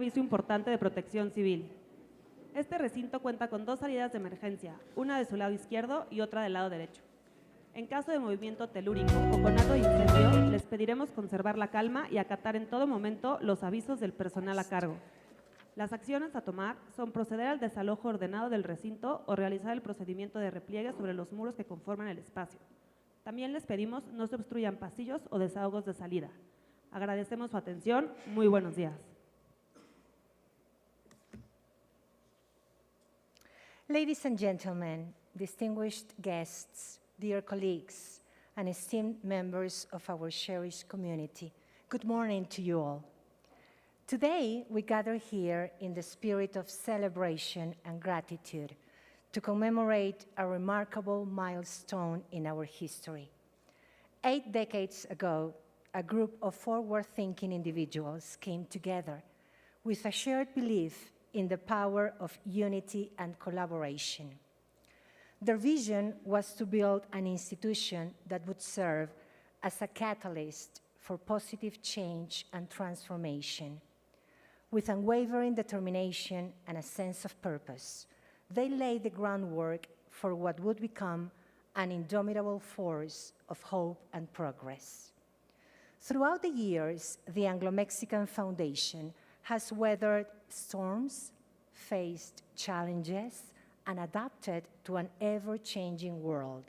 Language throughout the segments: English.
servicio importante de protección civil. Este recinto cuenta con 2 salidas de emergencia, una de su lado izquierdo y otra del lado derecho. En caso de movimiento telúrico o con acto de incendio, les pediremos conservar la calma y acatar en todo momento los avisos del personal a cargo. Las acciones a tomar son proceder al desalojo ordenado del recinto o realizar el procedimiento de repliegue sobre los muros que conforman el espacio. También les pedimos no se obstruyan pasillos o desahogos de salida. Agradecemos su atención. Muy buenos días. Ladies and gentlemen, distinguished guests, dear colleagues, and esteemed members of our cherished community, good morning to you all. Today, we gather here in the spirit of celebration and gratitude to commemorate a remarkable milestone in our history. 8 decades ago, a group of forward-thinking individuals came together with a shared belief in the power of unity and collaboration. Their vision was to build an institution that would serve as a catalyst for positive change and transformation. With unwavering determination and a sense of purpose, they laid the groundwork for what would become an indomitable force of hope and progress. Throughout the years, the Anglo-Mexican Foundation has weathered storms, faced challenges, and adapted to an ever-changing world.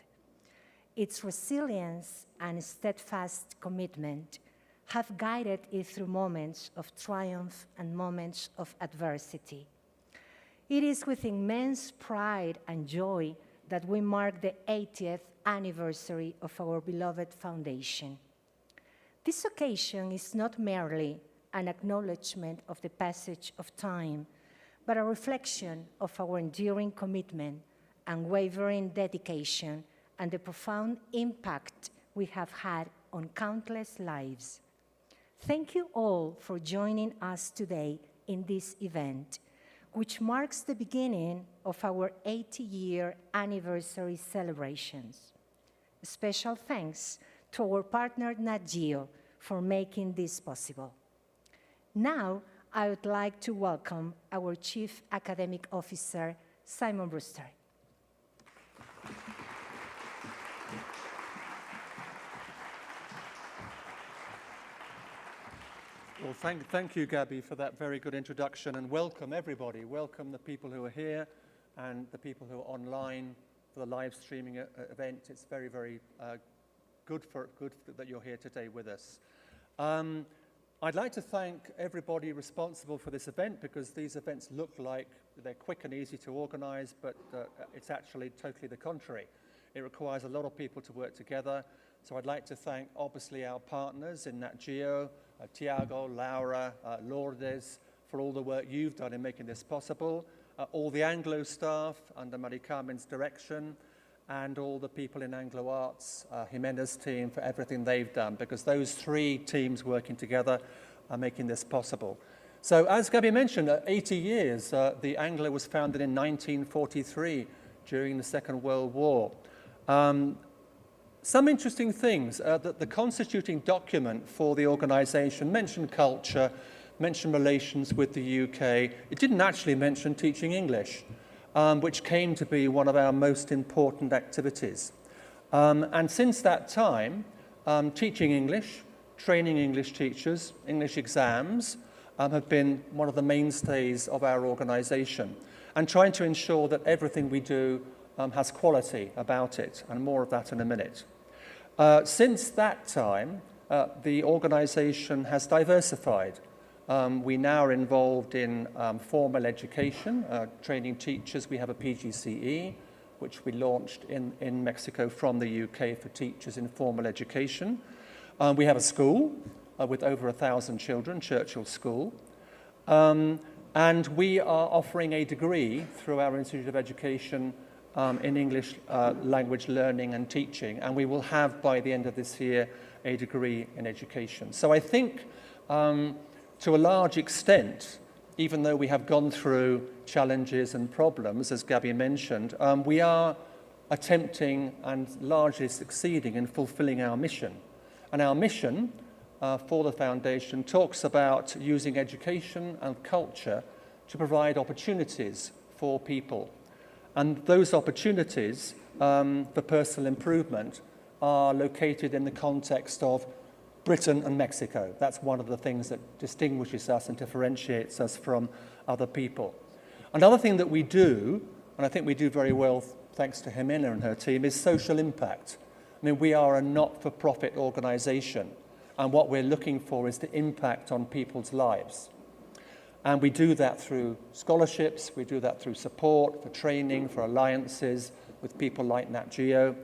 Its resilience and steadfast commitment have guided it through moments of triumph and moments of adversity. It is with immense pride and joy that we mark the 80th anniversary of our beloved foundation. This occasion is not merely an acknowledgement of the passage of time, but a reflection of our enduring commitment, unwavering dedication, and the profound impact we have had on countless lives. Thank you all for joining us today in this event, which marks the beginning of our 80-year anniversary celebrations. A special thanks to our partner Nat Geo for making this possible. Now, I would like to welcome our Chief Academic Officer, Simon Brewster. Well, thank you, Gabby, for that very good introduction, and welcome everybody. Welcome the people who are here and the people who are online for the live streaming event. It's very, very good that you're here today with us. I'd like to thank everybody responsible for this event, because these events look like they're quick and easy to organize, but it's actually totally the contrary. It requires a lot of people to work together. So I'd like to thank, obviously, our partners in Nat Geo, Tiago, Laura, Lourdes, for all the work you've done in making this possible, all the Anglo staff under Mari Carmen's direction, and all the people in Anglo Arts, Jimena's team, for everything they've done, because those 3 teams working together are making this possible. So as Gabby mentioned, 80 years, the Anglo was founded in 1943 during the Second World War. Some interesting things, that the constituting document for the organization mentioned culture, mentioned relations with the UK. It didn't actually mention teaching English, which came to be one of our most important activities. And since that time, teaching English, training English teachers, English exams have been one of the mainstays of our organization, and trying to ensure that everything we do has quality about it, and more of that in a minute. Since that time, the organization has diversified. We now are involved in formal education, training teachers. We have a PGCE, which we launched in Mexico from the UK for teachers in formal education. We have a school with over 1,000 children, Churchill School. And we are offering a degree through our Institute of Education in English language learning and teaching, and we will have by the end of this year a degree in education. So I think to a large extent, even though we have gone through challenges and problems, as Gabby mentioned, we are attempting and largely succeeding in fulfilling our mission. And our mission for the foundation talks about using education and culture to provide opportunities for people. And those opportunities for personal improvement are located in the context of Britain and Mexico. That's one of the things that distinguishes us and differentiates us from other people. Another thing that we do, and I think we do very well thanks to Jimena and her team, is social impact. I mean, we are a not-for-profit organization, and what we're looking for is the impact on people's lives. And we do that through scholarships, we do that through support, for training, for alliances with people like Nat Geo.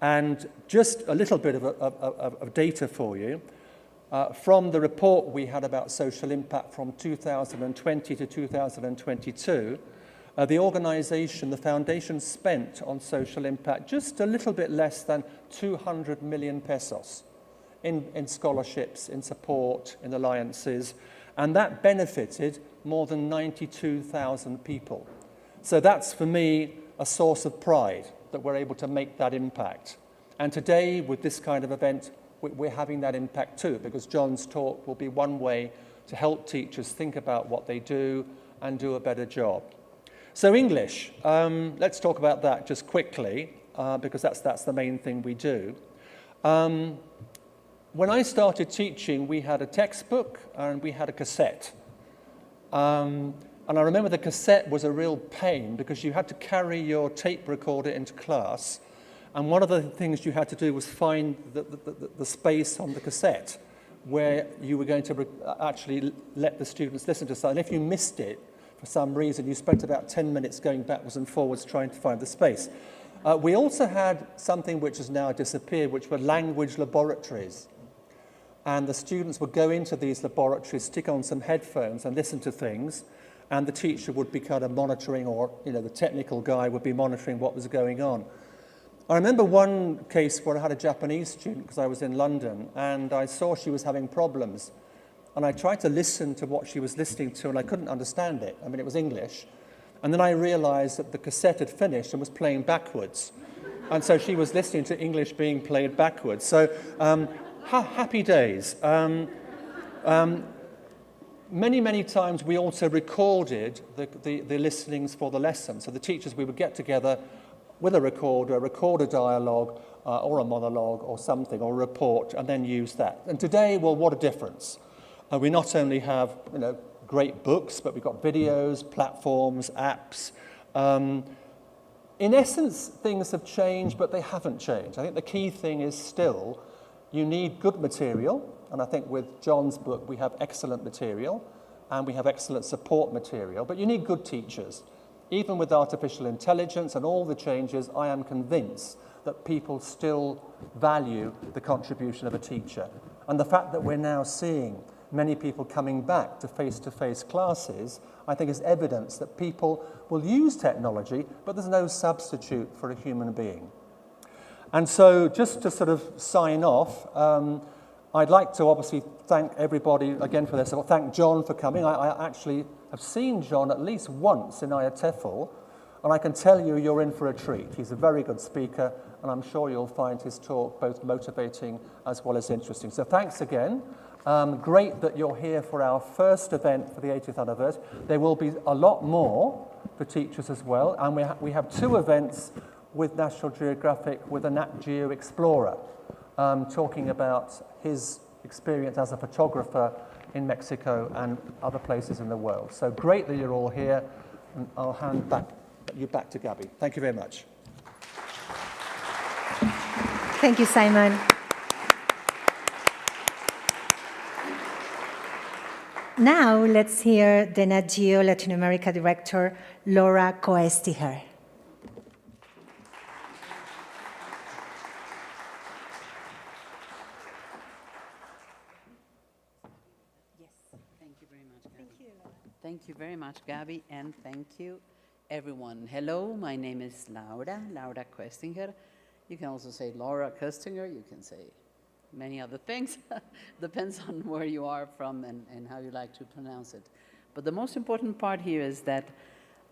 And just a little bit of data for you. From the report we had about social impact from 2020 to 2022, the organization, the foundation, spent on social impact just a little bit less than 200 million pesos in scholarships, in support, in alliances, and that benefited more than 92,000 people. So that's, for me, a source of pride that we're able to make that impact. And today, with this kind of event, we're having that impact too, because John's talk will be one way to help teachers think about what they do and do a better job. So English, let's talk about that just quickly, because that's the main thing we do. When I started teaching, we had a textbook and we had a cassette. And I remember the cassette was a real pain because you had to carry your tape recorder into class, and one of the things you had to do was find the space on the cassette where you were going to actually let the students listen to something. And if you missed it for some reason, you spent about 10 minutes going backwards and forwards trying to find the space. We also had something which has now disappeared, which were language laboratories. And the students would go into these laboratories, stick on some headphones and listen to things, and the teacher would be kind of monitoring, or the technical guy would be monitoring what was going on. I remember one case where I had a Japanese student, because I was in London, and I saw she was having problems. And I tried to listen to what she was listening to, and I couldn't understand it. I mean, it was English. And then I realized that the cassette had finished and was playing backwards. And so she was listening to English being played backwards. So happy days. Many times we also recorded the listenings for the lesson. So the teachers, we would get together with a recorder, record a dialogue or a monologue or something, or a report, and then use that. And today, well, what a difference. We not only have great books, but we've got videos, platforms, apps. In essence, things have changed, but they haven't changed. I think the key thing is still you need good material, and I think with John's book we have excellent material, and we have excellent support material, but you need good teachers. Even with artificial intelligence and all the changes, I am convinced that people still value the contribution of a teacher. And the fact that we're now seeing many people coming back to face-to-face classes, I think is evidence that people will use technology, but there's no substitute for a human being. And so just to sort of sign off, I'd like to obviously thank everybody again for this. I'll thank John for coming. I actually have seen John at least once in IATEFL, and I can tell you you're in for a treat. He's a very good speaker, and I'm sure you'll find his talk both motivating as well as interesting. So thanks again. Great that you're here for our first event for the 80th anniversary. There will be a lot more for teachers as well, and we have two events with National Geographic, with a Nat Geo Explorer, talking about his experience as a photographer in Mexico and other places in the world. So great that you're all here, and I'll hand you back to Gabby. Thank you very much. Thank you, Simon. Now let's hear the Nat Geo Latin America Director, Laura Coestiger. Thank you very much, Gabby, and thank you, everyone. Hello, my name is Laura Coestiger. You can also say Laura Köstinger. You can say many other things. Depends on where you are from and how you like to pronounce it. But the most important part here is that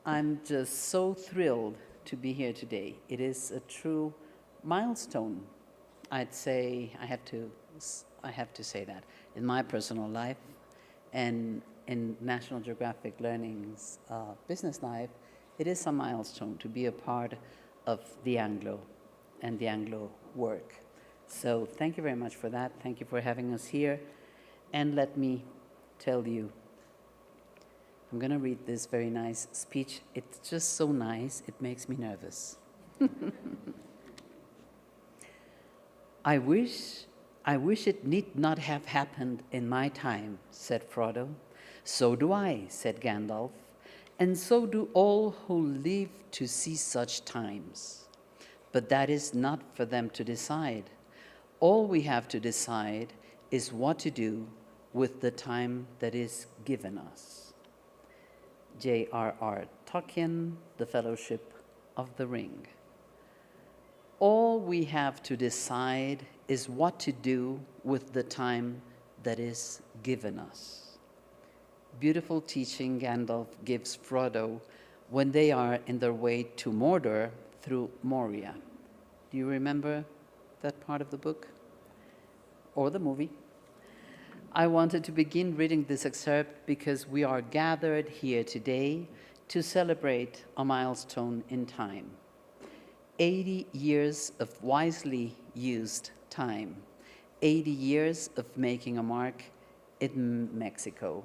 I'm just so thrilled to be here today. It is a true milestone. I'd say I have to I have to say that, in my personal life and in National Geographic Learning's business life, it is a milestone to be a part of the Anglo and the Anglo work. So thank you very much for that. Thank you for having us here. And let me tell you, I'm going to read this very nice speech. It's just so nice, it makes me nervous. I wish it need not have happened in my time, said Frodo. So do I, said Gandalf, and so do all who live to see such times. But that is not for them to decide. All we have to decide is what to do with the time that is given us. J.R.R. Tolkien, The Fellowship of the Ring. All we have to decide is what to do with the time that is given us. Beautiful teaching Gandalf gives Frodo when they are in their way to Mordor through Moria. Do you remember that part of the book? Or the movie? I wanted to begin reading this excerpt because we are gathered here today to celebrate a milestone in time. 80 years of wisely used time. 80 years of making a mark in Mexico.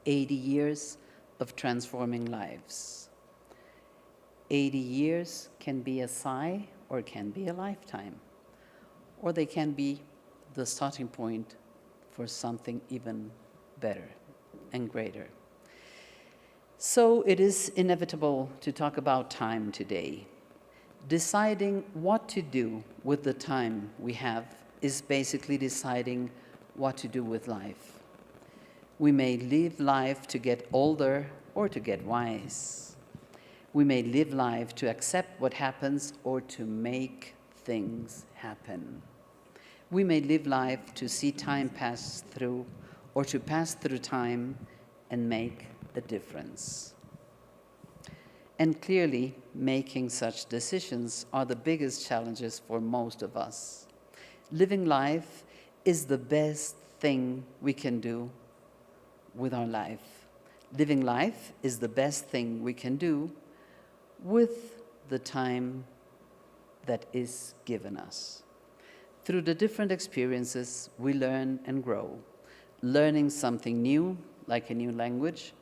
80 years of transforming lives. 80 years can be a sigh or can be a lifetime. Or they can be the starting point for something even better and greater. So it is inevitable to talk about time today. Deciding what to do with the time we have is basically deciding what to do with life. We may live life to get older or to get wise. We may live life to accept what happens or to make things happen. We may live life to see time pass through or to pass through time and make a difference. And clearly, making such decisions are the biggest challenges for most of us. Living life is the best thing we can do with our life. Living life is the best thing we can do with the time that is given us. Through the different experiences, we learn and grow. Learning something new, like a new language,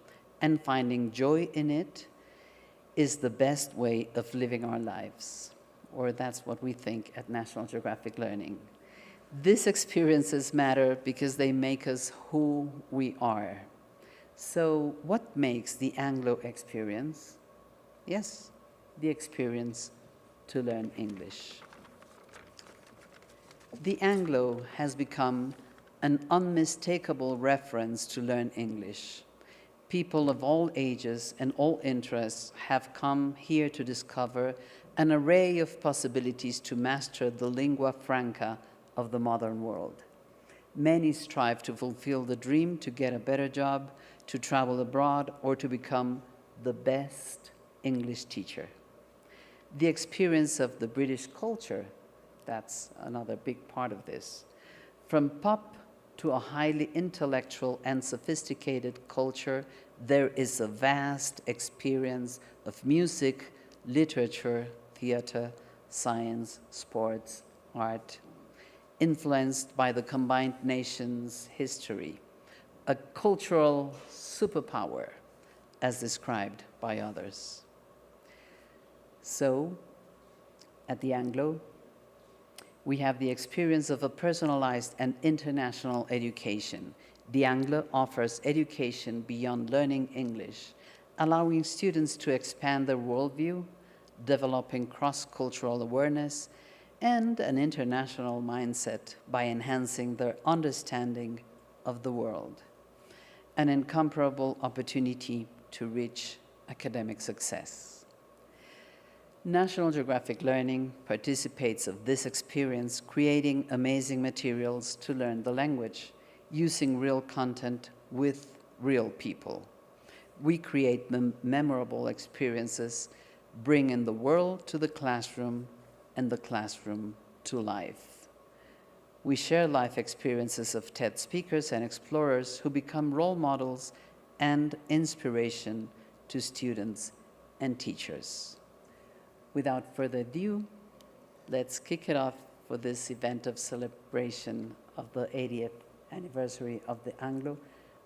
and finding joy in it is the best way of living our lives. Or that's what we think at National Geographic Learning. These experiences matter because they make us who we are. So what makes the Anglo experience? Yes, the experience to learn English. The Anglo has become an unmistakable reference to learn English. People of all ages and all interests have come here to discover an array of possibilities to master the lingua franca of the modern world. Many strive to fulfill the dream to get a better job, to travel abroad, or to become the best English teacher. The experience of the British culture, that's another big part of this. From pop to a highly intellectual and sophisticated culture, there is a vast experience of music, literature, theater, science, sports, art, influenced by the combined nation's history, a cultural superpower, as described by others. So, at the Anglo, we have the experience of a personalized and international education. The Anglo offers education beyond learning English, allowing students to expand their worldview, developing cross-cultural awareness, and an international mindset by enhancing their understanding of the world. An incomparable opportunity to reach academic success. National Geographic Learning participates of this experience, creating amazing materials to learn the language, using real content with real people. We create memorable experiences, bringing the world to the classroom and the classroom to life. We share life experiences of TED speakers and explorers who become role models and inspiration to students and teachers. Without further ado, let's kick it off for this event of celebration of the 80th anniversary of the Anglo.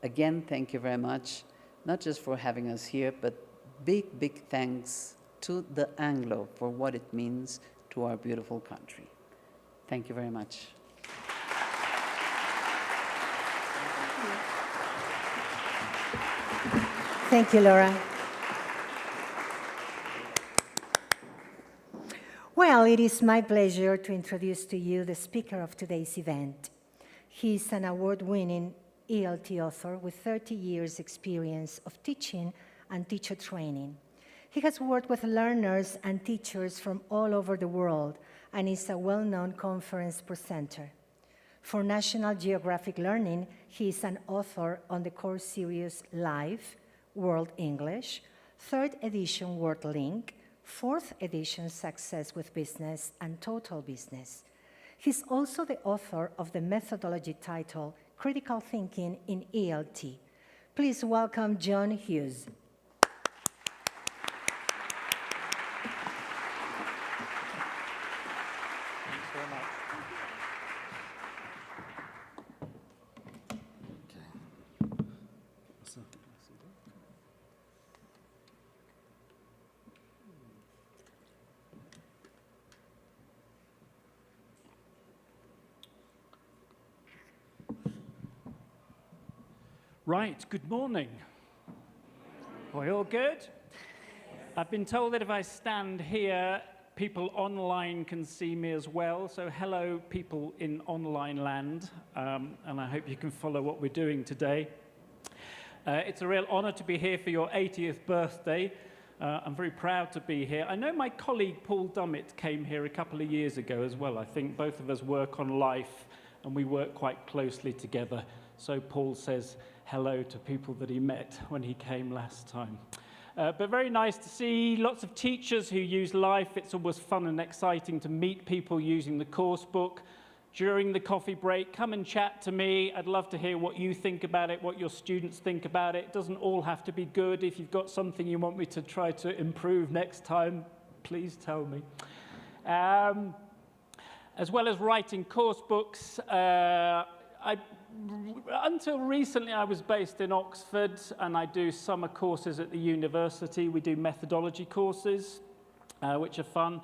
Again, thank you very much, not just for having us here, but big, big thanks to the Anglo for what it means to our beautiful country. Thank you very much. Thank you, Laura. Well, it is my pleasure to introduce to you the speaker of today's event. He is an award-winning ELT author with 30 years' experience of teaching and teacher training. He has worked with learners and teachers from all over the world and is a well-known conference presenter. For National Geographic Learning, he is an author on the course series Live, World English, 3rd edition Word Link, 4th edition Success with Business and Total Business. He's also the author of the methodology title Critical Thinking in ELT. Please welcome John Hughes. Right, good morning. Are we all good? I've been told that if I stand here, people online can see me as well. So hello, people in online land, and I hope you can follow what we're doing today. It's a real honor to be here for your 80th birthday. I'm very proud to be here. I know my colleague Paul Dummett came here a couple of years ago as well. I think both of us work on life, and we work quite closely together. So Paul says hello to people that he met when he came last time. But very nice to see lots of teachers who use life. It's always fun and exciting to meet people using the course book. During the coffee break, come and chat to me. I'd love to hear what you think about it, what your students think about it. It doesn't all have to be good. If you've got something you want me to try to improve next time, please tell me. As well as writing course books, until recently, I was based in Oxford, and I do summer courses at the university. We do methodology courses, which are fun.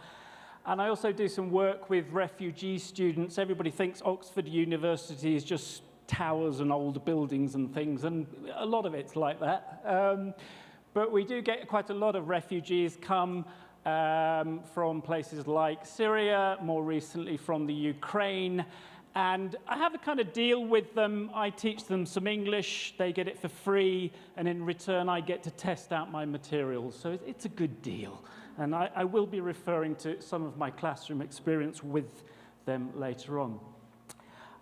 And I also do some work with refugee students. Everybody thinks Oxford University is just towers and old buildings and things, and a lot of it's like that. But we do get quite a lot of refugees come from places like Syria, more recently from the Ukraine. And I have a kind of deal with them. I teach them some English, they get it for free, and in return I get to test out my materials. So it's a good deal. And I will be referring to some of my classroom experience with them later on.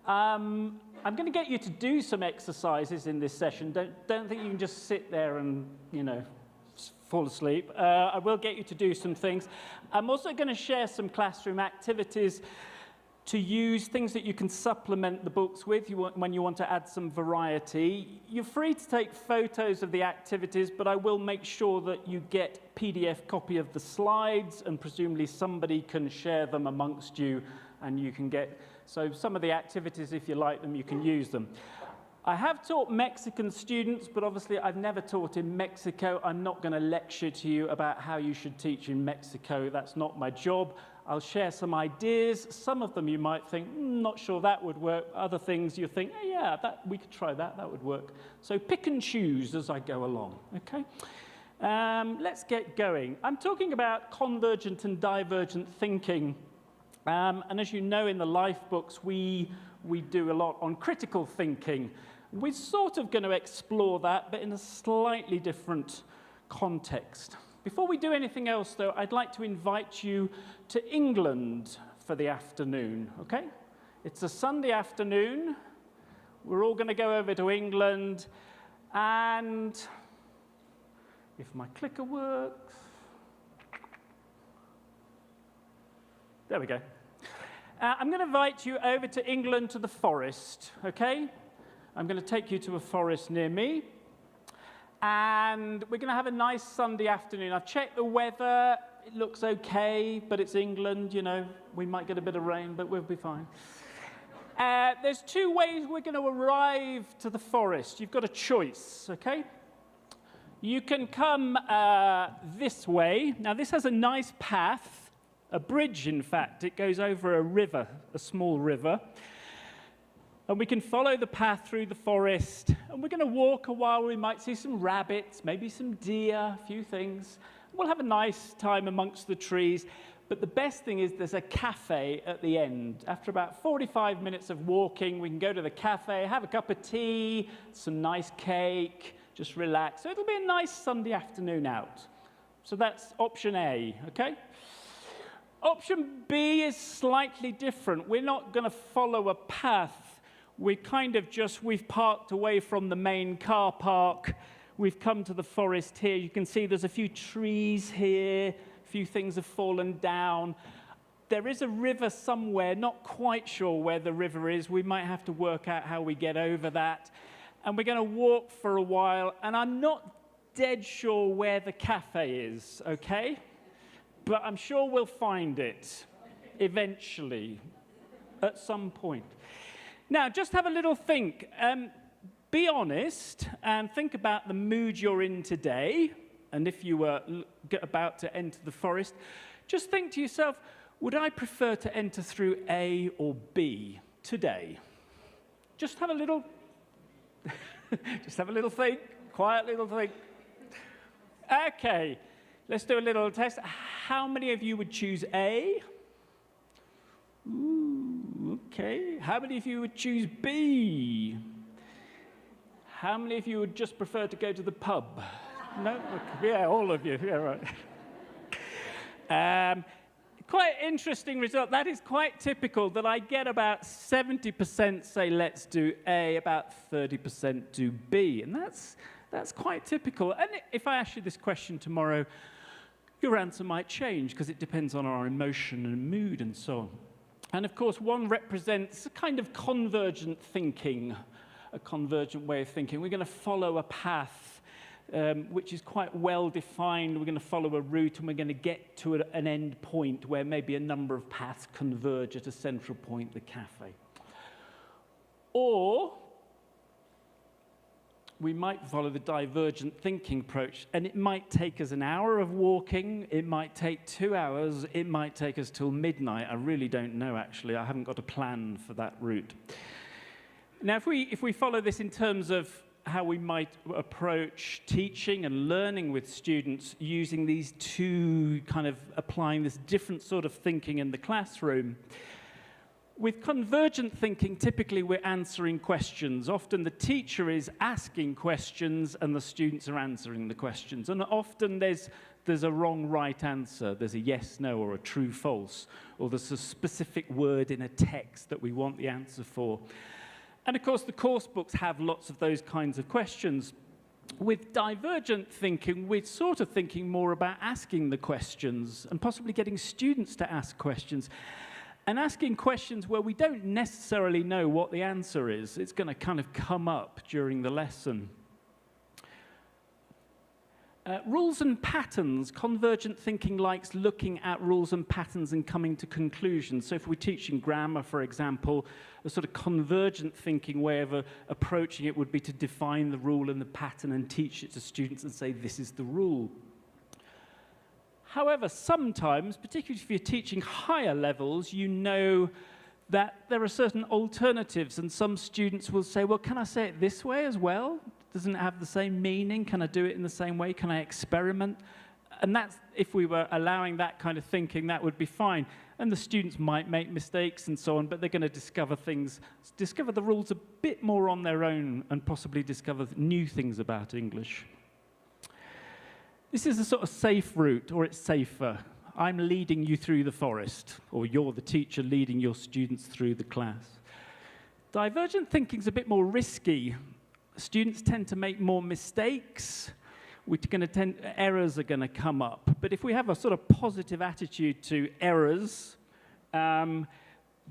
I'm going to get you to do some exercises in this session. Don't think you can just sit there and, fall asleep. I will get you to do some things. I'm also going to share some classroom activities to use, things that you can supplement the books with when you want to add some variety. You're free to take photos of the activities, but I will make sure that you get a PDF copy of the slides, and presumably somebody can share them amongst you, and you can get, so some of the activities, if you like them, you can use them. I have taught Mexican students, but obviously I've never taught in Mexico. I'm not going to lecture to you about how you should teach in Mexico. That's not my job. I'll share some ideas. Some of them you might think, not sure that would work. Other things you think, oh, yeah, we could try that. That would work. So pick and choose as I go along, okay? Let's get going. I'm talking about convergent and divergent thinking. And as you know, in the life books, we do a lot on critical thinking. We're sort of going to explore that, but in a slightly different context. Before we do anything else, though, I'd like to invite you to England for the afternoon, okay? It's a Sunday afternoon. We're all going to go over to England, and if my clicker works, there we go. I'm going to invite you over to England to the forest, okay? I'm going to take you to a forest near me. And we're going to have a nice Sunday afternoon. I've checked the weather. It looks okay, but it's England, you know. We might get a bit of rain, but we'll be fine. There's two ways we're going to arrive to the forest. You've got a choice, okay? You can come this way. Now, this has a nice path, a bridge, in fact. It goes over a river, a small river. And we can follow the path through the forest. And we're going to walk a while. We might see some rabbits, maybe some deer, a few things. We'll have a nice time amongst the trees. But the best thing is there's a cafe at the end. After about 45 minutes of walking, we can go to the cafe, have a cup of tea, some nice cake, just relax. So it'll be a nice Sunday afternoon out. So that's option A, okay? Option B is slightly different. We're not going to follow a path. We've parked away from the main car park. We've come to the forest here. You can see there's a few trees here. A few things have fallen down. There is a river somewhere, not quite sure where the river is. We might have to work out how we get over that. And we're going to walk for a while. And I'm not dead sure where the cafe is, okay? But I'm sure we'll find it eventually, at some point. Now, just have a little think. Be honest and think about the mood you're in today. And if you were about to enter the forest, just think to yourself, would I prefer to enter through A or B today? Just have a little, think, quiet little think. Okay, let's do a little test. How many of you would choose A? Ooh, okay. How many of you would choose B? How many of you would just prefer to go to the pub? No? Okay. Yeah, all of you. Yeah, right. Quite interesting result. That is quite typical that I get about 70% say let's do A, about 30% do B. And that's quite typical. And if I ask you this question tomorrow, your answer might change because it depends on our emotion and mood and so on. And of course, one represents a kind of convergent thinking, a convergent way of thinking. We're going to follow a path which is quite well defined. We're going to follow a route and we're going to get to an end point where maybe a number of paths converge at a central point, the cafe. Or we might follow the divergent thinking approach, and it might take us an hour of walking, it might take 2 hours, it might take us till midnight. I really don't know, actually. I haven't got a plan for that route. Now, if we follow this in terms of how we might approach teaching and learning with students using these two, kind of applying this different sort of thinking in the classroom, with convergent thinking, typically we're answering questions. Often the teacher is asking questions and the students are answering the questions. And often there's a wrong right answer. There's a yes, no, or a true, false. Or there's a specific word in a text that we want the answer for. And of course, the course books have lots of those kinds of questions. With divergent thinking, we're sort of thinking more about asking the questions and possibly getting students to ask questions. And asking questions where we don't necessarily know what the answer is. It's going to kind of come up during the lesson. Rules and patterns. Convergent thinking likes looking at rules and patterns and coming to conclusions. So if we're teaching grammar, for example, a sort of convergent thinking way of approaching it would be to define the rule and the pattern and teach it to students and say, this is the rule. However, sometimes, particularly if you're teaching higher levels, you know that there are certain alternatives, and some students will say, well, can I say it this way as well? Doesn't it have the same meaning? Can I do it in the same way? Can I experiment? And that's, if we were allowing that kind of thinking, that would be fine. And the students might make mistakes and so on, but they're going to discover the rules a bit more on their own and possibly discover new things about English. This is a sort of safe route, or it's safer. I'm leading you through the forest, or you're the teacher leading your students through the class. Divergent thinking is a bit more risky. Students tend to make more mistakes. Errors are going to come up. But if we have a sort of positive attitude to errors,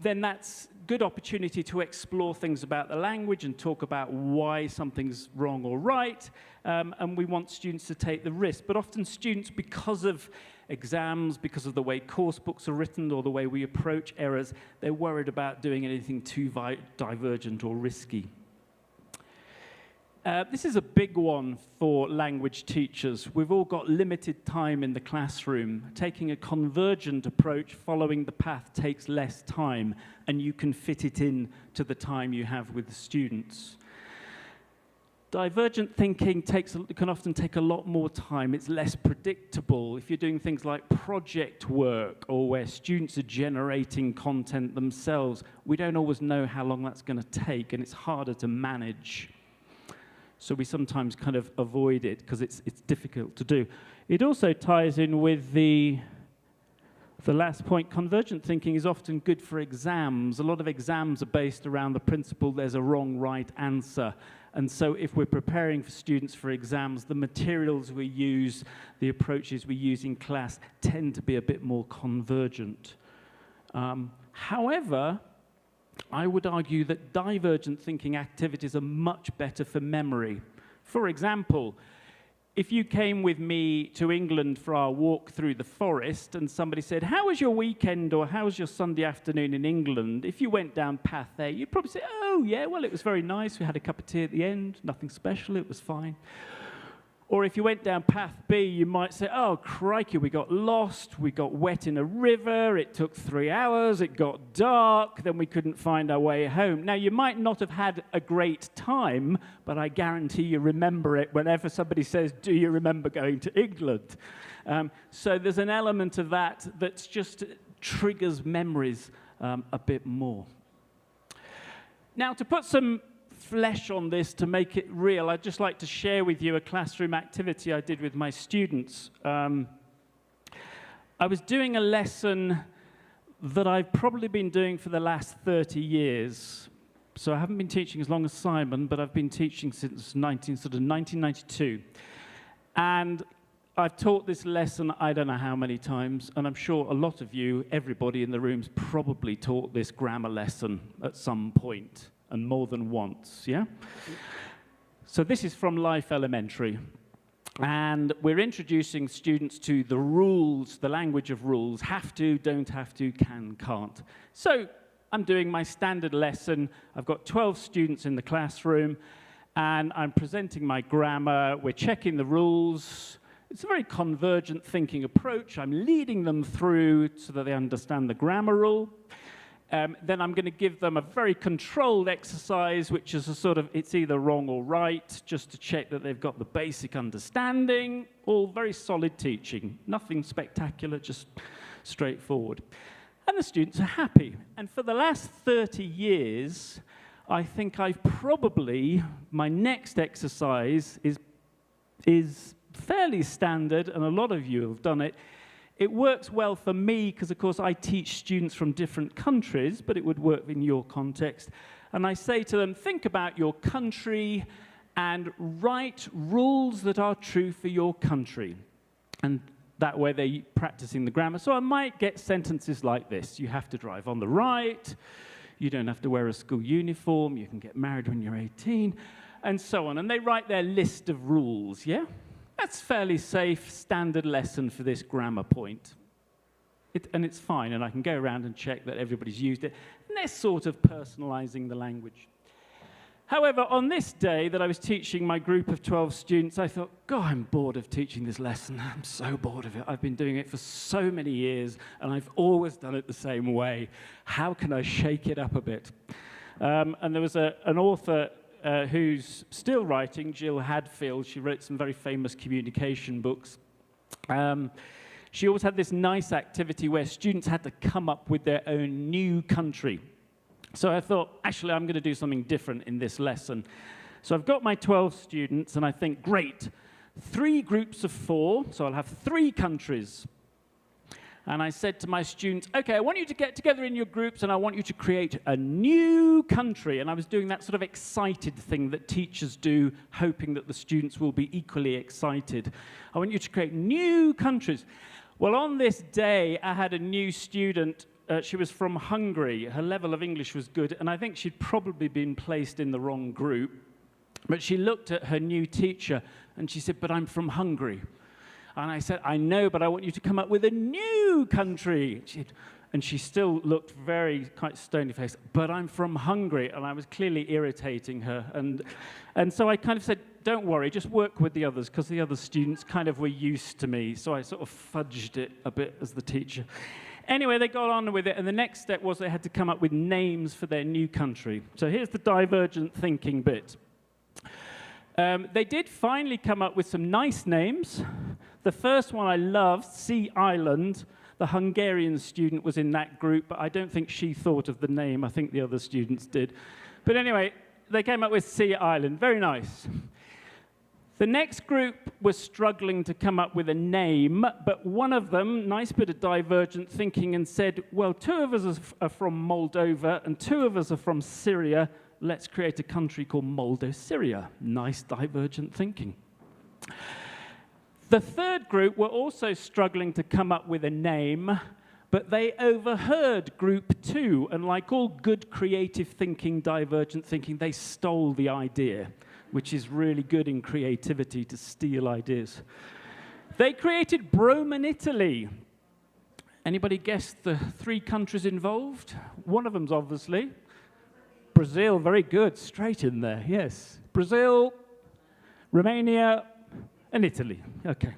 then that's good opportunity to explore things about the language and talk about why something's wrong or right, and we want students to take the risk. But often students, because of exams, because of the way course books are written or the way we approach errors, they're worried about doing anything too divergent or risky. This is a big one for language teachers. We've all got limited time in the classroom. Taking a convergent approach, following the path, takes less time, and you can fit it in to the time you have with the students. Divergent thinking can often take a lot more time. It's less predictable. If you're doing things like project work or where students are generating content themselves, we don't always know how long that's going to take, and it's harder to manage. So we sometimes kind of avoid it because it's difficult to do. It also ties in with the last point. Convergent thinking is often good for exams. A lot of exams are based around the principle there's a wrong, right answer. And so if we're preparing for students for exams, the materials we use, the approaches we use in class tend to be a bit more convergent. However, I would argue that divergent thinking activities are much better for memory. For example, if you came with me to England for our walk through the forest and somebody said, "How was your weekend?" or "How was your Sunday afternoon in England?" If you went down path there, you'd probably say, "Oh, yeah, well, it was very nice. We had a cup of tea at the end. Nothing special. It was fine." Or if you went down path B, you might say, "Oh, crikey, we got lost, we got wet in a river, it took 3 hours, it got dark, then we couldn't find our way home." Now, you might not have had a great time, but I guarantee you remember it whenever somebody says, "Do you remember going to England?" So there's an element of that that just triggers memories a bit more. Now, to put some flesh on this to make it real, I'd just like to share with you a classroom activity I did with my students. I was doing a lesson that I've probably been doing for the last 30 years. So I haven't been teaching as long as Simon, but I've been teaching since 1992. And I've taught this lesson I don't know how many times, and I'm sure a lot of you, everybody in the room's probably taught this grammar lesson at some point. And more than once, yeah? So this is from Life Elementary. And we're introducing students to the rules, the language of rules. Have to, don't have to, can, can't. So I'm doing my standard lesson. I've got 12 students in the classroom, and I'm presenting my grammar. We're checking the rules. It's a very convergent thinking approach. I'm leading them through so that they understand the grammar rule. Then I'm going to give them a very controlled exercise, which is a sort of, it's either wrong or right, just to check that they've got the basic understanding. All very solid teaching. Nothing spectacular, just straightforward. And the students are happy. And for the last 30 years, I think I've probably, my next exercise is fairly standard, and a lot of you have done it. It works well for me because, of course, I teach students from different countries, but it would work in your context. And I say to them, think about your country and write rules that are true for your country. And that way they're practicing the grammar. So I might get sentences like this. You have to drive on the right. You don't have to wear a school uniform. You can get married when you're 18, and so on. And they write their list of rules, yeah? That's fairly safe, standard lesson for this grammar point. And it's fine, and I can go around and check that everybody's used it. And they're sort of personalizing the language. However, on this day that I was teaching my group of 12 students, I thought, God, I'm bored of teaching this lesson. I'm so bored of it. I've been doing it for so many years, and I've always done it the same way. How can I shake it up a bit? And there was an author who's still writing, Jill Hadfield. She wrote some very famous communication books. She always had this nice activity where students had to come up with their own new country. So I thought, actually, I'm going to do something different in this lesson. So I've got my 12 students, and I think, great, 3 groups of 4, so I'll have 3 countries. And I said to my students, okay, I want you to get together in your groups, and I want you to create a new country. And I was doing that sort of excited thing that teachers do, hoping that the students will be equally excited. I want you to create new countries. Well, on this day, I had a new student she was from Hungary. Her level of English was good, and I think she'd probably been placed in the wrong group. But she looked at her new teacher, and she said, "But I'm from Hungary." And I said, "I know, but I want you to come up with a new country." And she still looked very quite stony-faced, "But I'm from Hungary." And I was clearly irritating her. And so I kind of said, "Don't worry, just work with the others," because the other students kind of were used to me. So I sort of fudged it a bit as the teacher. Anyway, they got on with it, and the next step was they had to come up with names for their new country. So here's the divergent thinking bit. They did finally come up with some nice names. The first one I loved, Sea Island. The Hungarian student was in that group, but I don't think she thought of the name. I think the other students did. But anyway, they came up with Sea Island. Very nice. The next group was struggling to come up with a name, but one of them, nice bit of divergent thinking, and said, "Well, 2 of us are from Moldova, and 2 of us are from Syria. Let's create a country called Moldo-Syria." Nice divergent thinking. The third group were also struggling to come up with a name, but they overheard group 2, and like all good creative thinking, divergent thinking, they stole the idea, which is really good in creativity, to steal ideas. They created Rome, Italy. Anybody guess the 3 countries involved? One of them's obviously Brazil. Very good, straight in there, yes. Brazil, Romania, and Italy. Okay.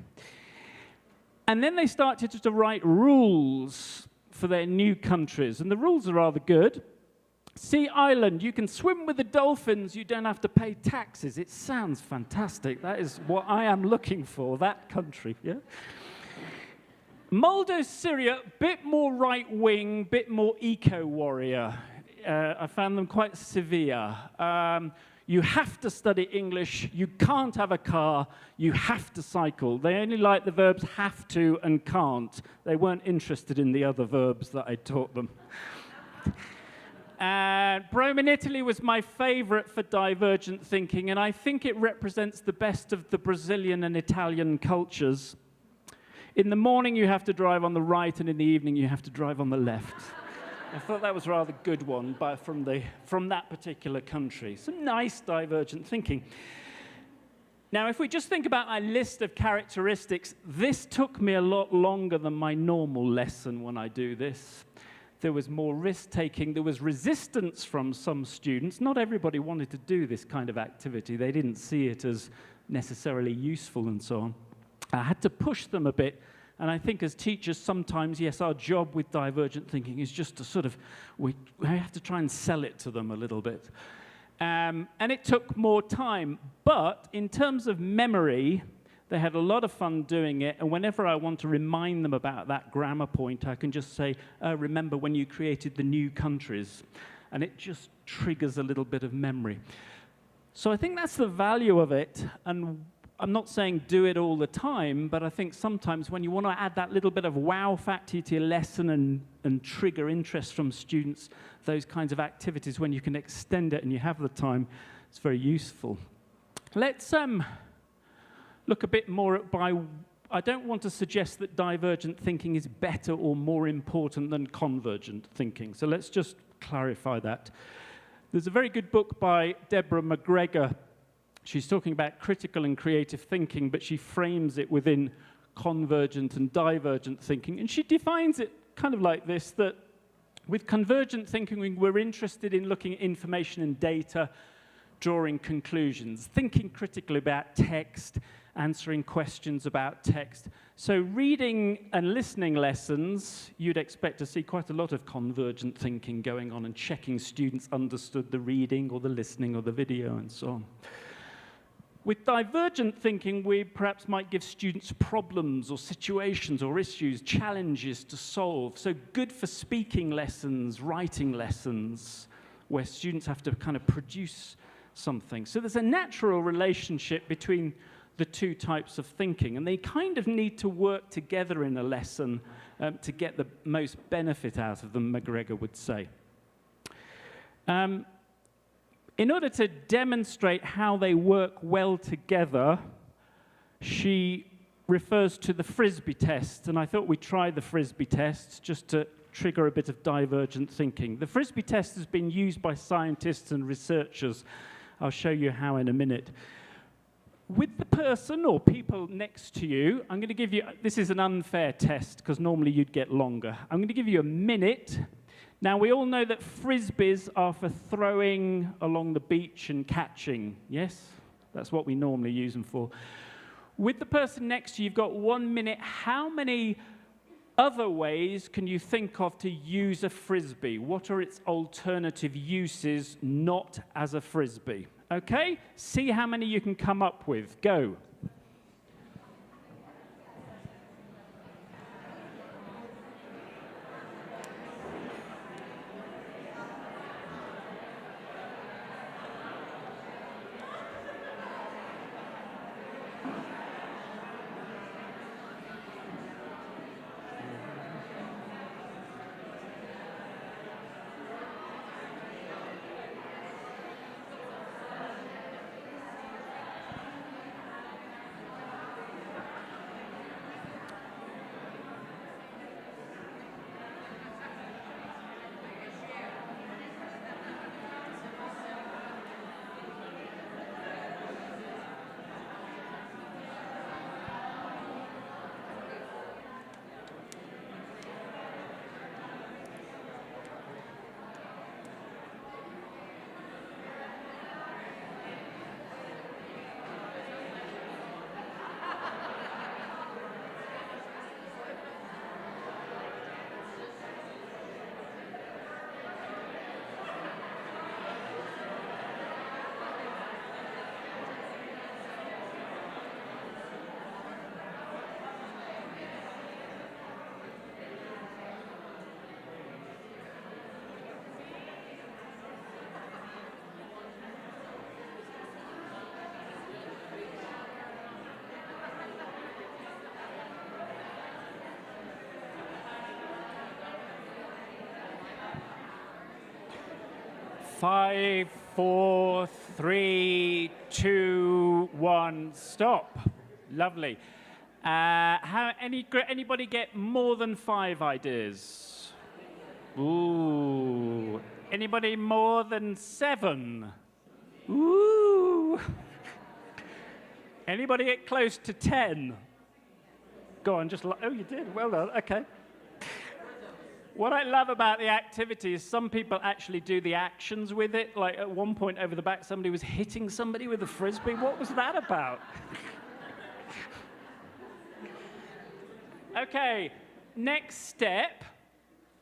And then they started to write rules for their new countries, and the rules are rather good. Sea Island, you can swim with the dolphins, you don't have to pay taxes. It sounds fantastic. That is what I am looking for, that country, yeah? Moldo-Syria, bit more right-wing, bit more eco-warrior. I found them quite severe. You have to study English, you can't have a car, you have to cycle. They only like the verbs have to and can't. They weren't interested in the other verbs that I taught them. And Rome in Italy was my favorite for divergent thinking, and I think it represents the best of the Brazilian and Italian cultures. In the morning, you have to drive on the right, and in the evening, you have to drive on the left. I thought that was a rather good one from that particular country. Some nice divergent thinking. Now, if we just think about my list of characteristics, this took me a lot longer than my normal lesson when I do this. There was more risk-taking. There was resistance from some students. Not everybody wanted to do this kind of activity. They didn't see it as necessarily useful and so on. I had to push them a bit. And I think as teachers, sometimes, yes, our job with divergent thinking is just to sort of, we have to try and sell it to them a little bit. And it took more time. But in terms of memory, they had a lot of fun doing it. And whenever I want to remind them about that grammar point, I can just say, remember when you created the new countries. And it just triggers a little bit of memory. So I think that's the value of it. And I'm not saying do it all the time, but I think sometimes when you want to add that little bit of wow factor to your lesson and trigger interest from students, those kinds of activities, when you can extend it and you have the time, it's very useful. Let's look a bit more at I don't want to suggest that divergent thinking is better or more important than convergent thinking, so let's just clarify that. There's a very good book by Deborah McGregor. She's talking about critical and creative thinking, but she frames it within convergent and divergent thinking. And she defines it kind of like this, that with convergent thinking, we're interested in looking at information and data, drawing conclusions, thinking critically about text, answering questions about text. So reading and listening lessons, you'd expect to see quite a lot of convergent thinking going on and checking students understood the reading or the listening or the video and so on. With divergent thinking, we perhaps might give students problems or situations or issues, challenges to solve. So good for speaking lessons, writing lessons, where students have to kind of produce something. So there's a natural relationship between the 2 types of thinking, and they kind of need to work together in a lesson to get the most benefit out of them, McGregor would say. In order to demonstrate how they work well together, she refers to the Frisbee test, and I thought we'd try the Frisbee test just to trigger a bit of divergent thinking. The Frisbee test has been used by scientists and researchers. I'll show you how in a minute. With the person or people next to you, I'm going to give you, this is an unfair test because normally you'd get longer. I'm going to give you a minute. Now, we all know that Frisbees are for throwing along the beach and catching, yes? That's what we normally use them for. With the person next to you, you've got 1 minute. How many other ways can you think of to use a Frisbee? What are its alternative uses not as a Frisbee? Okay, see how many you can come up with. Go. Five, 4, 3, 2, 1, stop. Lovely. Anybody get more than 5 ideas? Ooh. Anybody more than 7? Ooh. Anybody get close to 10? Go on, oh, you did. Well done. Okay. What I love about the activity is some people actually do the actions with it. Like at one point over the back, somebody was hitting somebody with a Frisbee. What was that about? Okay, next step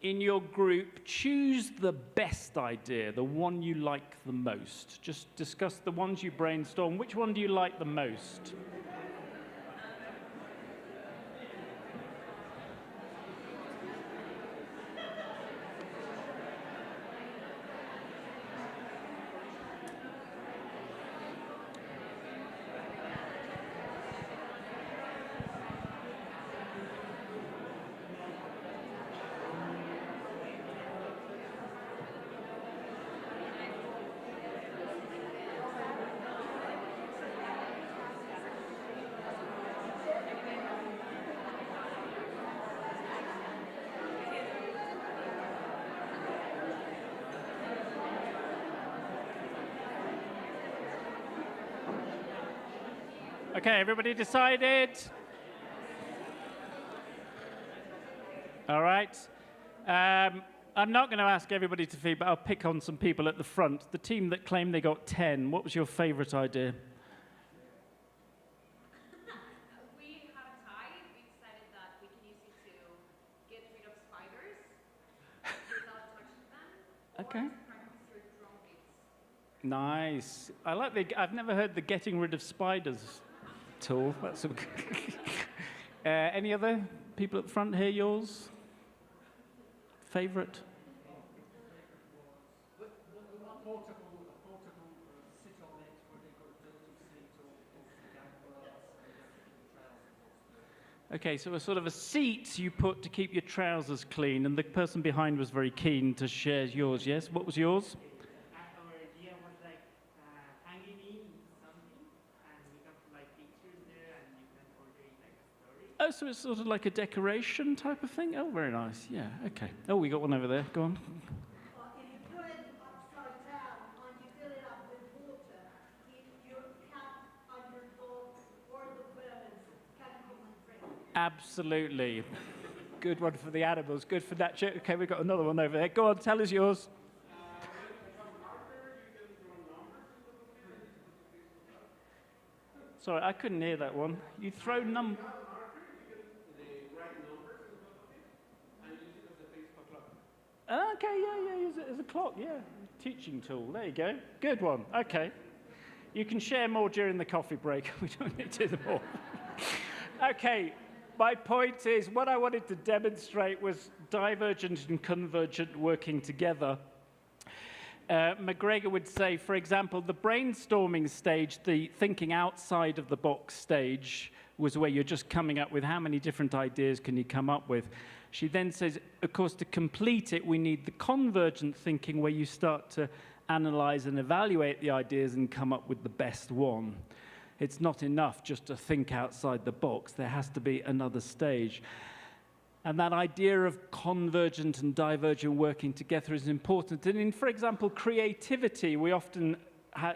in your group, choose the best idea, the one you like the most. Just discuss the ones you brainstorm. Which one do you like the most? Okay, everybody decided? All right. I'm not going to ask everybody to feed, but I'll pick on some people at the front. The team that claimed they got 10, what was your favorite idea? We have a tie. We decided that we can use it to get rid of spiders without touching them. Okay. Or to practice your drum beats. Nice. I like I've never heard the getting rid of spiders tool. That's any other people at the front here? Yours? Favorite? Okay, so a sort of a seat you put to keep your trousers clean, and the person behind was very keen to share yours, yes? What was yours? Our idea was like hanging in something, and we have like pictures there, and you can order it like a story. Oh, so it's sort of like a decoration type of thing? Oh, very nice. Yeah, okay. Oh, we got one over there. Go on. If you put it upside down and you fill it up with water, your cat and your dog or the birds can come and drink. Absolutely. Good one for the animals. Good for that. Okay, we've got another one over there. Go on, tell us yours. Sorry, I couldn't hear that one. You throw numbers. Okay, yeah, use it as a clock, yeah. Teaching tool, there you go. Good one, okay. You can share more during the coffee break. We don't need to do them all. Okay, my point is, what I wanted to demonstrate was divergent and convergent working together. McGregor would say, for example, the brainstorming stage, the thinking outside of the box stage, was where you're just coming up with how many different ideas can you come up with. She then says, of course, to complete it, we need the convergent thinking where you start to analyze and evaluate the ideas and come up with the best one. It's not enough just to think outside the box. There has to be another stage. And that idea of convergent and divergent working together is important. And in, for example, creativity, we often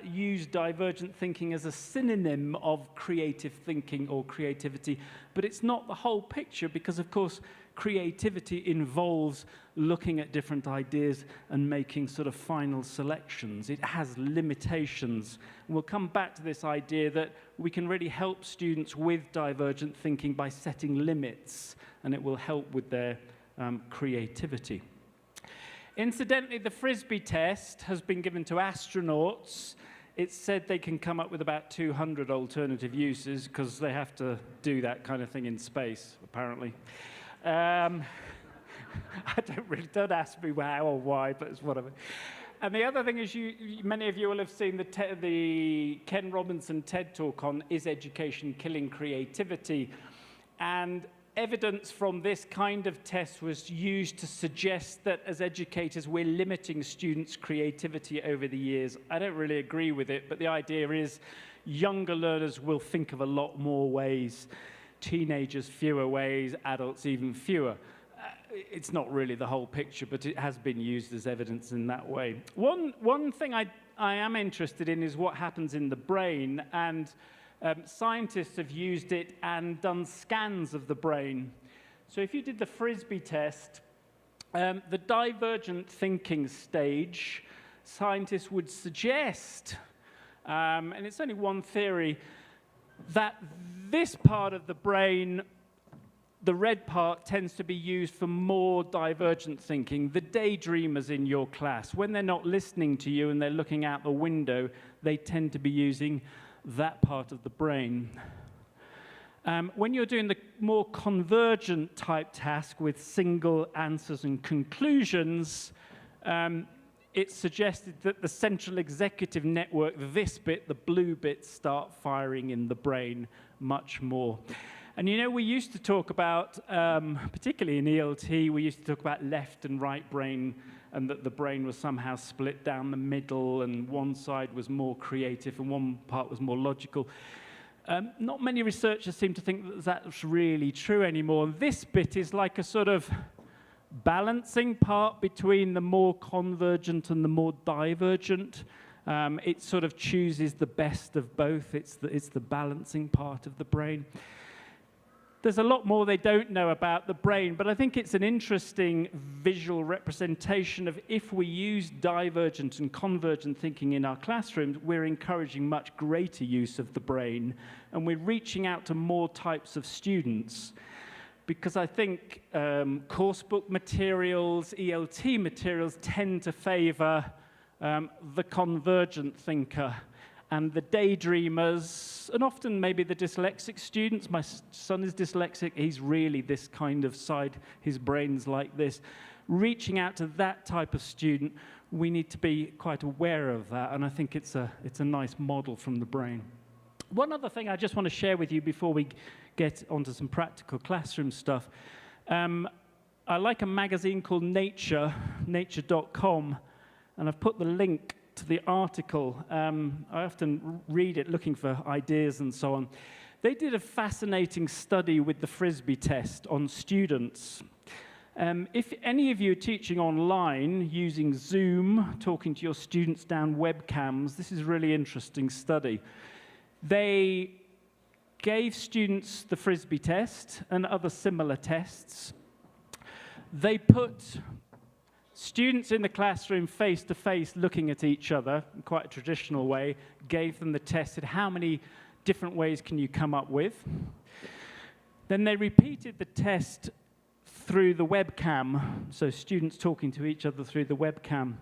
use divergent thinking as a synonym of creative thinking or creativity, but it's not the whole picture because, of course, creativity involves looking at different ideas and making sort of final selections. It has limitations. And we'll come back to this idea that we can really help students with divergent thinking by setting limits, and it will help with their creativity. Incidentally, the Frisbee test has been given to astronauts. It's said they can come up with about 200 alternative uses because they have to do that kind of thing in space, apparently. Don't ask me how or why, but it's whatever. And the other thing is, many of you will have seen the Ken Robinson TED Talk on Is Education Killing Creativity? And evidence from this kind of test was used to suggest that as educators, we're limiting students' creativity over the years. I don't really agree with it, but the idea is younger learners will think of a lot more ways. Teenagers, fewer ways, adults, even fewer. It's not really the whole picture, but it has been used as evidence in that way. One thing I am interested in is what happens in the brain, and scientists have used it and done scans of the brain. So if you did the Frisbee test, the divergent thinking stage, scientists would suggest, and it's only one theory, that this part of the brain, the red part, tends to be used for more divergent thinking. The daydreamers in your class, when they're not listening to you and they're looking out the window, they tend to be using that part of the brain. When you're doing the more convergent type task with single answers and conclusions, it's suggested that the central executive network, this bit, the blue bits, start firing in the brain much more. And you know, we used to talk about, particularly in ELT, we used to talk about left and right brain, and that the brain was somehow split down the middle, and one side was more creative and one part was more logical. Not many researchers seem to think that that's really true anymore. This bit is like a sort of balancing part between the more convergent and the more divergent. It sort of chooses the best of both. It's the balancing part of the brain. There's a lot more they don't know about the brain, but I think it's an interesting visual representation of if we use divergent and convergent thinking in our classrooms, we're encouraging much greater use of the brain, and we're reaching out to more types of students. Because I think coursebook materials, ELT materials tend to favor the convergent thinker and the daydreamers, and often maybe the dyslexic students. My son is dyslexic. He's really this kind of side. His brain's like this. Reaching out to that type of student, we need to be quite aware of that, and I think it's a nice model from the brain. One other thing I just want to share with you before we get onto some practical classroom stuff. I like a magazine called Nature, nature.com, and I've put the link to the article. I often read it looking for ideas and so on. They did a fascinating study with the Frisbee test on students. If any of you are teaching online using Zoom, talking to your students down webcams, this is a really interesting study. They gave students the Frisbee test and other similar tests. They put students in the classroom face-to-face looking at each other in quite a traditional way, gave them the test, said, how many different ways can you come up with? Then they repeated the test through the webcam, so students talking to each other through the webcam.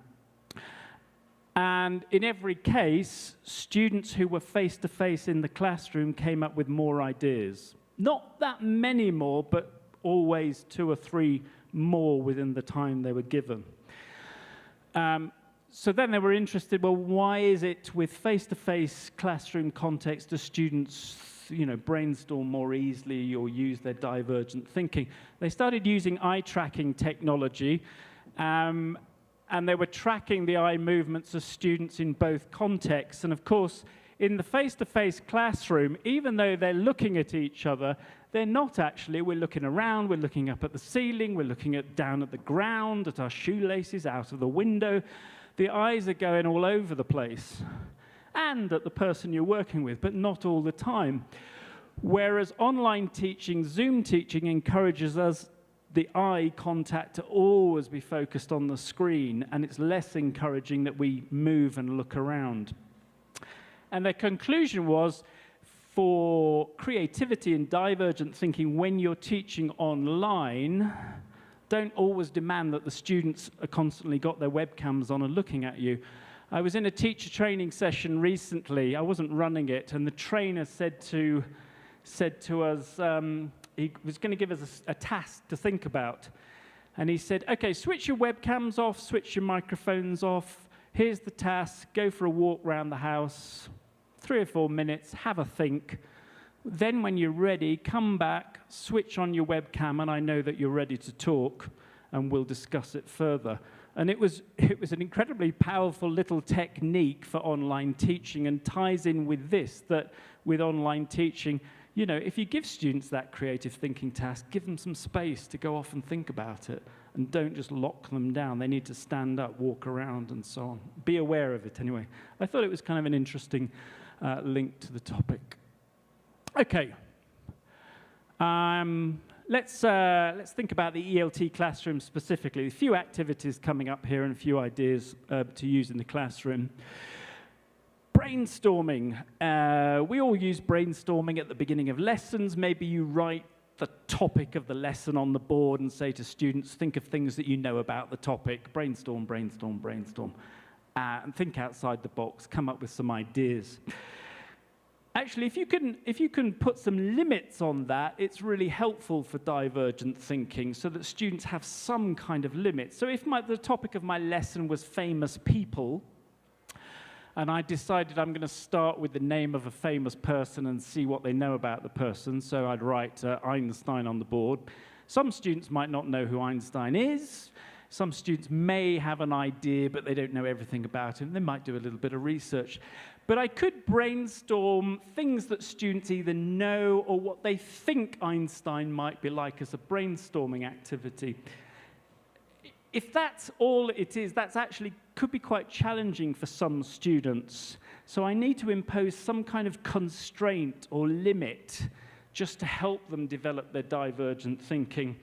And in every case, students who were face-to-face in the classroom came up with more ideas. Not that many more, but always 2 or 3 more within the time they were given. So then they were interested, well, why is it with face-to-face classroom context do students brainstorm more easily or use their divergent thinking? They started using eye tracking technology, and they were tracking the eye movements of students in both contexts. And of course, in the face-to-face classroom, even though they're looking at each other, they're not actually. We're looking around, we're looking up at the ceiling, we're looking down at the ground, at our shoelaces, out of the window. The eyes are going all over the place, and at the person you're working with, but not all the time. Whereas online teaching, Zoom teaching, encourages us, the eye contact, to always be focused on the screen, and it's less encouraging that we move and look around. And their conclusion was, for creativity and divergent thinking, when you're teaching online, don't always demand that the students are constantly got their webcams on and looking at you. I was in a teacher training session recently. I wasn't running it, and the trainer said to us, he was going to give us a task to think about. And he said, okay, switch your webcams off, switch your microphones off. Here's the task. Go for a walk around the house, 3 or 4 minutes, have a think. Then when you're ready, come back, switch on your webcam, and I know that you're ready to talk, and we'll discuss it further. And it was an incredibly powerful little technique for online teaching, and ties in with this, that with online teaching, if you give students that creative thinking task, give them some space to go off and think about it, and don't just lock them down. They need to stand up, walk around, and so on. Be aware of it anyway. I thought it was kind of an interesting link to the topic. Okay. Let's think about the ELT classroom specifically. A few activities coming up here and a few ideas to use in the classroom. Brainstorming. We all use brainstorming at the beginning of lessons. Maybe you write the topic of the lesson on the board and say to students, think of things that you know about the topic. Brainstorm, brainstorm, brainstorm. And think outside the box. Come up with some ideas. Actually, if you can put some limits on that, it's really helpful for divergent thinking, so that students have some kind of limit. So if the topic of my lesson was famous people, and I decided I'm going to start with the name of a famous person and see what they know about the person, so I'd write Einstein on the board. Some students might not know who Einstein is. Some students may have an idea, but they don't know everything about him. They might do a little bit of research. But I could brainstorm things that students either know or what they think Einstein might be like as a brainstorming activity. If that's all it is, that's actually could be quite challenging for some students. So I need to impose some kind of constraint or limit just to help them develop their divergent thinking.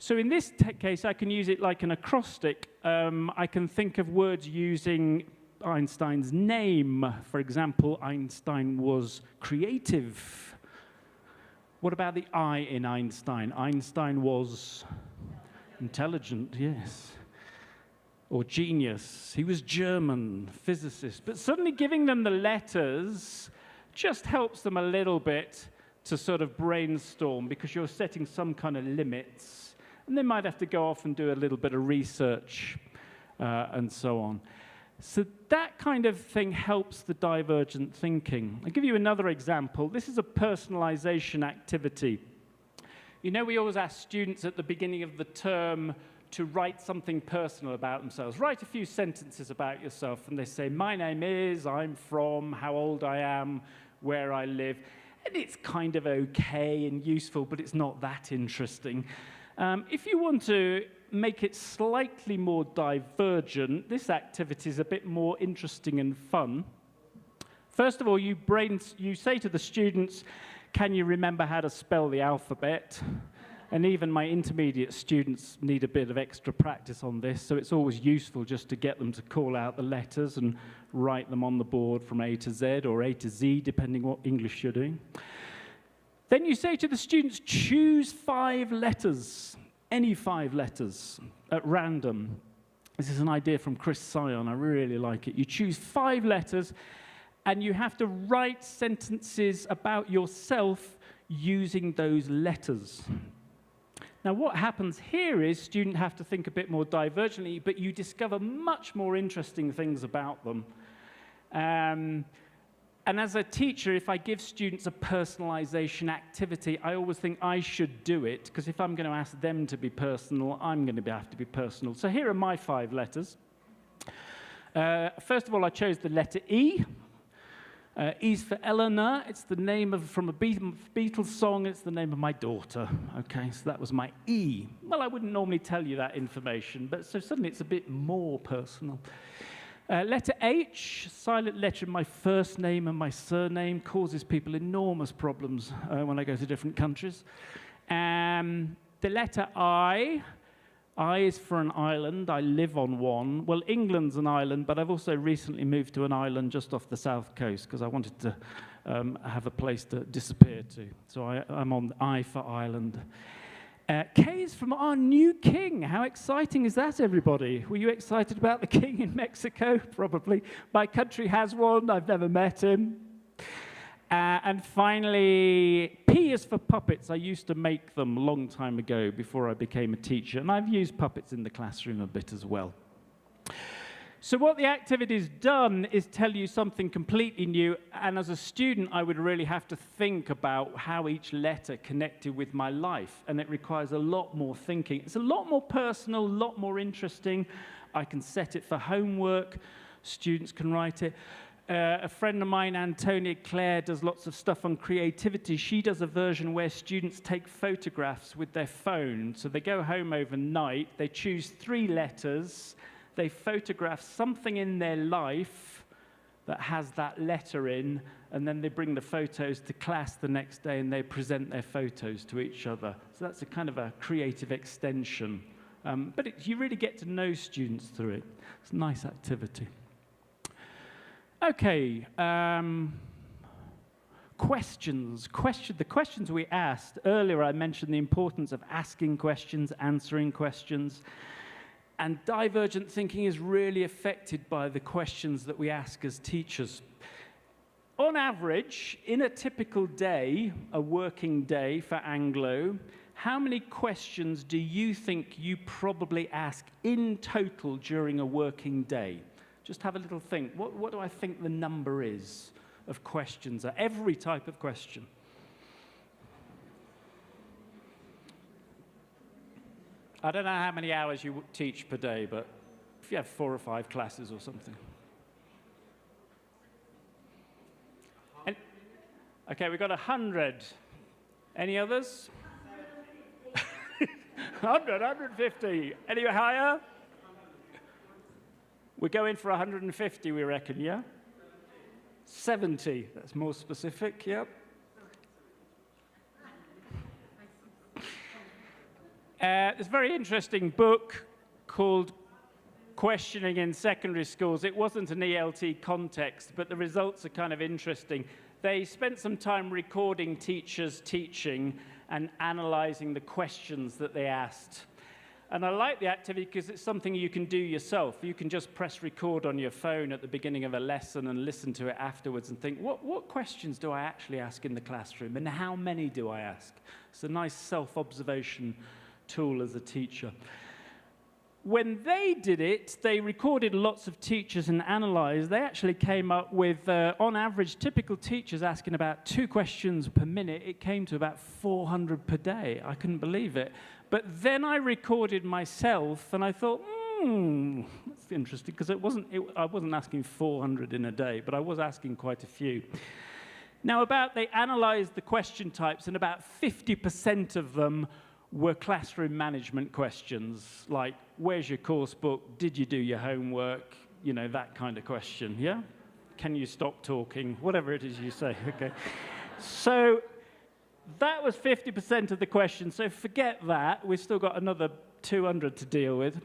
So in this case, I can use it like an acrostic. I can think of words using Einstein's name. For example, Einstein was creative. What about the I in Einstein? Einstein was intelligent, yes. Or genius. He was German, physicist. But suddenly giving them the letters just helps them a little bit to sort of brainstorm, because you're setting some kind of limits. And they might have to go off and do a little bit of research and so on. So that kind of thing helps the divergent thinking. I'll give you another example. This is a personalization activity. We always ask students at the beginning of the term to write something personal about themselves. Write a few sentences about yourself, and they say, my name is, I'm from, how old I am, where I live. and it's kind of okay and useful, but it's not that interesting. If you want to make it slightly more divergent, this activity is a bit more interesting and fun. First of all, you say to the students, can you remember how to spell the alphabet? And even my intermediate students need a bit of extra practice on this, so it's always useful just to get them to call out the letters and write them on the board from A to Z or A to Z, depending what English you're doing. Then you say to the students, choose 5 letters, any 5 letters at random. This is an idea from Chris Sion. I really like it. You choose 5 letters, and you have to write sentences about yourself using those letters. Now, what happens here is students have to think a bit more divergently, but you discover much more interesting things about them. And as a teacher, if I give students a personalization activity, I always think I should do it, because if I'm going to ask them to be personal, I'm going to have to be personal. So here are my 5 letters. First of all, I chose the letter E. E's for Eleanor. It's the name from a Beatles song. It's the name of my daughter. Okay, so that was my E. Well, I wouldn't normally tell you that information, but so suddenly it's a bit more personal. Letter H, silent letter in my first name and my surname, causes people enormous problems when I go to different countries. The letter I is for an island. I live on one. Well, England's an island, but I've also recently moved to an island just off the south coast because I wanted to have a place to disappear to. So I'm on I for island. K is from our new king. How exciting is that, everybody? Were you excited about the king in Mexico? Probably. My country has one. I've never met him. And finally, P is for puppets. I used to make them a long time ago before I became a teacher, and I've used puppets in the classroom a bit as well. So what the activity's done is tell you something completely new, and as a student, I would really have to think about how each letter connected with my life, and it requires a lot more thinking. It's a lot more personal, a lot more interesting. I can set it for homework. Students can write it. A friend of mine, Antonia Claire, does lots of stuff on creativity. She does a version where students take photographs with their phone. So they go home overnight, they choose 3 letters, they photograph something in their life that has that letter in, and then they bring the photos to class the next day and they present their photos to each other. So that's a kind of a creative extension. But you really get to know students through it. It's a nice activity. Okay, questions. The questions we asked. Earlier I mentioned the importance of asking questions, answering questions, and divergent thinking is really affected by the questions that we ask as teachers. On average, in a typical day, a working day for Anglo, how many questions do you think you probably ask in total during a working day? Just have a little think. What do I think the number is of questions? Every type of question. I don't know how many hours you teach per day, but if you have 4 or 5 classes or something. Okay, we've got 100. Any others? 100, 150. Any higher? We're going for 150, we reckon, yeah? 70, that's more specific, yep. There's a very interesting book called Questioning in Secondary Schools. It wasn't an ELT context, but the results are kind of interesting. They spent some time recording teachers teaching and analyzing the questions that they asked. And I like the activity because it's something you can do yourself. You can just press record on your phone at the beginning of a lesson and listen to it afterwards and think, what questions do I actually ask in the classroom, and how many do I ask? It's a nice self-observation tool as a teacher. When they did it, they recorded lots of teachers and analyzed. They actually came up with, on average, typical teachers asking about 2 questions per minute. It came to about 400 per day. I couldn't believe it. But then I recorded myself, and I thought, that's interesting, because I wasn't asking 400 in a day, but I was asking quite a few. Now, they analysed the question types, and about 50% of them were classroom management questions, like, where's your course book? Did you do your homework? You know, that kind of question, yeah? Can you stop talking? Whatever it is you say, okay. So that was 50% of the questions, so forget that. We've still got another 200 to deal with.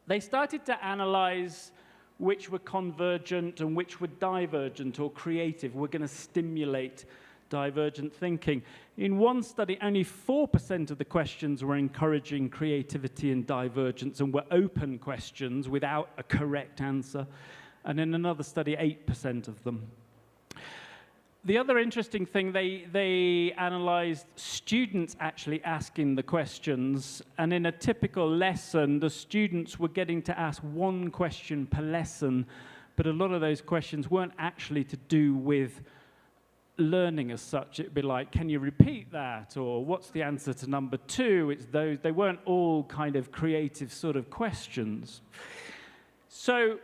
They started to analyse which were convergent and which were divergent or creative. We're going to stimulate divergent thinking. In one study, only 4% of the questions were encouraging creativity and divergence and were open questions without a correct answer. And in another study, 8% of them. The other interesting thing, they analysed students actually asking the questions, and in a typical lesson, the students were getting to ask one question per lesson, but a lot of those questions weren't actually to do with learning as such. It'd be like, can you repeat that? Or what's the answer to number 2? It's those, they weren't all kind of creative sort of questions. So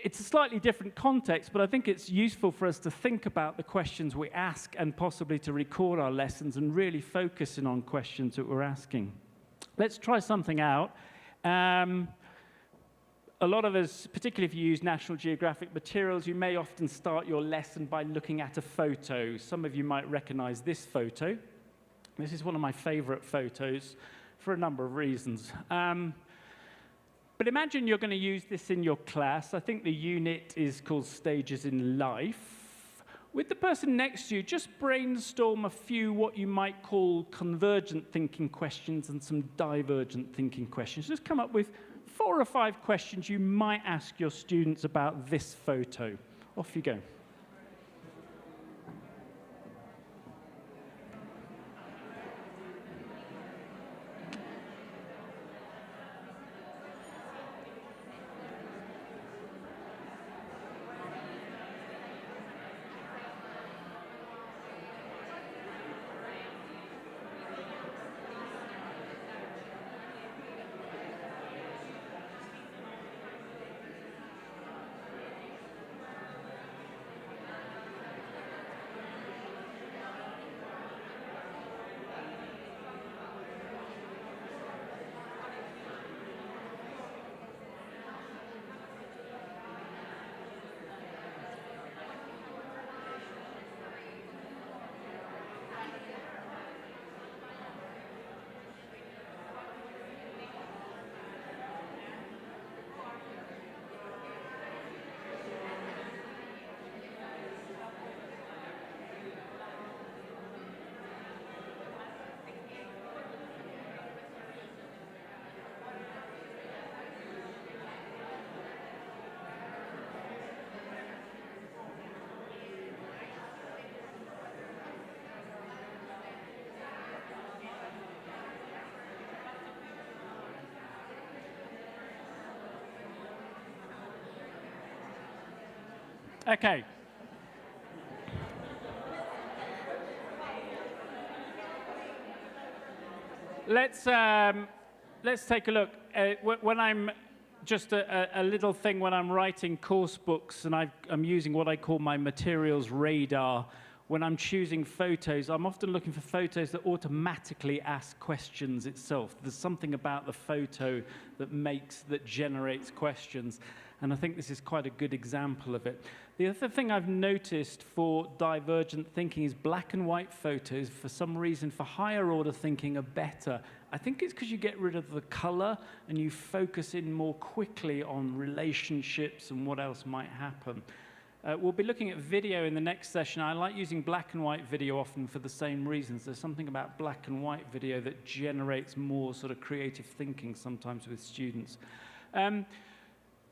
it's a slightly different context, but I think it's useful for us to think about the questions we ask and possibly to record our lessons and really focusing on questions that we're asking. Let's try something out. A lot of us, particularly if you use National Geographic materials, you may often start your lesson by looking at a photo. Some of you might recognize this photo. This is one of my favorite photos for a number of reasons. But imagine you're going to use this in your class. I think the unit is called Stages in Life. With the person next to you, just brainstorm a few what you might call convergent thinking questions and some divergent thinking questions. Just come up with 4 or 5 questions you might ask your students about this photo. Off you go. Okay. Let's take a look. When I'm just a little thing when I'm writing course books and I'm using what I call my materials radar. When I'm choosing photos, I'm often looking for photos that automatically ask questions itself. There's something about the photo that generates questions. And I think this is quite a good example of it. The other thing I've noticed for divergent thinking is black and white photos, for some reason, for higher order thinking, are better. I think it's because you get rid of the color and you focus in more quickly on relationships and what else might happen. We'll be looking at video in the next session. I like using black and white video often for the same reasons. There's something about black and white video that generates more sort of creative thinking sometimes with students.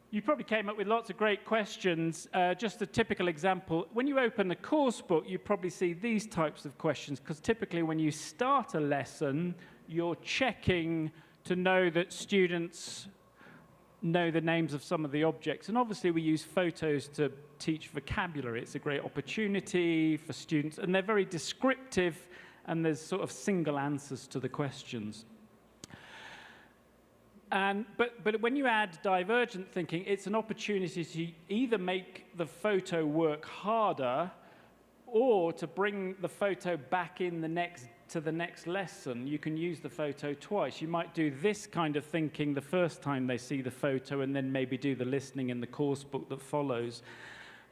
You probably came up with lots of great questions. Just a typical example, when you open a course book, you probably see these types of questions, because typically when you start a lesson, you're checking to know that students know the names of some of the objects. And obviously we use photos to teach vocabulary. It's a great opportunity for students, and they're very descriptive, and there's sort of single answers to the questions. But when you add divergent thinking, it's an opportunity to either make the photo work harder Or to bring the photo back in to the next lesson, you can use the photo twice. You might do this kind of thinking the first time they see the photo and then maybe do the listening in the course book that follows.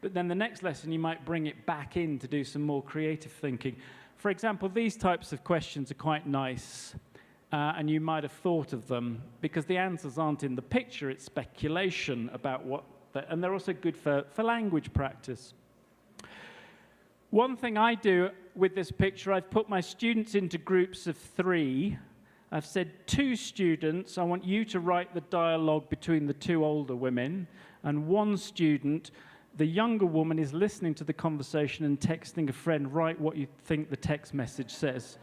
But then the next lesson, you might bring it back in to do some more creative thinking. For example, these types of questions are quite nice, and you might have thought of them because the answers aren't in the picture, it's speculation about and they're also good for language practice. One thing I do with this picture, I've put my students into groups of 3. I've said 2 students, I want you to write the dialogue between the 2 older women, and 1 student, the younger woman, is listening to the conversation and texting a friend, write what you think the text message says.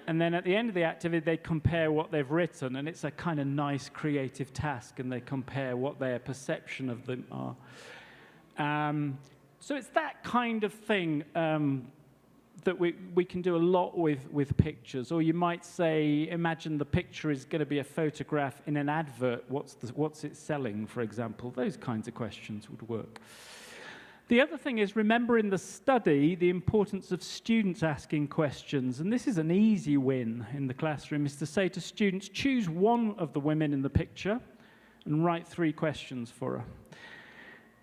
And then at the end of the activity, they compare what they've written, and it's a kind of nice creative task, and they compare what their perception of them are. So it's that kind of thing that we can do a lot with pictures. Or you might say, imagine the picture is going to be a photograph in an advert. What's it selling, for example? Those kinds of questions would work. The other thing is, remember in the study the importance of students asking questions. And this is an easy win in the classroom, is to say to students, choose one of the women in the picture and write 3 questions for her.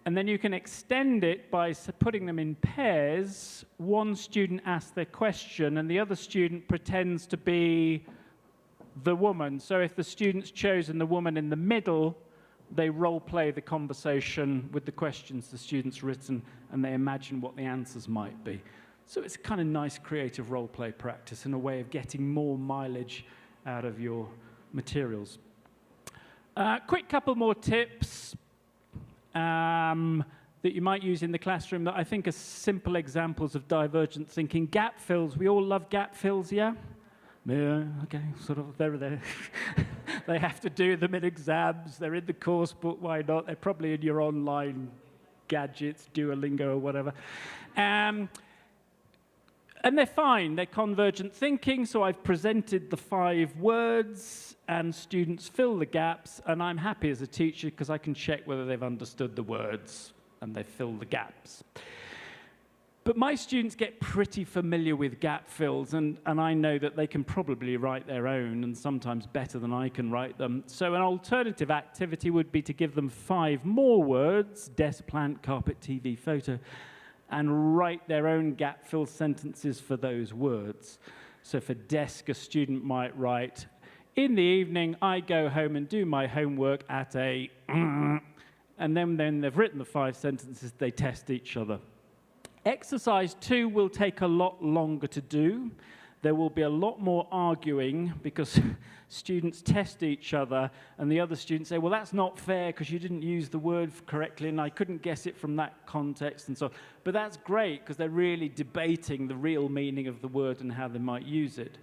And then you can extend it by putting them in pairs. One student asks their question, and the other student pretends to be the woman. So if the student's chosen the woman in the middle, they role-play the conversation with the questions the student's written, and they imagine what the answers might be. So it's a kind of nice creative role-play practice and a way of getting more mileage out of your materials. Quick couple more tips that you might use in the classroom that I think are simple examples of divergent thinking. Gap fills. We all love gap fills, yeah? Yeah, okay, sort of, they're there. They have to do them in exams. They're in the course book, why not? They're probably in your online gadgets, Duolingo or whatever. And they're fine. They're convergent thinking, so I've presented the 5 words, and students fill the gaps, and I'm happy as a teacher because I can check whether they've understood the words, and they fill the gaps. But my students get pretty familiar with gap fills, and I know that they can probably write their own, and sometimes better than I can write them. So an alternative activity would be to give them 5 more words, desk, plant, carpet, TV, photo, and write their own gap-fill sentences for those words. So for desk, a student might write, in the evening, I go home and do my homework at a... and then they've written the 5 sentences, they test each other. Exercise 2 will take a lot longer to do. There will be a lot more arguing because students test each other and the other students say, well, that's not fair because you didn't use the word correctly and I couldn't guess it from that context and so on. But that's great because they're really debating the real meaning of the word and how they might use it.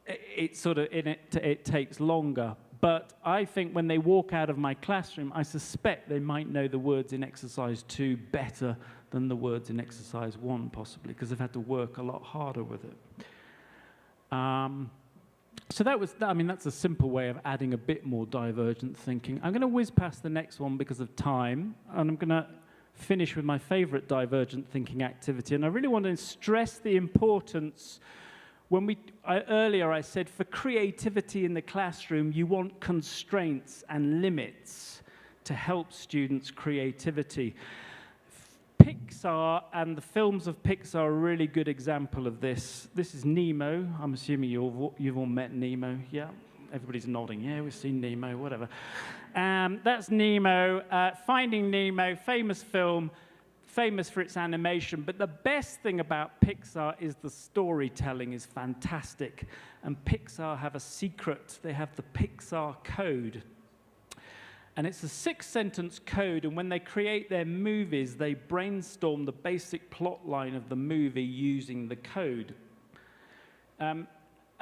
It takes longer. But I think when they walk out of my classroom, I suspect they might know the words in exercise 2 better than the words in exercise 1, possibly, because they've had to work a lot harder with it. So that's a simple way of adding a bit more divergent thinking. I'm going to whiz past the next one because of time, and I'm going to finish with my favorite divergent thinking activity. And I really want to stress the importance. Earlier I said for creativity in the classroom, you want constraints and limits to help students' creativity. Pixar and the films of Pixar are a really good example of this. This is Nemo. I'm assuming you've all met Nemo. Yeah, everybody's nodding. Yeah, we've seen Nemo, whatever. That's Nemo. Finding Nemo, famous film, famous for its animation. But the best thing about Pixar is the storytelling is fantastic. And Pixar have a secret. They have the Pixar code. And it's a 6-sentence code, and when they create their movies, they brainstorm the basic plot line of the movie using the code. And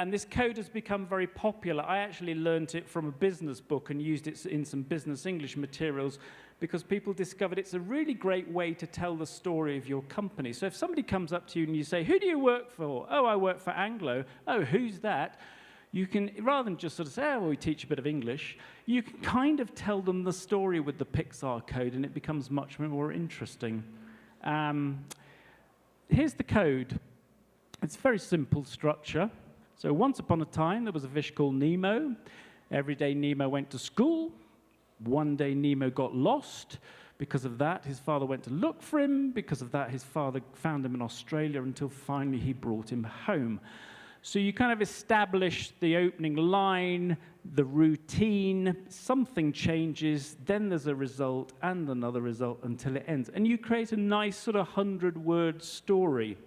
this code has become very popular. I actually learned it from a business book and used it in some business English materials because people discovered it's a really great way to tell the story of your company. So if somebody comes up to you and you say, who do you work for? Oh, I work for Anglo. Oh, who's that? You can, rather than just sort of say, oh, well, we teach a bit of English, you can kind of tell them the story with the Pixar code, and it becomes much more interesting. here's the code. It's a very simple structure. So once upon a time, there was a fish called Nemo. Every day Nemo went to school. One day Nemo got lost. Because of that, his father went to look for him. Because of that, his father found him in Australia until finally he brought him home. So you kind of establish the opening line, the routine, something changes, then there's a result and another result until it ends. And you create a nice sort of 100-word story.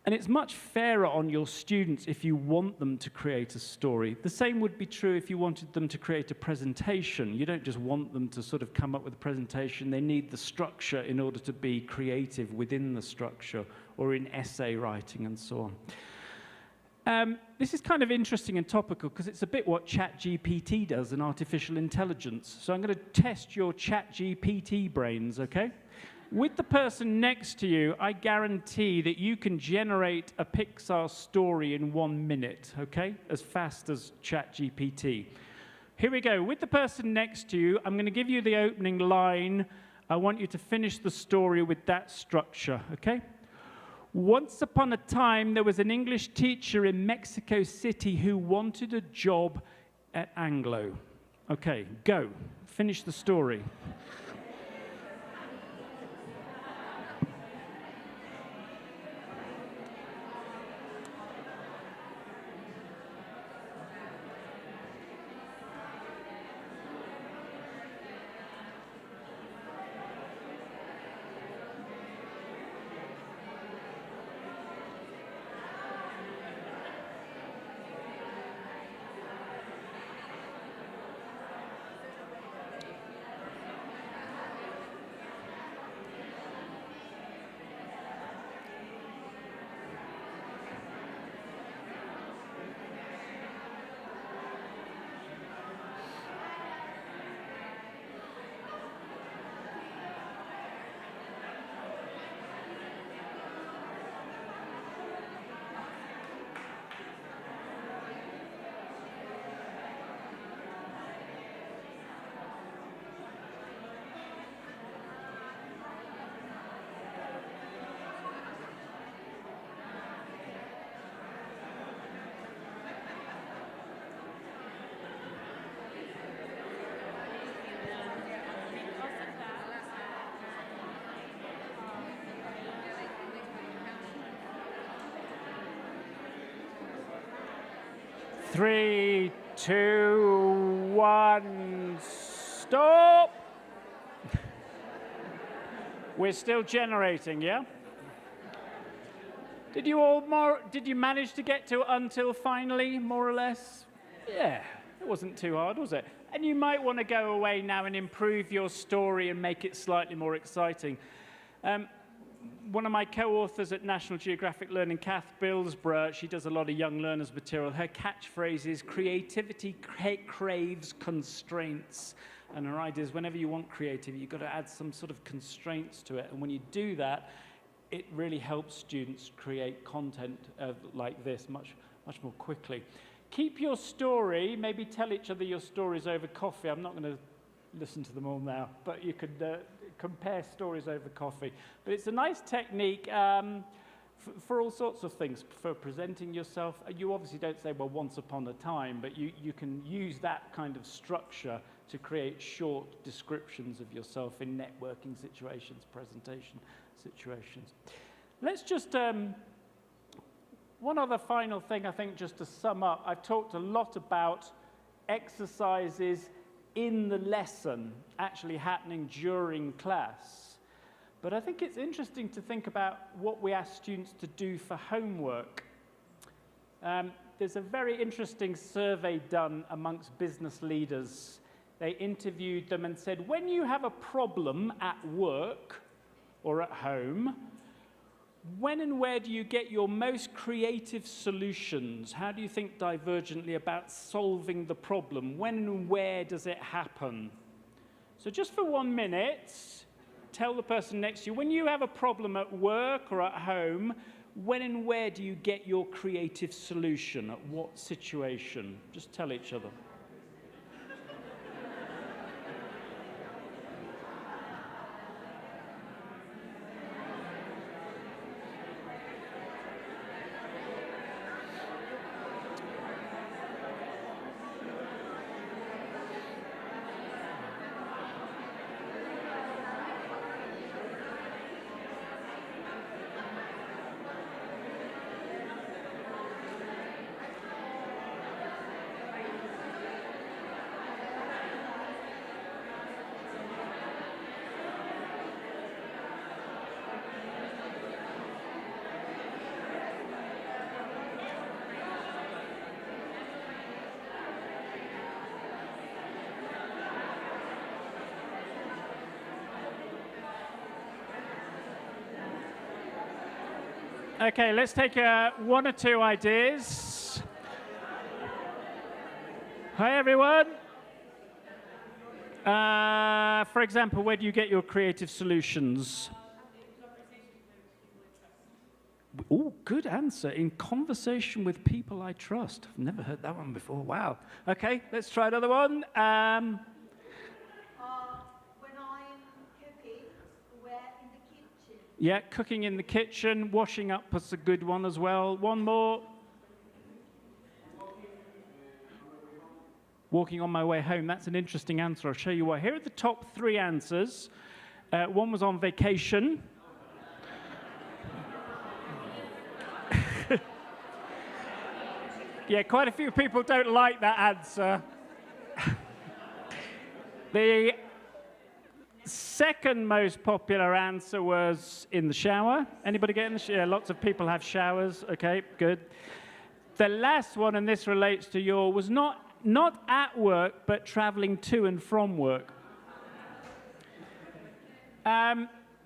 And it's much fairer on your students if you want them to create a story. The same would be true if you wanted them to create a presentation. You don't just want them to sort of come up with a presentation. They need the structure in order to be creative within the structure, or in essay writing and so on. This is kind of interesting and topical because it's a bit what ChatGPT does in artificial intelligence. So I'm going to test your ChatGPT brains, okay? With the person next to you, I guarantee that you can generate a Pixar story in 1 minute, okay? As fast as ChatGPT. Here we go. With the person next to you, I'm going to give you the opening line. I want you to finish the story with that structure, okay? Once upon a time, there was an English teacher in Mexico City who wanted a job at Anglo. Okay, go. Finish the story. Three, two, one, stop. We're still generating, yeah? Did you manage to get to until finally, more or less? Yeah, it wasn't too hard, was it? And you might want to go away now and improve your story and make it slightly more exciting. One of my co-authors at National Geographic Learning, Kath Billsborough, she does a lot of young learners material. Her catchphrase is, creativity craves constraints. And her idea is whenever you want creativity, you've got to add some sort of constraints to it. And when you do that, it really helps students create content like this much more quickly. Keep your story, maybe tell each other your stories over coffee. I'm not going to listen to them all now, but you could compare stories over coffee. But it's a nice technique for all sorts of things, for presenting yourself. You obviously don't say, well, once upon a time, but you can use that kind of structure to create short descriptions of yourself in networking situations, presentation situations. Let's just, one other final thing, I think, just to sum up. I've talked a lot about exercises in the lesson actually happening during class. But I think it's interesting to think about what we ask students to do for homework. There's a very interesting survey done amongst business leaders. They interviewed them and said, when you have a problem at work or at home, when and where do you get your most creative solutions? How do you think divergently about solving the problem? When and where does it happen? So just for 1 minute, tell the person next to you, when you have a problem at work or at home, when and where do you get your creative solution? At what situation? Just tell each other. Okay, let's take one or two ideas. Hi, everyone. For example, where do you get your creative solutions? Oh, good answer. In conversation with people I trust. I've never heard that one before. Wow. Okay, let's try another one. When I'm cooking, we're in the kitchen. Yeah, cooking in the kitchen. Washing up is a good one as well. One more. Walking on my way home. That's an interesting answer. I'll show you why. Here are the top 3 answers. One was on vacation. Yeah, quite a few people don't like that answer. The second most popular answer was in the shower. Anybody get in the shower? Yeah, lots of people have showers. Okay, good. The last one, and this relates to your, was not at work, but traveling to and from work.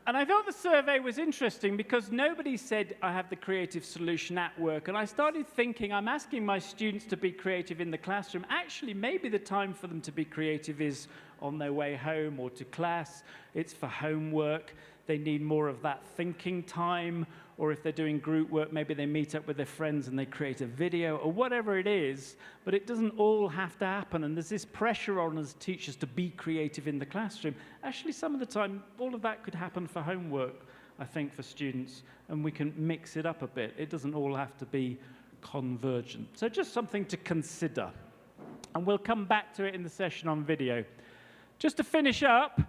And I thought the survey was interesting because nobody said, I have the creative solution at work. And I started thinking, I'm asking my students to be creative in the classroom. Actually, maybe the time for them to be creative is on their way home or to class. It's for homework. They need more of that thinking time. Or if they're doing group work, maybe they meet up with their friends and they create a video or whatever it is. But it doesn't all have to happen. And there's this pressure on us teachers to be creative in the classroom. Actually, some of the time, all of that could happen for homework, I think, for students. And we can mix it up a bit. It doesn't all have to be convergent. So just something to consider. And we'll come back to it in the session on video. Just to finish up,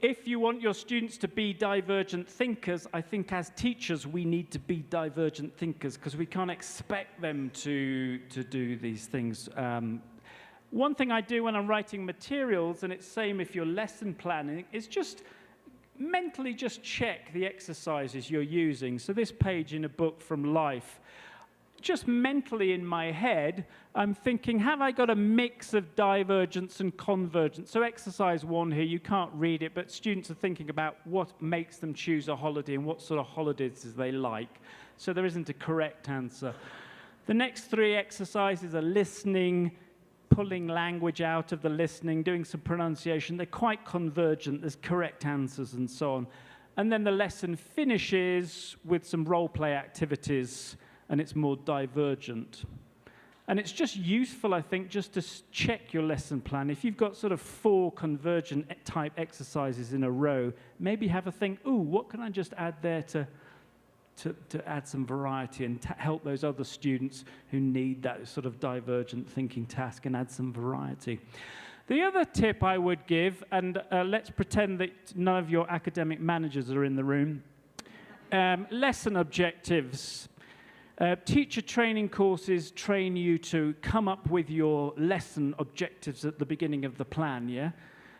if you want your students to be divergent thinkers, I think as teachers we need to be divergent thinkers because we can't expect them to do these things. One thing I do when I'm writing materials, and it's the same if you're lesson planning, is just mentally just check the exercises you're using. So this page in a book from Life, just mentally in my head, I'm thinking, have I got a mix of divergence and convergence? So exercise 1 here, you can't read it, but students are thinking about what makes them choose a holiday and what sort of holidays they like. So there isn't a correct answer. The next 3 exercises are listening, pulling language out of the listening, doing some pronunciation. They're quite convergent. There's correct answers and so on. And then the lesson finishes with some role play activities, and it's more divergent. And it's just useful, I think, just to check your lesson plan. If you've got sort of 4 convergent type exercises in a row, maybe have a think, ooh, what can I just add there to add some variety and help those other students who need that sort of divergent thinking task and add some variety. The other tip I would give, and let's pretend that none of your academic managers are in the room, lesson objectives. Teacher training courses train you to come up with your lesson objectives at the beginning of the plan, yeah?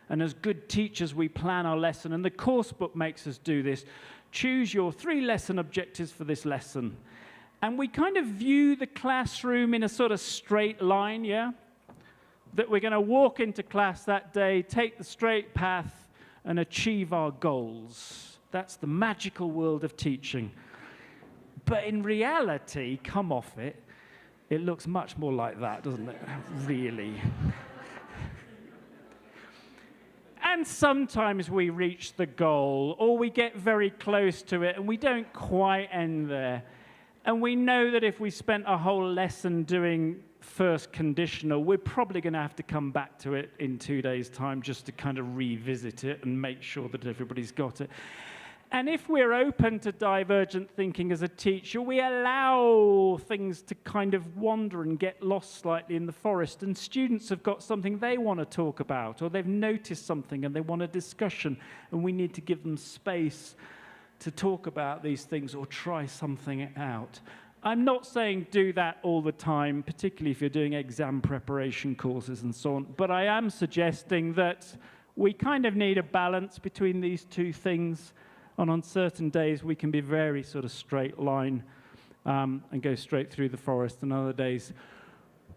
And as good teachers, we plan our lesson, and the course book makes us do this. Choose your 3 lesson objectives for this lesson. And we kind of view the classroom in a sort of straight line, yeah? That we're going to walk into class that day, take the straight path, and achieve our goals. That's the magical world of teaching. But in reality, come off it, it looks much more like that, doesn't it? Really. And sometimes we reach the goal, or we get very close to it, and we don't quite end there. And we know that if we spent a whole lesson doing first conditional, we're probably going to have to come back to it in 2 days' time just to kind of revisit it and make sure that everybody's got it. And if we're open to divergent thinking as a teacher, we allow things to kind of wander and get lost slightly in the forest. And students have got something they want to talk about, or they've noticed something and they want a discussion, and we need to give them space to talk about these things or try something out. I'm not saying do that all the time, particularly if you're doing exam preparation courses and so on, but I am suggesting that we kind of need a balance between these 2 things. And on certain days, we can be very sort of straight line and go straight through the forest. And other days,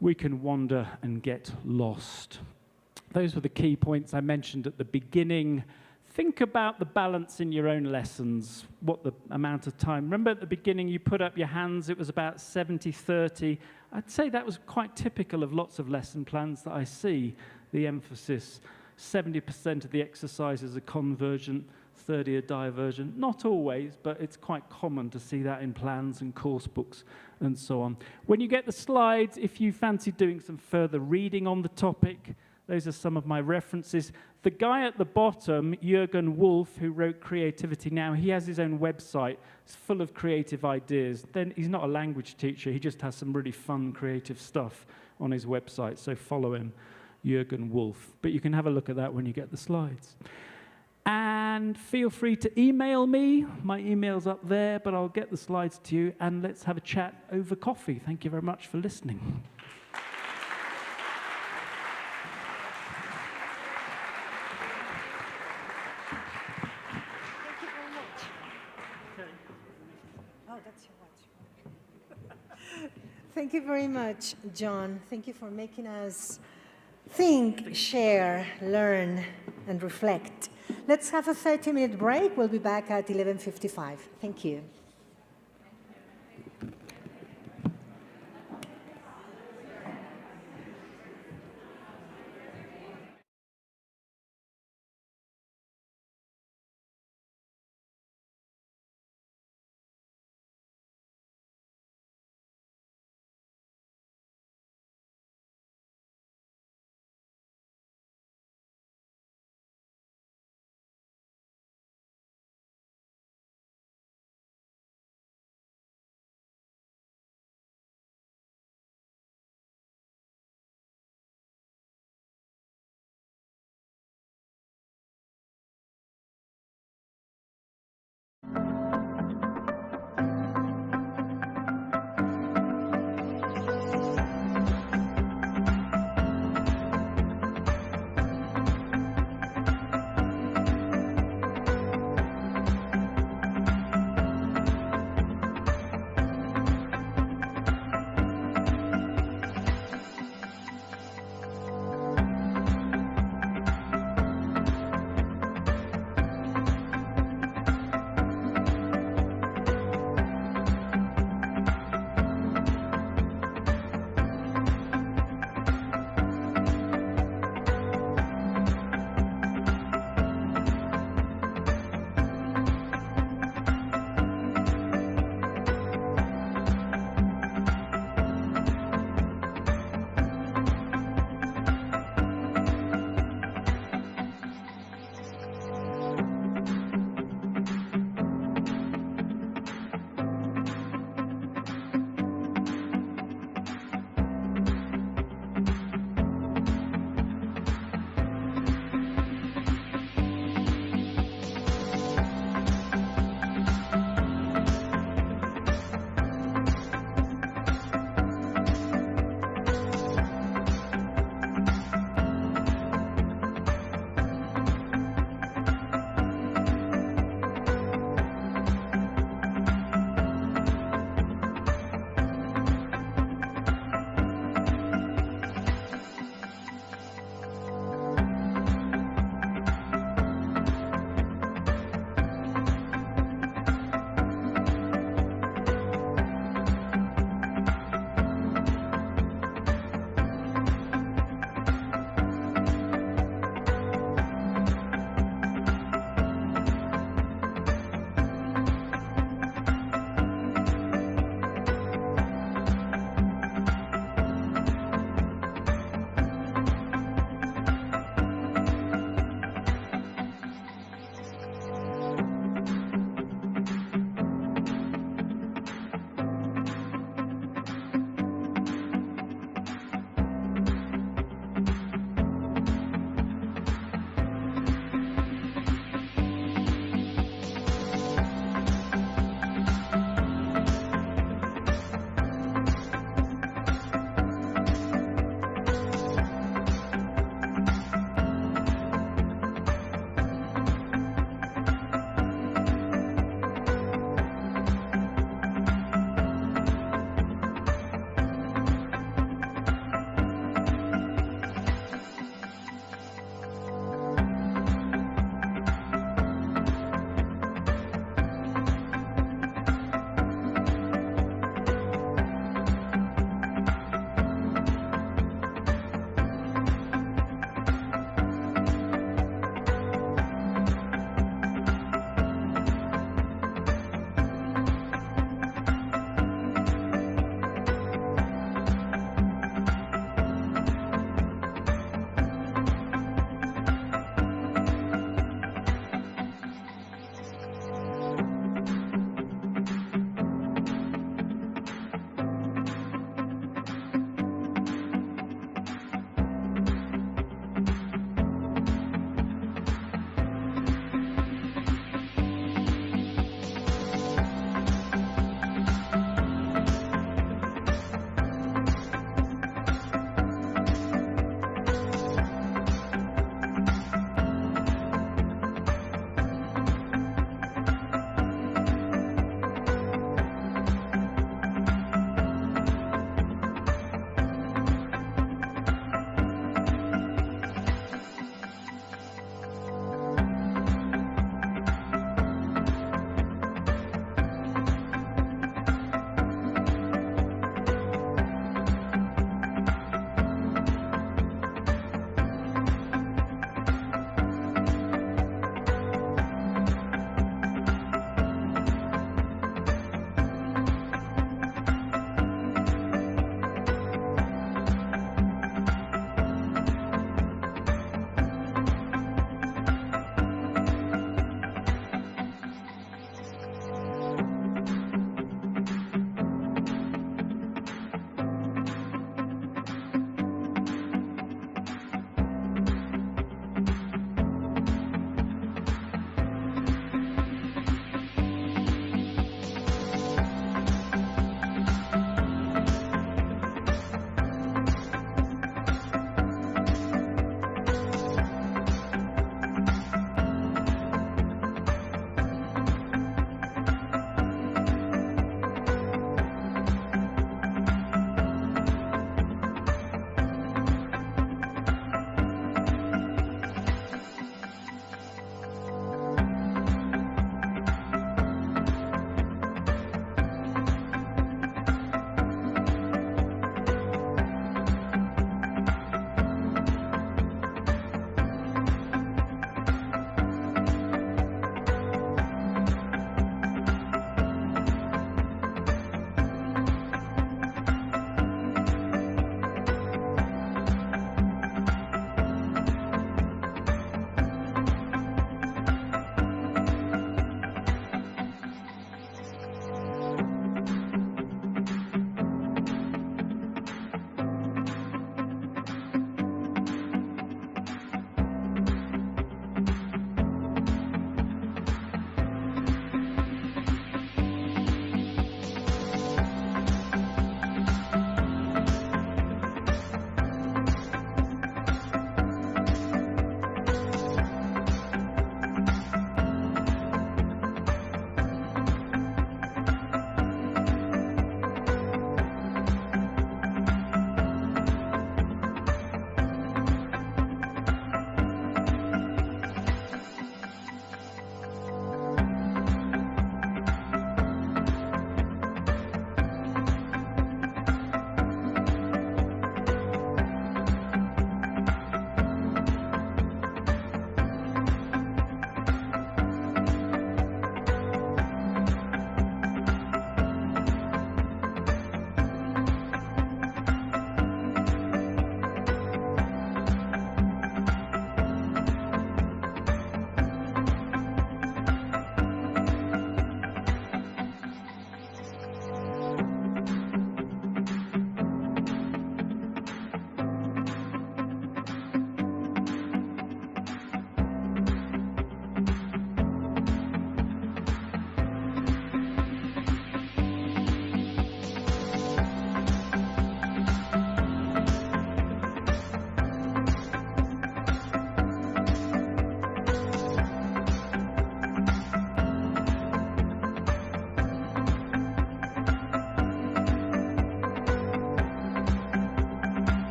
we can wander and get lost. Those were the key points I mentioned at the beginning. think about the balance in your own lessons, what the amount of time. Remember at the beginning you put up your hands, it was about 70-30. I'd say that was quite typical of lots of lesson plans that I see, the emphasis. 70% of the exercises are convergent, 30 are divergent. Not always, but it's quite common to see that in plans and course books and so on. When you get the slides, if you fancy doing some further reading on the topic, those are some of my references. The guy at the bottom, Jürgen Wolf, who wrote Creativity Now, he has his own website. It's full of creative ideas. Then he's not a language teacher. He just has some really fun, creative stuff on his website. So follow him, Jürgen Wolf. But you can have a look at that when you get the slides. And feel free to email me. My email's up there, but I'll get the slides to you. And let's have a chat over coffee. Thank you very much for listening. Thank you very much, John. Thank you for making us think, share, learn, and reflect. Let's have a 30-minute break. We'll be back at 11:55. Thank you.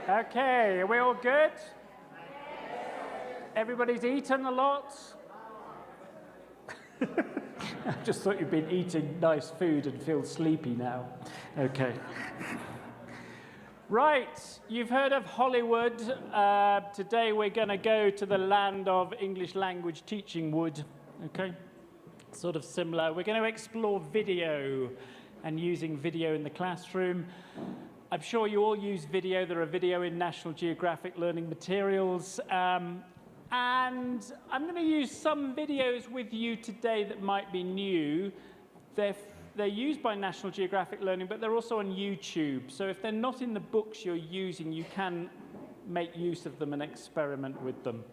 Okay, are we all good? Everybody's eaten a lot? I just thought you'd been eating nice food and feel sleepy now. Okay. Right, you've heard of Hollywood. Today we're going to go to the land of English language teaching wood. Okay, sort of similar. We're going to explore video and using video in the classroom. I'm sure you all use video. There are video in National Geographic learning materials. And I'm going to use some videos with you today that might be new. They're used by National Geographic Learning, but they're also on YouTube. So if they're not in the books you're using, you can make use of them and experiment with them.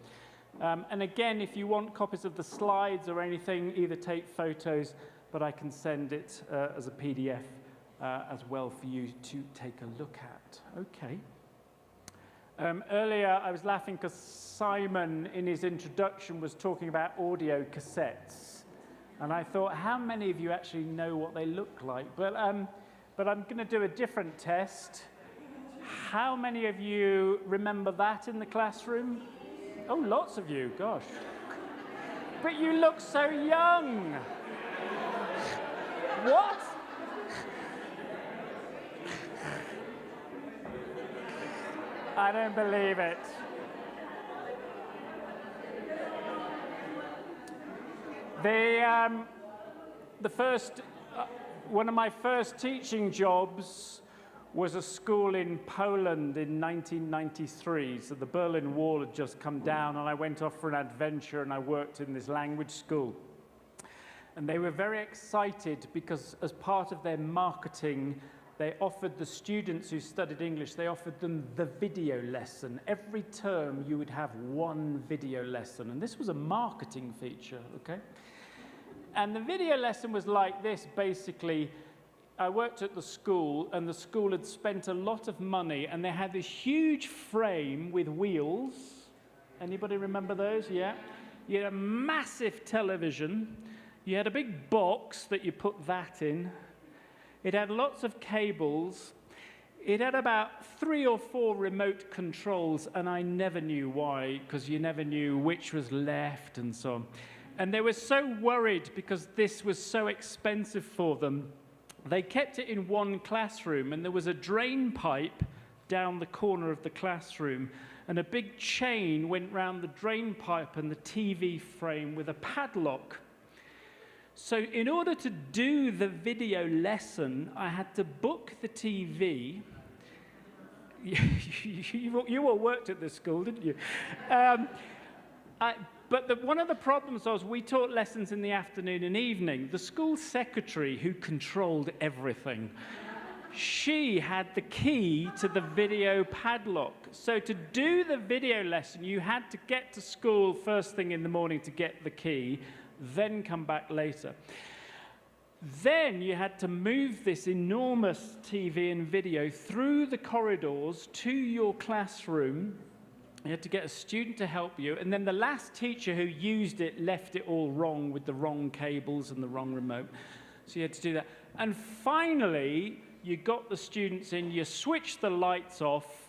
And again, if you want copies of the slides or anything, either take photos, but I can send it as a PDF as well for you to take a look at. Okay. Earlier, I was laughing because Simon, in his introduction, was talking about audio cassettes. And I thought, how many of you actually know what they look like? But I'm going to do a different test. How many of you remember that in the classroom? Oh, lots of you, gosh. But you look so young. What? I don't believe it. One of my first teaching jobs was a school in Poland in 1993. So the Berlin Wall had just come down, and I went off for an adventure, and I worked in this language school. And they were very excited because as part of their marketing, they offered the students who studied English, they offered them the video lesson. Every term you would have one video lesson, and this was a marketing feature, okay? And the video lesson was like this, basically. I worked at the school, and the school had spent a lot of money, and they had this huge frame with wheels. Anybody remember those? Yeah? You had a massive television. You had a big box that you put that in. It had lots of cables. It had about 3 or 4 remote controls, and I never knew why, because you never knew which was left and so on. And they were so worried because this was so expensive for them. They kept it in one classroom, and there was a drain pipe down the corner of the classroom, and a big chain went round the drain pipe and the TV frame with a padlock. So in order to do the video lesson, I had to book the TV. You all worked at this school, didn't you? But one of the problems was we taught lessons in the afternoon and evening. The school secretary, who controlled everything, she had the key to the video padlock. So to do the video lesson, you had to get to school first thing in the morning to get the key, then come back later. Then you had to move this enormous TV and video through the corridors to your classroom. You had to get a student to help you, and then the last teacher who used it left it all wrong with the wrong cables and the wrong remote. So you had to do that. And finally, you got the students in, you switched the lights off,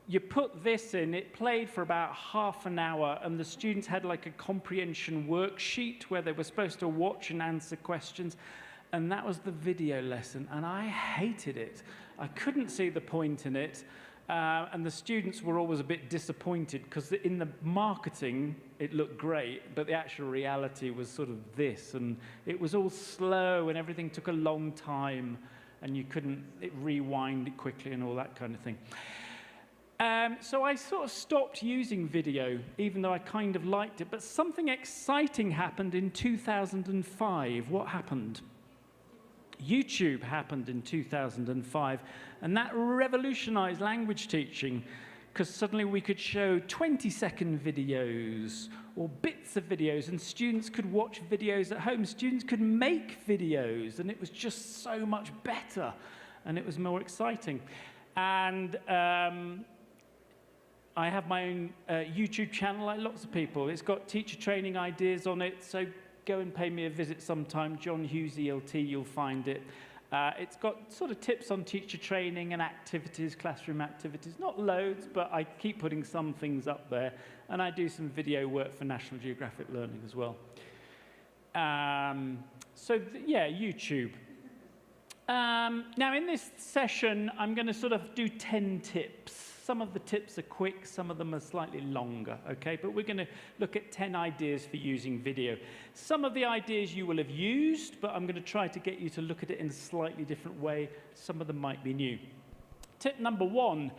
you put this in, it played for about half an hour, and the students had like a comprehension worksheet where they were supposed to watch and answer questions, and that was the video lesson, and I hated it. I couldn't see the point in it, and the students were always a bit disappointed because in the marketing it looked great, but the actual reality was sort of this, and it was all slow and everything took a long time, and you couldn't rewind it quickly and all that kind of thing. So I sort of stopped using video, even though I kind of liked it. But something exciting happened in 2005. What happened? YouTube happened in 2005, and that revolutionized language teaching, because suddenly we could show 20-second videos or bits of videos, and students could watch videos at home. Students could make videos, and it was just so much better, and it was more exciting. And I have my own YouTube channel, like lots of people. It's got teacher training ideas on it, so go and pay me a visit sometime. John Hughes ELT, you'll find it. It's got sort of tips on teacher training and activities, classroom activities. Not loads, but I keep putting some things up there. And I do some video work for National Geographic Learning as well. Yeah, YouTube. Now, in this session, I'm going to sort of do 10 tips. Some of the tips are quick, some of them are slightly longer, okay? But we're going to look at 10 ideas for using video. Some of the ideas you will have used, but I'm going to try to get you to look at it in a slightly different way. Some of them might be new. Tip number 1,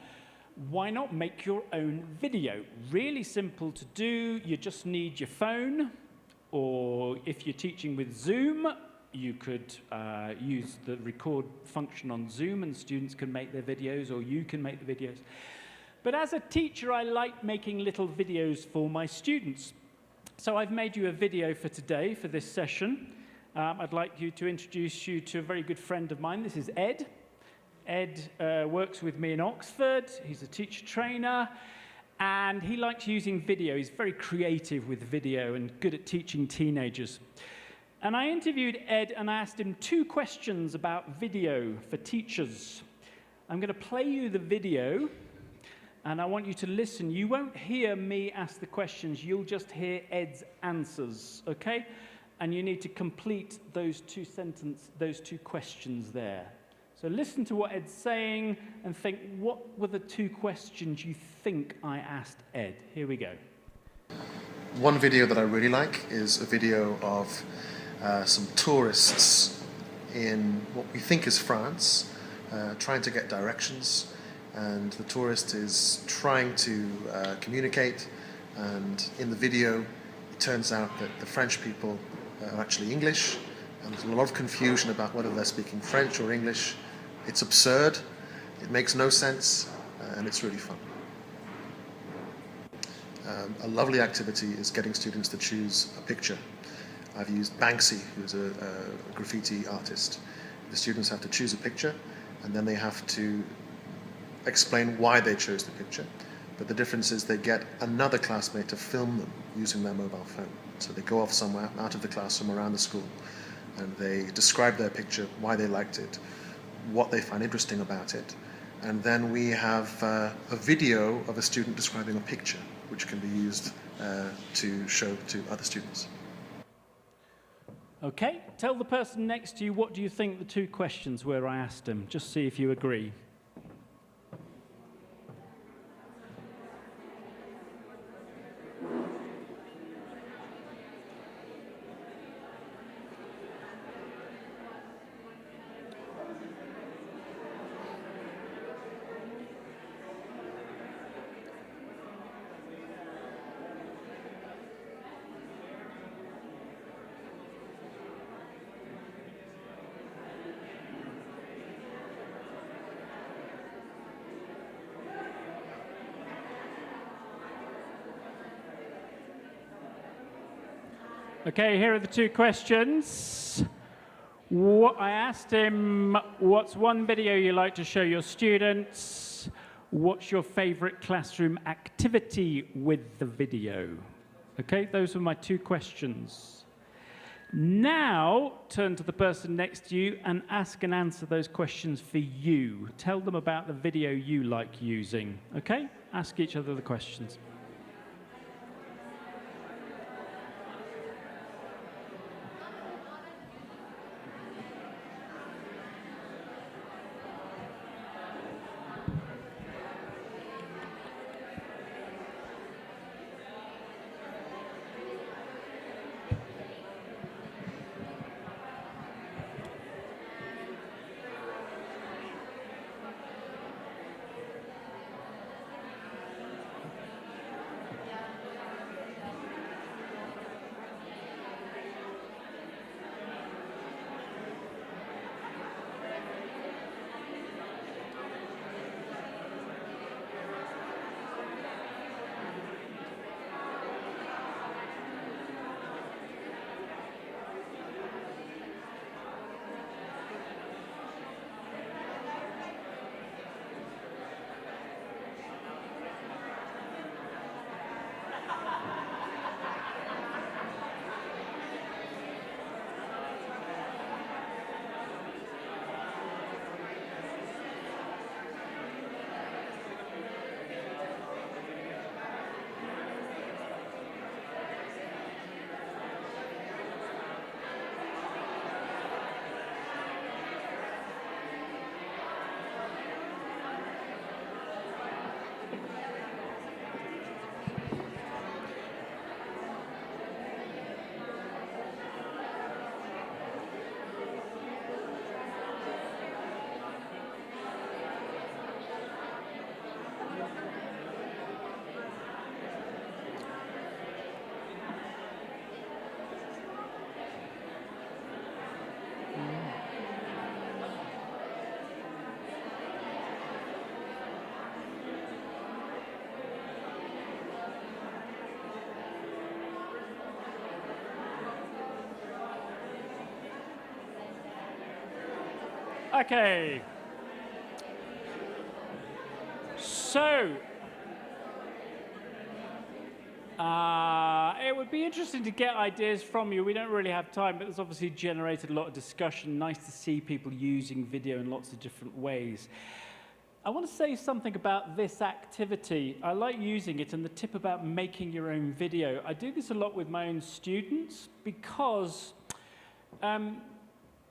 why not make your own video? Really simple to do. You just need your phone, or if you're teaching with Zoom, you could use the record function on Zoom and students can make their videos, or you can make the videos. But as a teacher, I like making little videos for my students. So I've made you a video for today, for this session. I'd like to introduce you to a very good friend of mine. This is Ed. Ed works with me in Oxford. He's a teacher trainer. And he likes using video. He's very creative with video and good at teaching teenagers. And I interviewed Ed and I asked him 2 questions about video for teachers. I'm going to play you the video, and I want you to listen. You won't hear me ask the questions, you'll just hear Ed's answers, okay? And you need to complete those 2 questions there. So listen to what Ed's saying and think, what were the 2 questions you think I asked Ed? Here we go. One video that I really like is a video of some tourists in what we think is France, trying to get directions, and the tourist is trying to communicate, and in the video it turns out that the French people are actually English, and there's a lot of confusion about whether they're speaking French or English. It's absurd, it makes no sense, and it's really fun. A lovely activity is getting students to choose a picture. I've used Banksy, who's a graffiti artist. The students have to choose a picture, and then they have to explain why they chose the picture. But the difference is they get another classmate to film them using their mobile phone. So they go off somewhere, out of the classroom, around the school, and they describe their picture, why they liked it, what they find interesting about it. And then we have a video of a student describing a picture, which can be used to show to other students. Okay, tell the person next to you, what do you think the 2 questions were I asked him? Just see if you agree. Okay, here are the 2 questions. I asked him, what's one video you like to show your students? What's your favorite classroom activity with the video? Okay, those were my 2 questions. Now, turn to the person next to you and ask and answer those questions for you. Tell them about the video you like using. Okay, ask each other the questions. Okay. So, it would be interesting to get ideas from you. We don't really have time, but it's obviously generated a lot of discussion. Nice to see people using video in lots of different ways. I want to say something about this activity. I like using it, and the tip about making your own video. I do this a lot with my own students because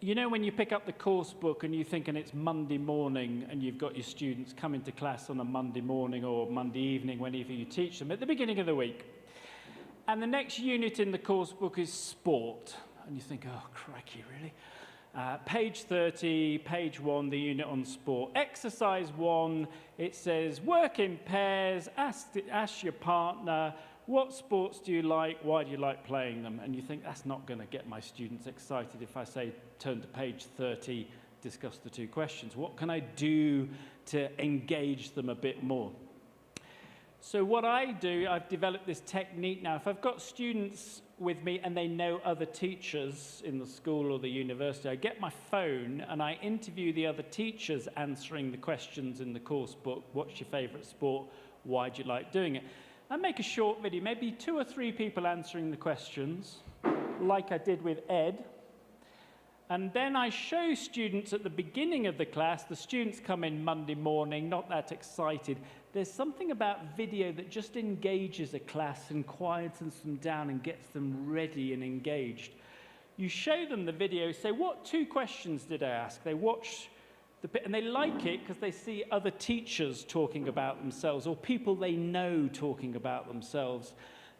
you know when you pick up the course book and you're thinking it's Monday morning and you've got your students coming to class on a Monday morning or Monday evening, whenever you teach them, at the beginning of the week. And the next unit in the course book is sport. And you think, oh, crikey, really? Page 30, page 1, the unit on sport. Exercise 1, it says, work in pairs, ask your partner, what sports do you like? Why do you like playing them? And you think, that's not going to get my students excited if I say, turn to page 30, discuss the 2 questions. What can I do to engage them a bit more? So what I do, I've developed this technique now. If I've got students with me and they know other teachers in the school or the university, I get my phone and I interview the other teachers answering the questions in the course book. What's your favorite sport? Why do you like doing it? I make a short video, maybe 2 or 3 people answering the questions, like I did with Ed. And then I show students at the beginning of the class, the students come in Monday morning, not that excited. There's something about video that just engages a class and quietens them down and gets them ready and engaged. You show them the video, say, what 2 questions did I ask? They watch the bit, and they like it because they see other teachers talking about themselves or people they know talking about themselves.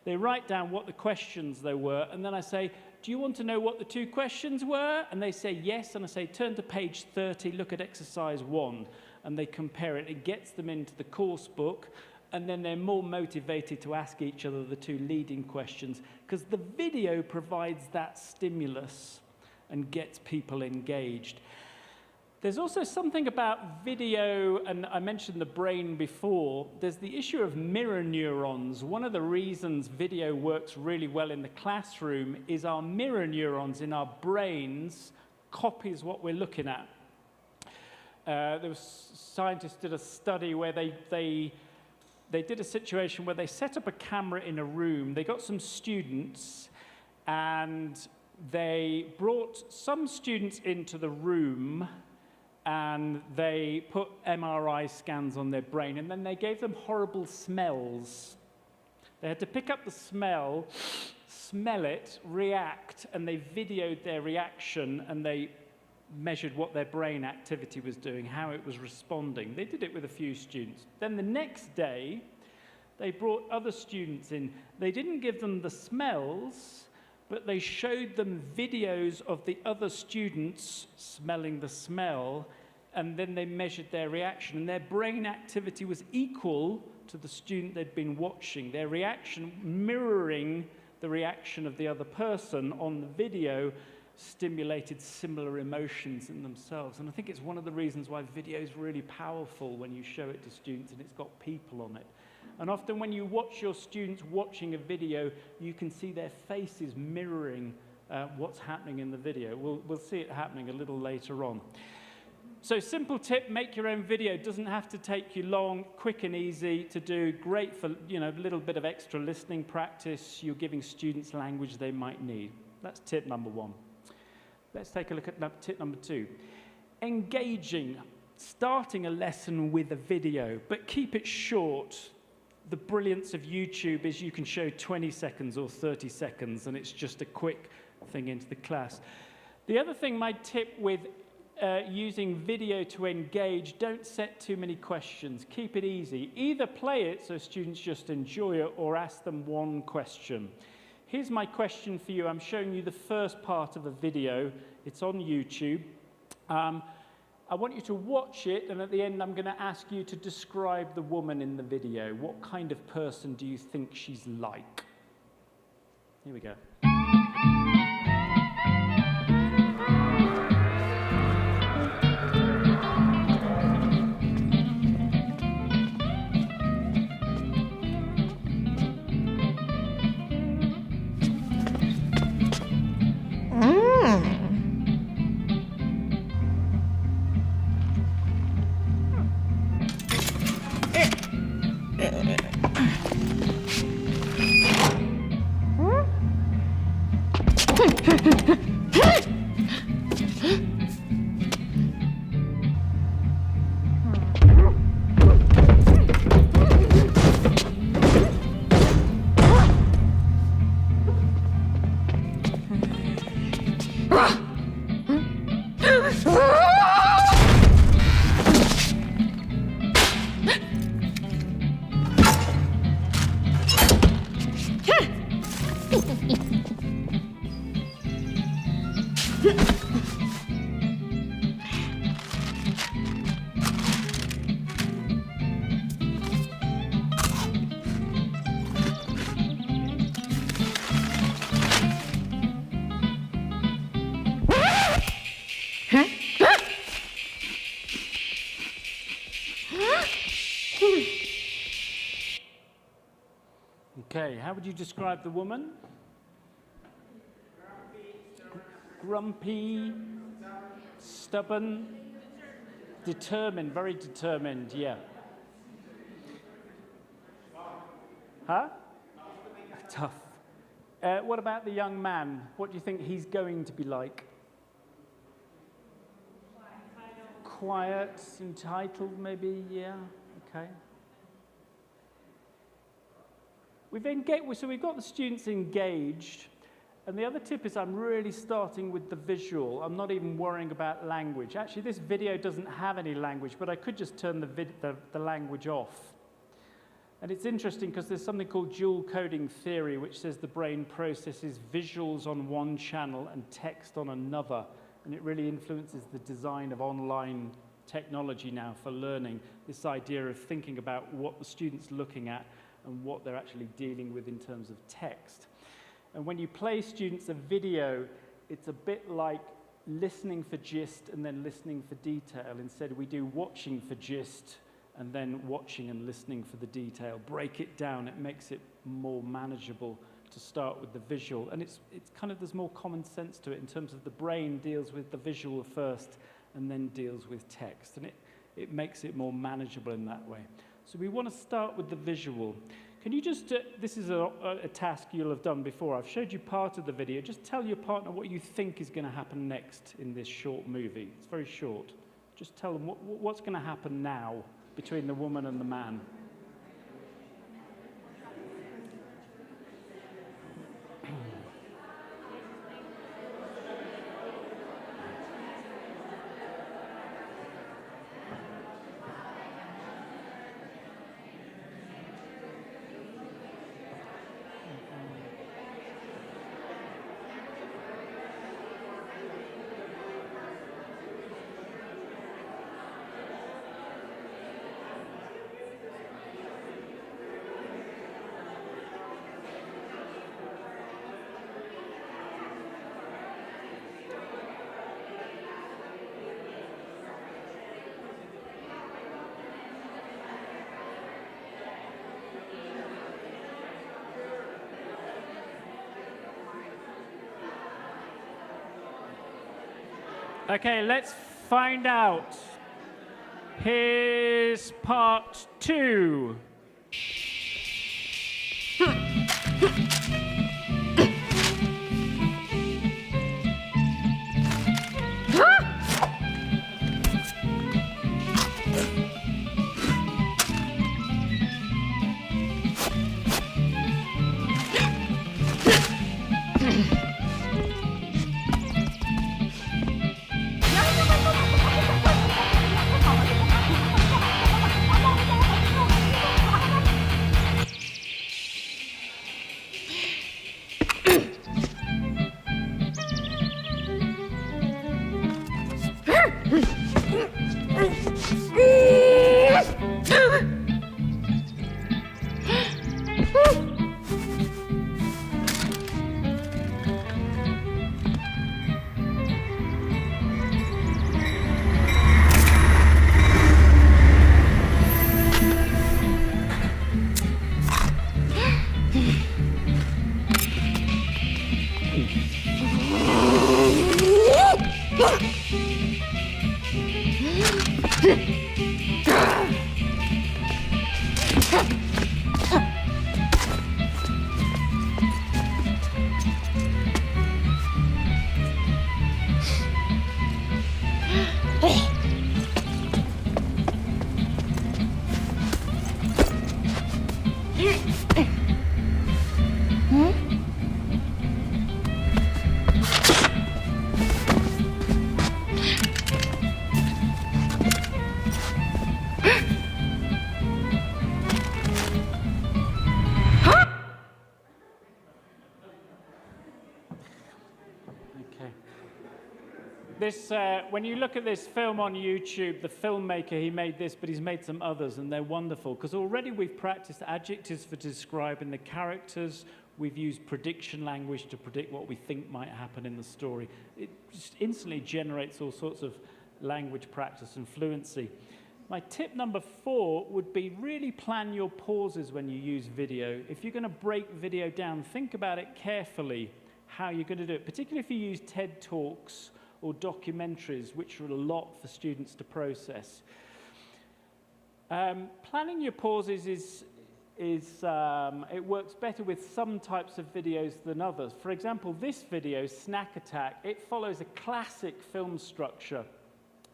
They write down what the questions they were, and then I say, do you want to know what the 2 questions were? And they say yes, and I say, turn to page 30, look at exercise 1, and they compare it. It gets them into the course book, and then they're more motivated to ask each other the 2 leading questions, because the video provides that stimulus and gets people engaged. There's also something about video, and I mentioned the brain before. There's the issue of mirror neurons. One of the reasons video works really well in the classroom is our mirror neurons in our brains copies what we're looking at. Scientists did a study where they did a situation where they set up a camera in a room. They got some students, and they brought some students into the room, and they put MRI scans on their brain, and then they gave them horrible smells. They had to pick up the smell, smell it, react, and they videoed their reaction, and they measured what their brain activity was doing, how it was responding. They did it with a few students. Then the next day, they brought other students in. They didn't give them the smells, but they showed them videos of the other students smelling the smell, and then they measured their reaction. And their brain activity was equal to the student they'd been watching. Their reaction mirroring the reaction of the other person on the video stimulated similar emotions in themselves. And I think it's one of the reasons why video is really powerful when you show it to students and it's got people on it. And often when you watch your students watching a video, you can see their faces mirroring what's happening in the video. We'll see it happening a little later on. So simple tip, make your own video. It doesn't have to take you long, quick and easy to do, great for a little bit of extra listening practice. You're giving students language they might need. That's tip number 1. Let's take a look at tip number 2. Engaging, starting a lesson with a video, but keep it short. The brilliance of YouTube is you can show 20 seconds or 30 seconds, and it's just a quick thing into the class. The other thing, my tip with using video to engage, don't set too many questions. Keep it easy. Either play it so students just enjoy it, or ask them one question. Here's my question for you. I'm showing you the first part of a video. It's on YouTube. I want you to watch it, and at the end, I'm going to ask you to describe the woman in the video. What kind of person do you think she's like? Here we go. Okay, how would you describe the woman? Grumpy, stubborn, determined, very determined, yeah. Huh? Tough. What about the young man? What do you think he's going to be like? Quiet, entitled, maybe, yeah, okay. So we've got the students engaged, and the other tip is I'm really starting with the visual. I'm not even worrying about language. Actually, this video doesn't have any language, but I could just turn the language off. And it's interesting because there's something called dual coding theory, which says the brain processes visuals on one channel and text on another. And it really influences the design of online technology now for learning, this idea of thinking about what the student's looking at and what they're actually dealing with in terms of text. And when you play students a video, it's a bit like listening for gist and then listening for detail. Instead, we do watching for gist and then watching and listening for the detail. Break it down, it makes it more manageable to start with the visual. And it's kind of, there's more common sense to it in terms of the brain deals with the visual first and then deals with text. And it makes it more manageable in that way. So we want to start with the visual. Can you just, this is a task you'll have done before. I've showed you part of the video. Just tell your partner what you think is going to happen next in this short movie. It's very short. Just tell them what's going to happen now between the woman and the man. Okay, let's find out. Here's part 2. This, when you look at this film on YouTube, the filmmaker, he made this, but he's made some others, and they're wonderful, because already we've practiced adjectives for describing the characters. We've used prediction language to predict what we think might happen in the story. It just instantly generates all sorts of language practice and fluency. My tip number 4 would be really plan your pauses when you use video. If you're going to break video down, think about it carefully, how you're going to do it, particularly if you use TED Talks or documentaries, which are a lot for students to process. Planning your pauses it works better with some types of videos than others. For example, this video, Snack Attack, it follows a classic film structure.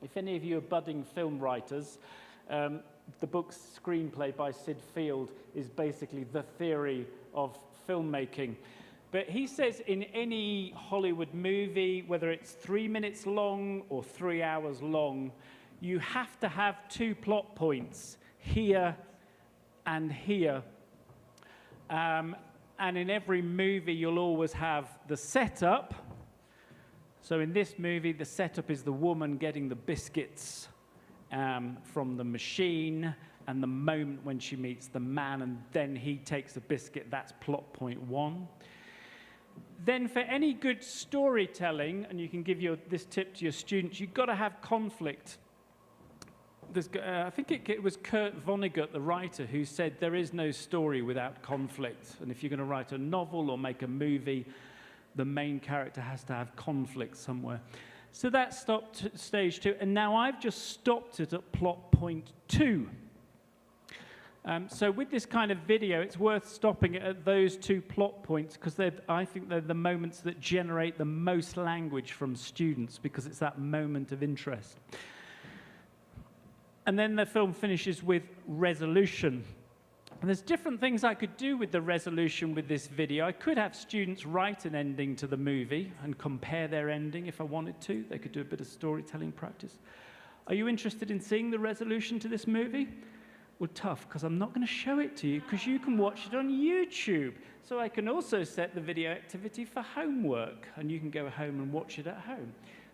If any of you are budding film writers, the book's screenplay by Sid Field is basically the theory of filmmaking. But he says in any Hollywood movie, whether it's 3 minutes long or 3 hours long, you have to have 2 plot points, here and here. And in every movie, you'll always have the setup. So in this movie, the setup is the woman getting the biscuits from the machine, and the moment when she meets the man, and then he takes the biscuit. That's plot point 1. Then for any good storytelling, and you can give this tip to your students, you've got to have conflict. I think it was Kurt Vonnegut, the writer, who said there is no story without conflict. And if you're going to write a novel or make a movie, the main character has to have conflict somewhere. So that stopped at stage 2, and now I've just stopped it at plot point 2. So with this kind of video, it's worth stopping it at those 2 plot points, because I think they're the moments that generate the most language from students, because it's that moment of interest. And then the film finishes with resolution. And there's different things I could do with the resolution with this video. I could have students write an ending to the movie and compare their ending if I wanted to. They could do a bit of storytelling practice. Are you interested in seeing the resolution to this movie? Well, tough, because I'm not going to show it to you, because you can watch it on YouTube. So I can also set the video activity for homework, and you can go home and watch it at home.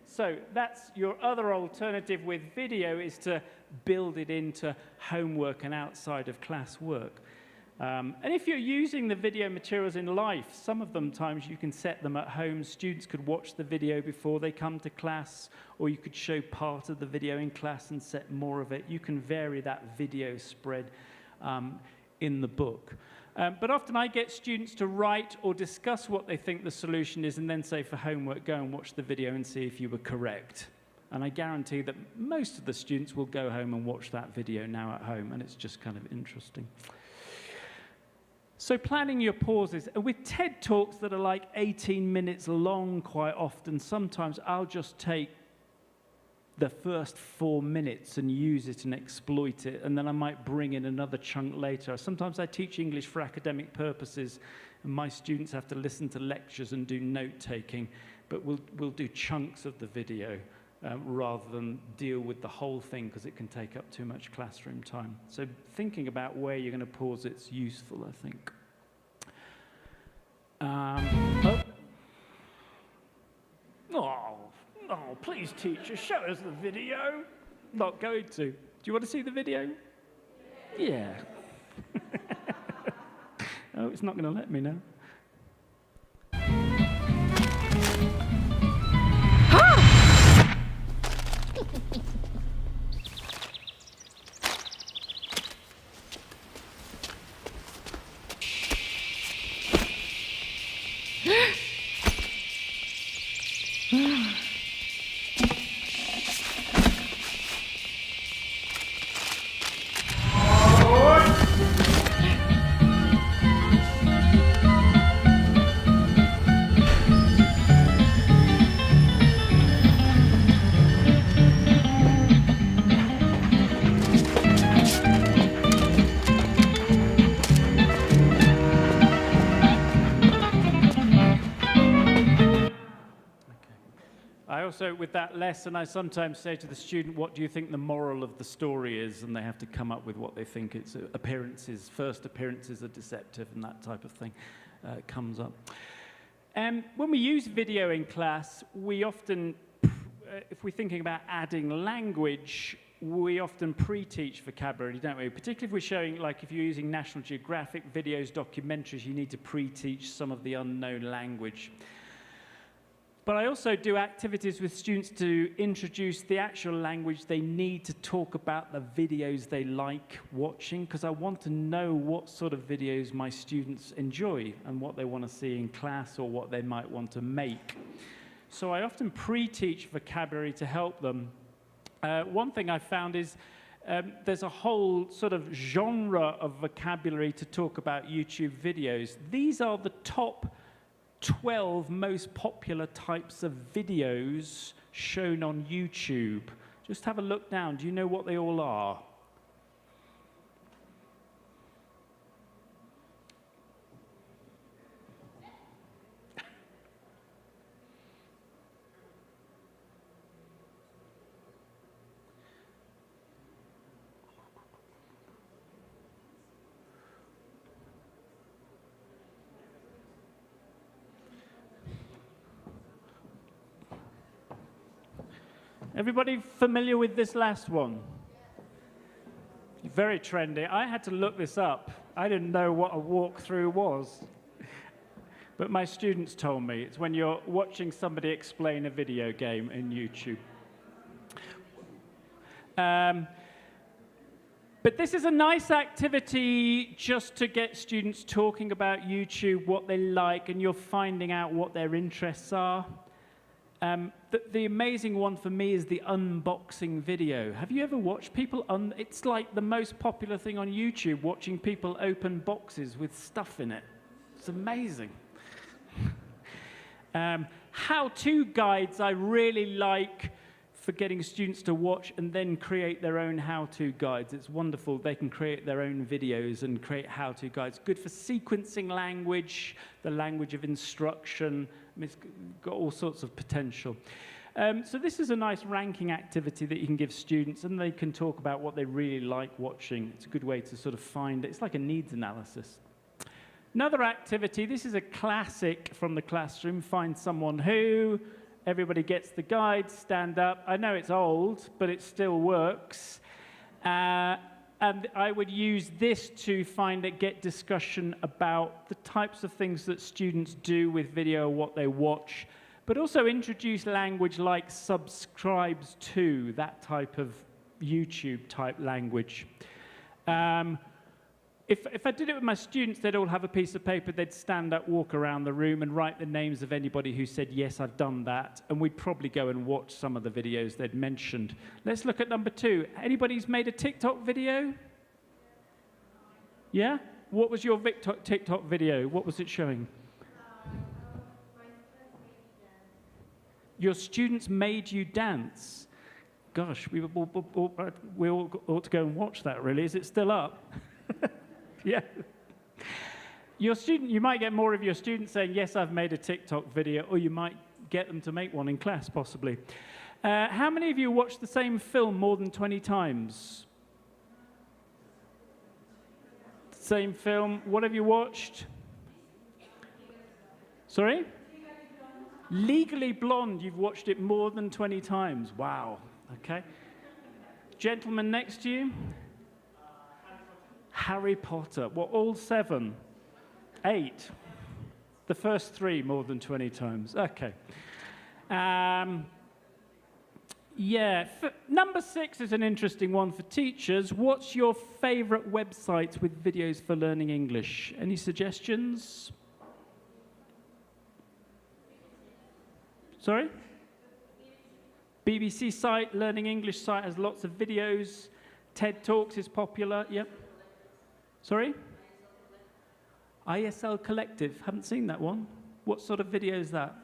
So that's your other alternative with video, is to build it into homework and outside of class work. And if you're using the video materials in life, some of them times you can set them at home. Students could watch the video before they come to class, or you could show part of the video in class and set more of it. You can vary that video spread in the book. But often I get students to write or discuss what they think the solution is, and then say for homework, go and watch the video and see if you were correct. And I guarantee that most of the students will go home and watch that video now at home, and it's just kind of interesting. So planning your pauses. With TED Talks that are like 18 minutes long quite often, sometimes I'll just take the first 4 minutes and use it and exploit it, and then I might bring in another chunk later. Sometimes I teach English for academic purposes, and my students have to listen to lectures and do note-taking, but we'll do chunks of the video rather than deal with the whole thing, because it can take up too much classroom time. So thinking about where you're going to pause it's useful, I think. Oh, please, teacher, show us the video. Not going to. Do you want to see the video? Yeah. Oh, it's not going to let me now. Also, with that lesson, I sometimes say to the student, what do you think the moral of the story is? And they have to come up with what they think its appearances, first appearances are deceptive, and that type of thing comes up. When we use video in class, we often, if we're thinking about adding language, we often pre-teach vocabulary, don't we? Particularly if we're showing, like if you're using National Geographic videos, documentaries, you need to pre-teach some of the unknown language. But I also do activities with students to introduce the actual language they need to talk about the videos they like watching, because I want to know what sort of videos my students enjoy and what they want to see in class or what they might want to make. So I often pre-teach vocabulary to help them. One thing I found is there's a whole sort of genre of vocabulary to talk about YouTube videos. These are the top 12 most popular types of videos shown on YouTube. Just have a look down. Do you know what they all are? Everybody familiar with this last one? Very trendy. I had to look this up. I didn't know what a walkthrough was. But my students told me it's when you're watching somebody explain a video game in YouTube. But this is a nice activity just to get students talking about YouTube, what they like, and you're finding out what their interests are. The amazing one for me is the unboxing video. Have you ever watched people? It's like the most popular thing on YouTube, watching people open boxes with stuff in it. It's amazing. How-to guides I really like for getting students to watch and then create their own how-to guides. It's wonderful. They can create their own videos and create how-to guides. Good for sequencing language, the language of instruction. It's got all sorts of potential. So this is a nice ranking activity that you can give students, and they can talk about what they really like watching. It's a good way to sort of find it. It's like a needs analysis. Another activity, this is a classic from the classroom, find someone who. Everybody gets the guide, stand up. I know it's old, but it still works. And I would use this to get discussion about the types of things that students do with video, what they watch, but also introduce language like subscribes to, that type of YouTube-type language. If I did it with my students, they'd all have a piece of paper, they'd stand up, walk around the room, and write the names of anybody who said, yes, I've done that, and we'd probably go and watch some of the videos they'd mentioned. Let's look at number 2. Anybody's made a TikTok video? Yeah? What was your TikTok video? What was it showing? Your students made you dance? Gosh, we all ought to go and watch that, really. Is it still up? Yeah. You might get more of your students saying, yes, I've made a TikTok video, or you might get them to make one in class, possibly. How many of you watched the same film more than 20 times? Same film. What have you watched? Sorry? Legally Blonde. You've watched it more than 20 times. Wow. Okay. Gentleman next to you? Harry Potter. Well, all 7? 8? The first 3 more than 20 times. Okay. Yeah. Number 6 is an interesting one for teachers. What's your favorite website with videos for learning English? Any suggestions? Sorry? BBC site, Learning English site, has lots of videos. TED Talks is popular. Yep. Sorry? ISL Collective. Haven't seen that one. What sort of video is that?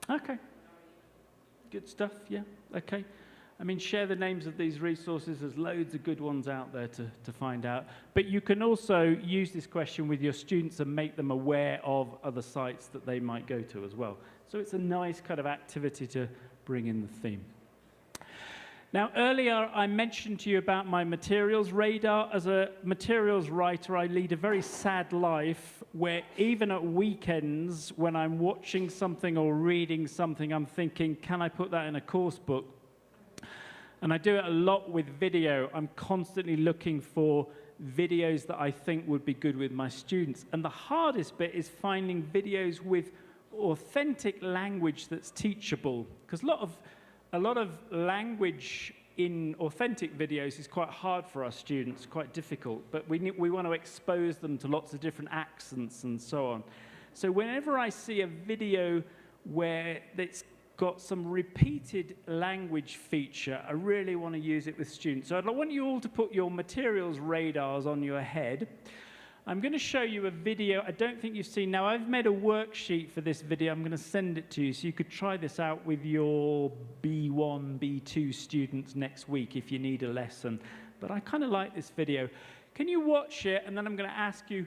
Okay. Good stuff, yeah. Okay. I mean, share the names of these resources. There's loads of good ones out there to find out. But you can also use this question with your students and make them aware of other sites that they might go to as well. So it's a nice kind of activity to bring in the theme. Now, earlier I mentioned to you about my materials radar. As a materials writer, I lead a very sad life where even at weekends, when I'm watching something or reading something, I'm thinking, can I put that in a course book? And I do it a lot with video. I'm constantly looking for videos that I think would be good with my students. And the hardest bit is finding videos with authentic language that's teachable. Because a lot of language in authentic videos is quite hard for our students, quite difficult. But we want to expose them to lots of different accents and so on. So whenever I see a video where it's got some repeated language feature, I really want to use it with students. So I want you all to put your materials radars on your head. I'm going to show you a video I don't think you've seen. Now, I've made a worksheet for this video. I'm going to send it to you so you could try this out with your B1, B2 students next week if you need a lesson. But I kind of like this video. Can you watch it? And then I'm going to ask you,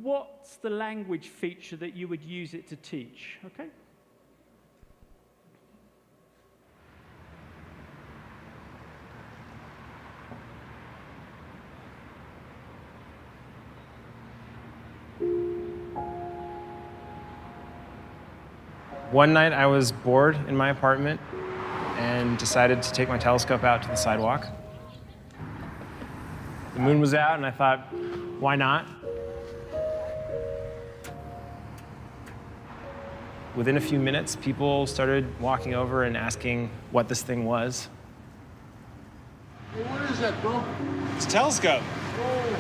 what's the language feature that you would use it to teach? Okay? One night I was bored in my apartment and decided to take my telescope out to the sidewalk. The moon was out and I thought, why not? Within a few minutes, people started walking over and asking what this thing was. Hey, what is that, bro? It's a telescope.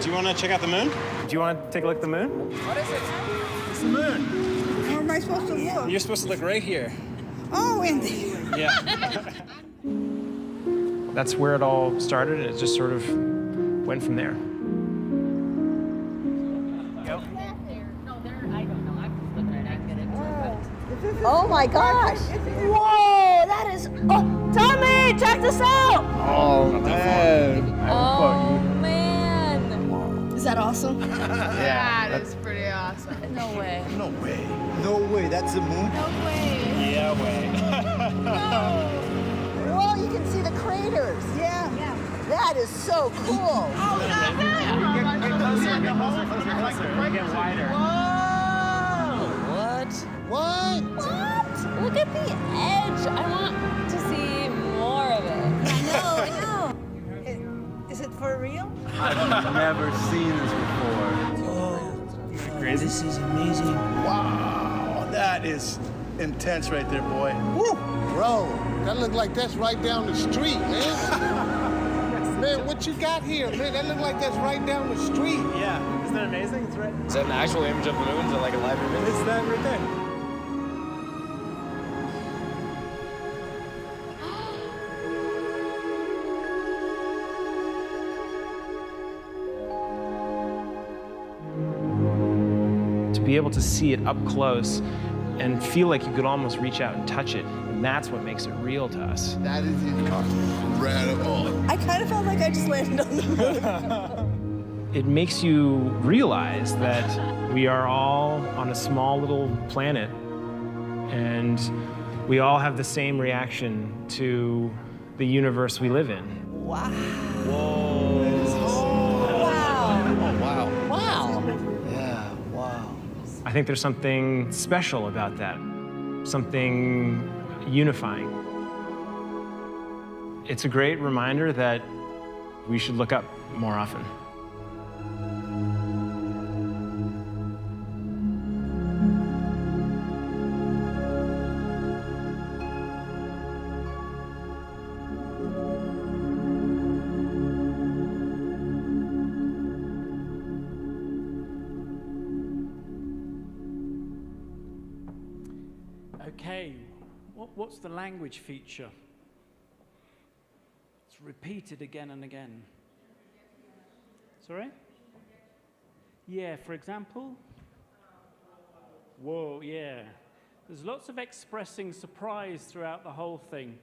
Do you want to check out the moon? Do you want to take a look at the moon? What is it? It's the moon. Where am I supposed to look? You're supposed to look right here. Oh, indeed. Yeah. That's where it all started, and it just sort of went from there. Oh my gosh! Whoa, that is. Oh, Tommy, check this out! Oh, man. Oh, man. Is that awesome? Yeah, that is pretty awesome. No way. No way. No way. That's the moon? No way. Yeah, way. No. Well, you can see the craters. Yeah. That is so cool. Oh, no. Get wider. What? Look at the edge. I want to see more of it. I know. Is it for real? I've never seen this before. Crazy. This is amazing. Wow. That is intense right there, boy. Woo! Bro, that look like that's right down the street, man. Man, what you got here, man? That look like that's right down the street. Yeah. Isn't that amazing? It's right. Is that an actual image of the moon? Is it like a live image? It's that right there. To be able to see it up close and feel like you could almost reach out and touch it, and that's what makes it real to us. That is incredible. I kind of felt like I just landed on the moon. It makes you realize that we are all on a small little planet, and we all have the same reaction to the universe we live in. Wow. I think there's something special about that, something unifying. It's a great reminder that we should look up more often. Okay, what's the language feature? It's repeated again and again. Sorry? Yeah, for example? Whoa, yeah. There's lots of expressing surprise throughout the whole thing.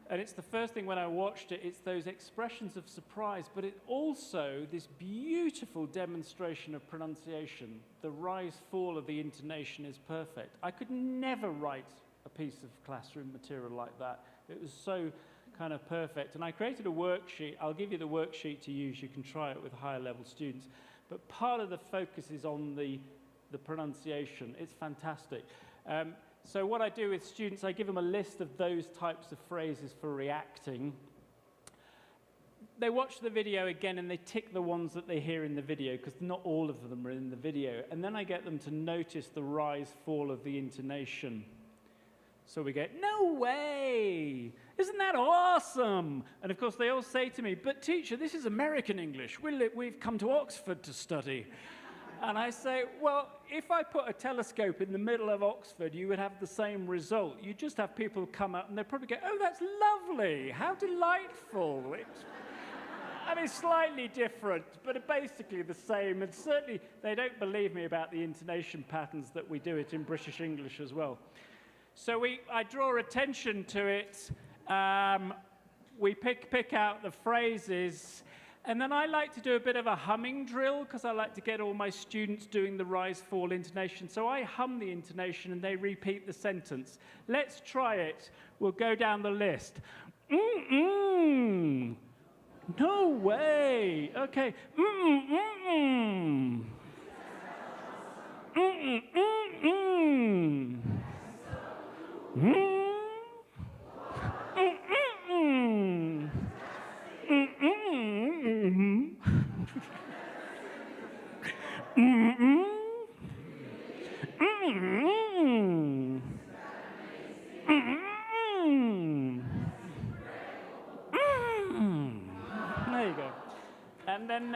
And it's the first thing when I watched it, it's those expressions of surprise, but it also this beautiful demonstration of pronunciation. The rise-fall of the intonation is perfect. I could never write a piece of classroom material like that. It was so kind of perfect. And I created a worksheet. I'll give you the worksheet to use. You can try it with higher level students. But part of the focus is on the pronunciation. It's fantastic. So what I do with students, I give them a list of those types of phrases for reacting. They watch the video again and they tick the ones that they hear in the video, because not all of them are in the video. And then I get them to notice the rise, fall of the intonation. So we go, no way, isn't that awesome? And of course they all say to me, but teacher, this is American English. We've come to Oxford to study. And I say, well, if I put a telescope in the middle of Oxford, you would have the same result. You just have people come up and they'll probably go, oh, that's lovely, how delightful. I mean, slightly different, but basically the same. And certainly they don't believe me about the intonation patterns that we do it in British English as well. So I draw attention to it. We pick out the phrases. And then I like to do a bit of a humming drill, because I like to get all my students doing the rise, fall intonation. So I hum the intonation and they repeat the sentence. Let's try it. We'll go down the list. Mm-mm. No way. Okay. Mm-mm-mm-mm. Mm-mm-mm-mm. Mm-mm-mm-mm. Mm-mm-mm-mm. Mm-mm. Mm-mm. Mm-mm. There you go. And then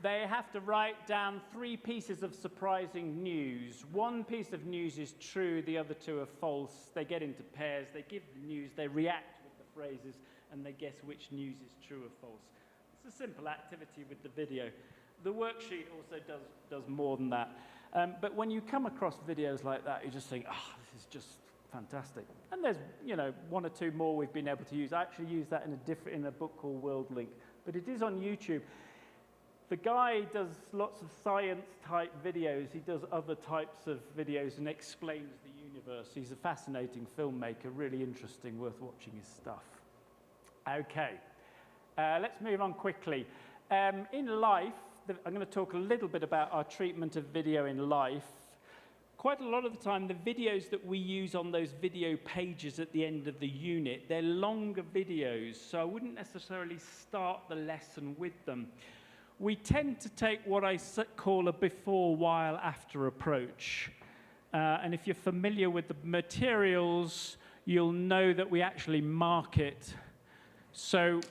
they have to write down 3 pieces of surprising news. One piece of news is true, the other 2 are false. They get into pairs, they give the news, they react with the phrases, and they guess which news is true or false. It's a simple activity with the video. The worksheet also does more than that. But when you come across videos like that, you just think, oh, this is just fantastic. And there's, 1 or 2 more we've been able to use. I actually use that in a book called World Link, but it is on YouTube. The guy does lots of science-type videos. He does other types of videos and explains the universe. He's a fascinating filmmaker, really interesting, worth watching his stuff. Okay, let's move on quickly. In life, I'm going to talk a little bit about our treatment of video in life. Quite a lot of the time, the videos that we use on those video pages at the end of the unit, they're longer videos, so I wouldn't necessarily start the lesson with them. We tend to take what I call a before, while, after approach. And if you're familiar with the materials, you'll know that we actually mark it. So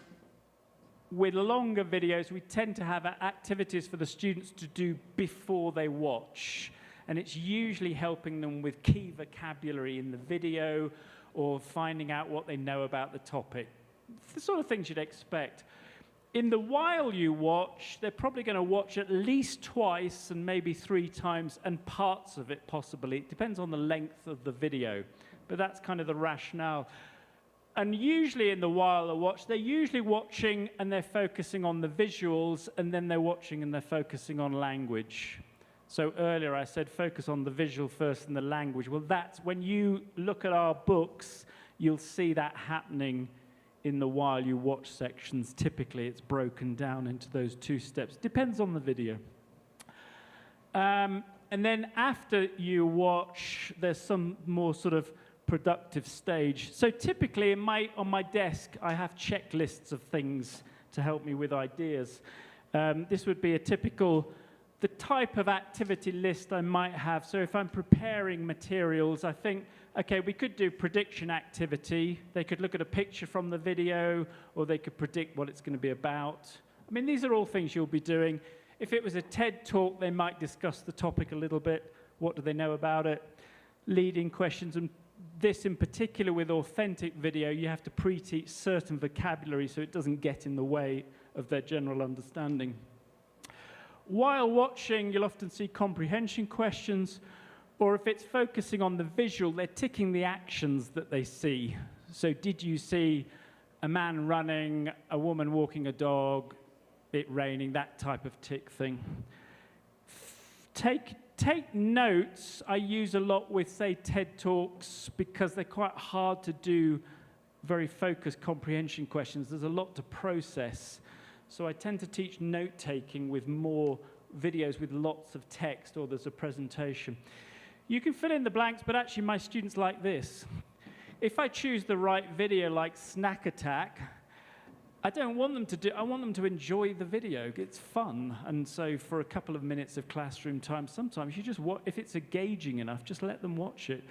with longer videos, we tend to have activities for the students to do before they watch. And it's usually helping them with key vocabulary in the video or finding out what they know about the topic. The sort of things you'd expect. In the while you watch, they're probably going to watch at least twice and maybe 3 times, and parts of it possibly. It depends on the length of the video, but that's kind of the rationale. And usually in the while they watch, they're usually watching and they're focusing on the visuals, and then they're watching and they're focusing on language. So earlier I said focus on the visual first and the language. Well, that's when you look at our books, you'll see that happening in the while you watch sections. Typically it's broken down into those 2 steps. Depends on the video. And then after you watch, there's some more sort of productive stage. So typically on my desk, I have checklists of things to help me with ideas. This would be a typical, the type of activity list I might have. So if I'm preparing materials, I think, okay, we could do prediction activity. They could look at a picture from the video, or they could predict what it's going to be about. I mean, these are all things you'll be doing. If it was a TED talk, they might discuss the topic a little bit. What do they know about it? Leading questions, and this in particular with authentic video, you have to pre-teach certain vocabulary so it doesn't get in the way of their general understanding. While watching, you'll often see comprehension questions, or if it's focusing on the visual, they're ticking the actions that they see. So did you see a man running, a woman walking a dog, it raining, that type of tick thing. Take notes. I use a lot with, say, TED Talks, because they're quite hard to do very focused comprehension questions. There's a lot to process. So I tend to teach note-taking with more videos with lots of text, or there's a presentation. You can fill in the blanks, but actually my students like this. If I choose the right video like Snack Attack, I want them to enjoy the video. It's fun. And so for a couple of minutes of classroom time, sometimes you just watch, if it's engaging enough, just let them watch it.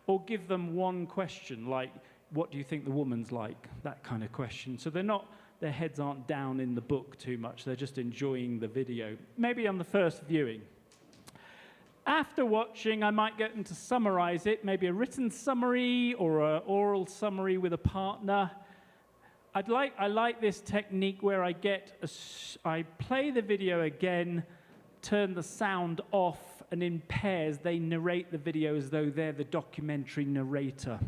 Or give them one question, like, what do you think the woman's like? That kind of question. So their heads aren't down in the book too much. They're just enjoying the video. Maybe on the first viewing. After watching, I might get them to summarize it, maybe a written summary or an oral summary with a partner. I like this technique where I play the video again, turn the sound off, and in pairs, they narrate the video as though they're the documentary narrator.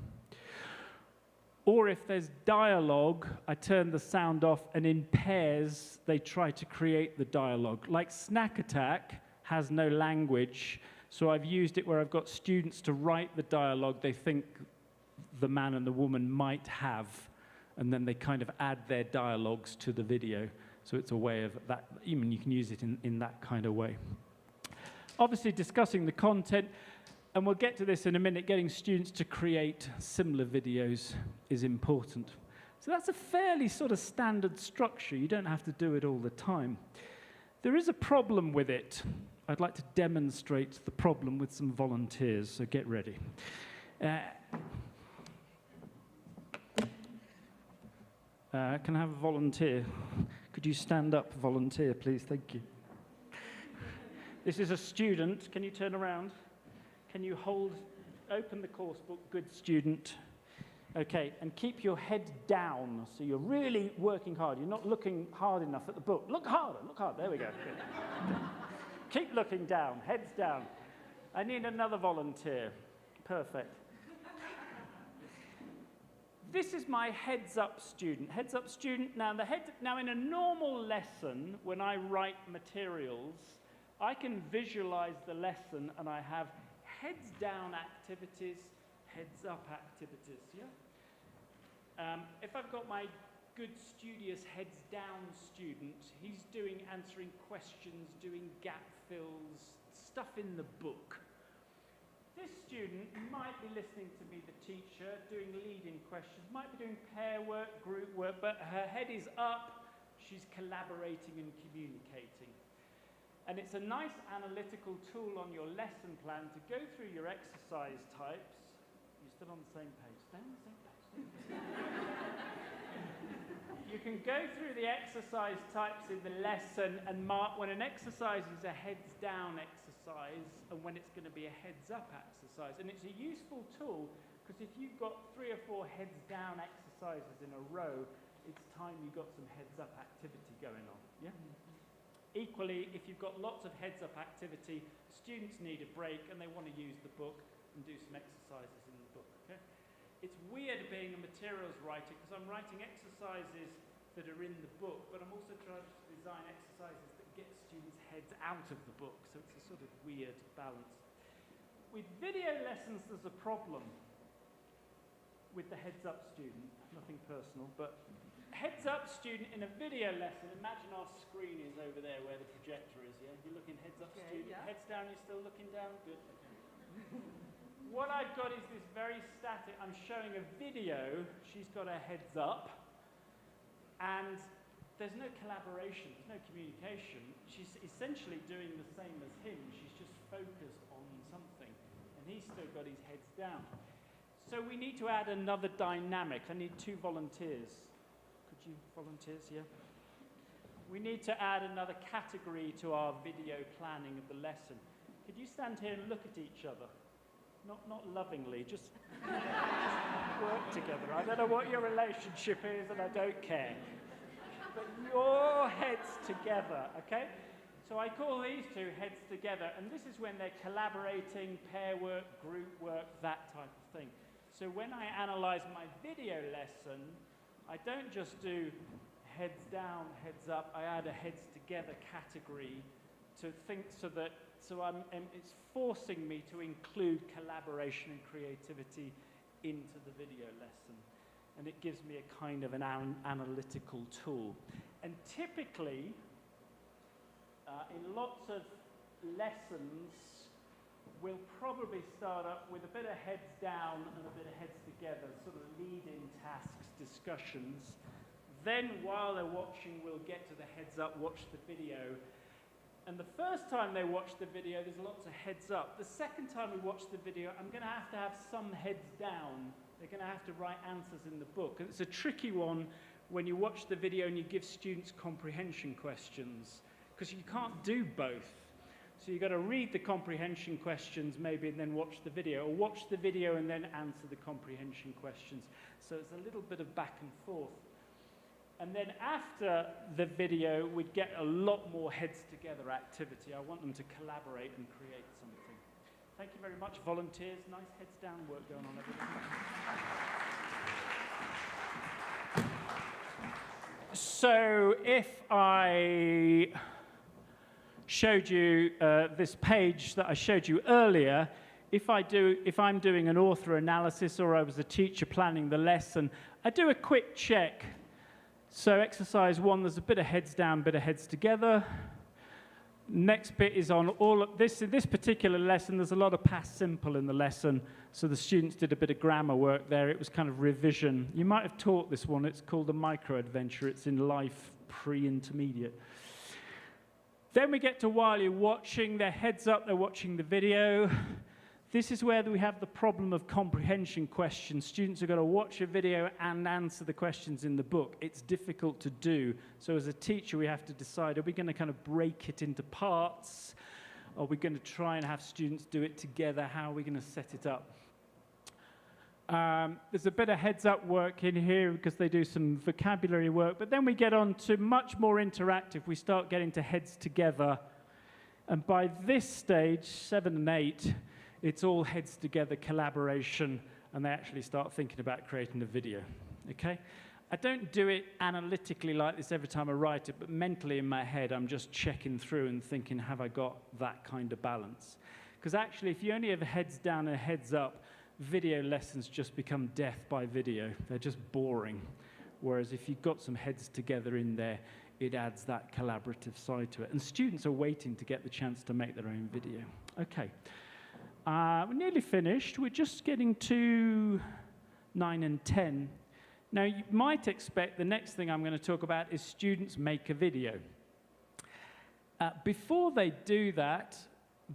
Or if there's dialogue, I turn the sound off, and in pairs, they try to create the dialogue. Like Snack Attack has no language, so I've used it where I've got students to write the dialogue they think the man and the woman might have, and then they kind of add their dialogues to the video. So it's a way of that, even you can use it in that kind of way. Obviously, discussing the content, and we'll get to this in a minute, getting students to create similar videos is important. So that's a fairly sort of standard structure. You don't have to do it all the time. There is a problem with it. I'd like to demonstrate the problem with some volunteers, so get ready. Can I have a volunteer? Could you stand up, volunteer, please? Thank you. This is a student. Can you turn around? Can you open the course book? Good student. Okay, and keep your head down, so you're really working hard. You're not looking hard enough at the book. Look harder, look harder. There we go. Good. Keep looking down, heads down. I need another volunteer. Perfect. This is my heads-up student. Heads-up student. Now, in a normal lesson, when I write materials, I can visualize the lesson, and I have heads-down activities, heads-up activities. Yeah. If I've got my good, studious, heads-down student, he's answering questions, doing gap fills, stuff in the book. This student might be listening to me, the teacher, doing leading questions, might be doing pair work, group work, but her head is up, she's collaborating and communicating. And it's a nice analytical tool on your lesson plan to go through your exercise types. You're still on the same page. Stay on the same page. You can go through the exercise types in the lesson and mark when an exercise is a heads-down exercise and when it's going to be a heads-up exercise. And it's a useful tool because if you've got 3 or 4 heads-down exercises in a row, it's time you got some heads-up activity going on. Yeah? Equally, if you've got lots of heads-up activity, students need a break and they want to use the book and do some exercises in the book. Okay? It's weird being a materials writer because I'm writing exercises that are in the book, but I'm also trying to design exercises that get students' heads out of the book, so it's a sort of weird balance. With video lessons, there's a problem with the heads-up student, nothing personal, but heads-up student in a video lesson, imagine our screen is over there where the projector is, yeah? You're looking heads-up student, yeah. Heads down, you're still looking down? Good. What I've got is this very static, I'm showing a video, she's got her heads up, and there's no collaboration, there's no communication. She's essentially doing the same as him, she's just focused on something, and he's still got his heads down. So we need to add another dynamic. I need 2 volunteers. Could you volunteers, yeah? We need to add another category to our video planning of the lesson. Could you stand here and look at each other? Not lovingly, just work together. I don't know what your relationship is, and I don't care. But your heads together, okay? So I call these 2 heads together, and this is when they're collaborating, pair work, group work, that type of thing. So when I analyze my video lesson, I don't just do heads down, heads up, I add a heads together category to think it's forcing me to include collaboration and creativity into the video lesson. And it gives me a kind of an analytical tool. And typically, in lots of lessons, we'll probably start up with a bit of heads down and a bit of heads together, sort of lead-in tasks, discussions. Then, while they're watching, we'll get to the heads up, watch the video. And the first time they watch the video, there's lots of heads up. The second time we watch the video, I'm going to have some heads down. They're going to have to write answers in the book. And it's a tricky one when you watch the video and you give students comprehension questions, because you can't do both. So you've got to read the comprehension questions maybe and then watch the video, or watch the video and then answer the comprehension questions. So it's a little bit of back and forth. And then after the video, we'd get a lot more heads together activity. I want them to collaborate and create something. Thank you very much, volunteers. Nice heads down work going on, everybody. So if I showed you this page that I showed you earlier, if I'm doing an author analysis or I was a teacher planning the lesson, I do a quick check. So exercise 1, there's a bit of heads down, bit of heads together. Next bit is on all of this. In this particular lesson, there's a lot of past simple in the lesson, so the students did a bit of grammar work there. It was kind of revision. You might have taught this one. It's called a micro-adventure. It's in life pre-intermediate. Then we get to while you're watching, their heads up, they're watching the video. This is where we have the problem of comprehension questions. Students have got to watch a video and answer the questions in the book. It's difficult to do. So as a teacher, we have to decide, are we going to kind of break it into parts? Are we going to try and have students do it together? How are we going to set it up? There's a bit of heads-up work in here because they do some vocabulary work. But then we get on to much more interactive. We start getting to heads together. And by this stage, 7 and 8, it's all heads together collaboration, and they actually start thinking about creating a video, okay? I don't do it analytically like this every time I write it, but mentally in my head, I'm just checking through and thinking, have I got that kind of balance? Because actually, if you only have heads down and heads up, video lessons just become death by video. They're just boring. Whereas if you've got some heads together in there, it adds that collaborative side to it. And students are waiting to get the chance to make their own video. Okay. We're nearly finished. We're just getting to 9 and 10. Now, you might expect the next thing I'm going to talk about is students make a video. Before they do that,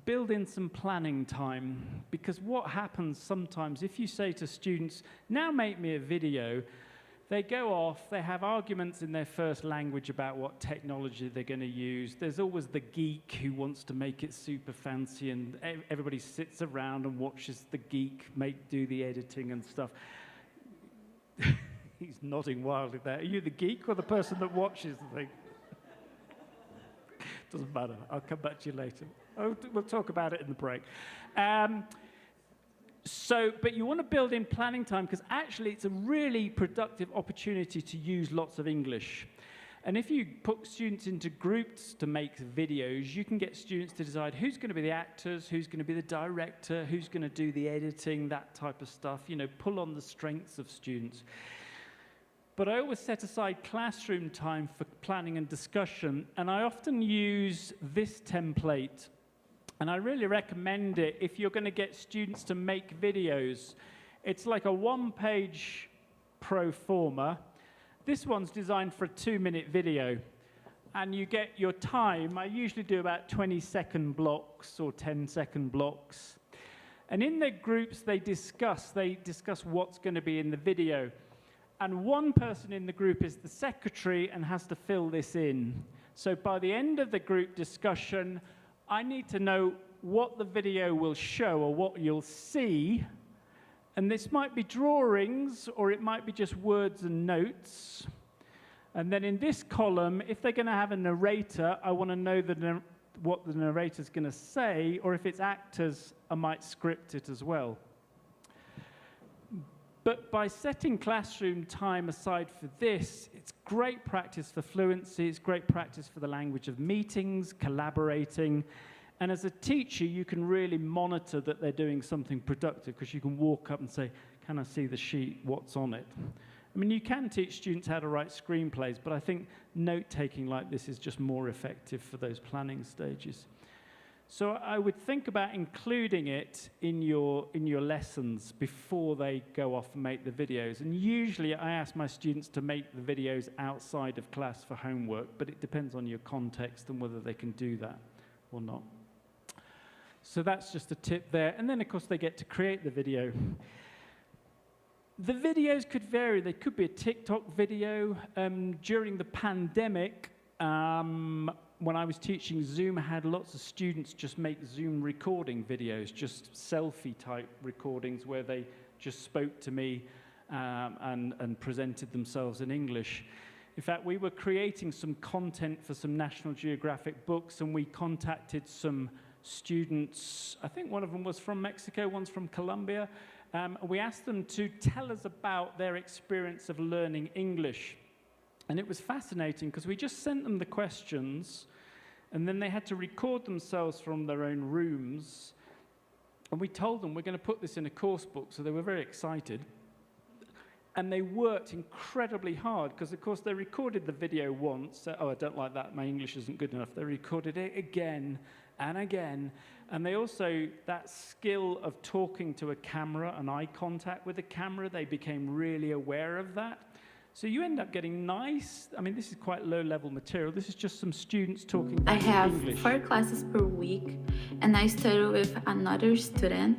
build in some planning time, because what happens sometimes, if you say to students, now make me a video, they go off, they have arguments in their first language about what technology they're going to use. There's always the geek who wants to make it super fancy, and everybody sits around and watches the geek do the editing and stuff. He's nodding wildly there. Are you the geek or the person that watches the thing? Doesn't matter. I'll come back to you later. We'll talk about it in the break. But you want to build in planning time, because actually it's a really productive opportunity to use lots of English. And if you put students into groups to make videos, you can get students to decide who's going to be the actors, who's going to be the director, who's going to do the editing, that type of stuff. You know, pull on the strengths of students. But I always set aside classroom time for planning and discussion, and I often use this template. And I really recommend it if you're going to get students to make videos. It's like a one-page pro forma. This one's designed for a 2-minute video. And you get your time. I usually do about 20-second blocks or 10-second blocks. And in their groups, they discuss what's going to be in the video. And one person in the group is the secretary and has to fill this in. So by the end of the group discussion, I need to know what the video will show or what you'll see. And this might be drawings, or it might be just words and notes. And then in this column, if they're going to have a narrator, I want to know what the narrator's going to say, or if it's actors, I might script it as well. But by setting classroom time aside for this, it's great practice for fluency, it's great practice for the language of meetings, collaborating. And as a teacher, you can really monitor that they're doing something productive, because you can walk up and say, can I see the sheet? What's on it? I mean, you can teach students how to write screenplays, but I think note-taking like this is just more effective for those planning stages. So I would think about including it in your lessons before they go off and make the videos. And usually I ask my students to make the videos outside of class for homework, but it depends on your context and whether they can do that or not. So that's just a tip there. And then, of course, they get to create the video. The videos could vary. They could be a TikTok video. During the pandemic, when I was teaching Zoom, I had lots of students just make Zoom recording videos, just selfie-type recordings where they just spoke to me and presented themselves in English. In fact, we were creating some content for some National Geographic books, and we contacted some students. I think one of them was from Mexico, one's from Colombia. We asked them to tell us about their experience of learning English. And it was fascinating because we just sent them the questions, and then they had to record themselves from their own rooms. And we told them we're going to put this in a course book, so they were very excited. And they worked incredibly hard because, of course, they recorded the video once. Oh, I don't like that. My English isn't good enough. They recorded it again and again. And they also, that skill of talking to a camera and eye contact with the camera, they became really aware of that. So you end up getting nice, I mean, this is quite low-level material. This is just some students talking I have English. 4 classes per week, and I study with another student.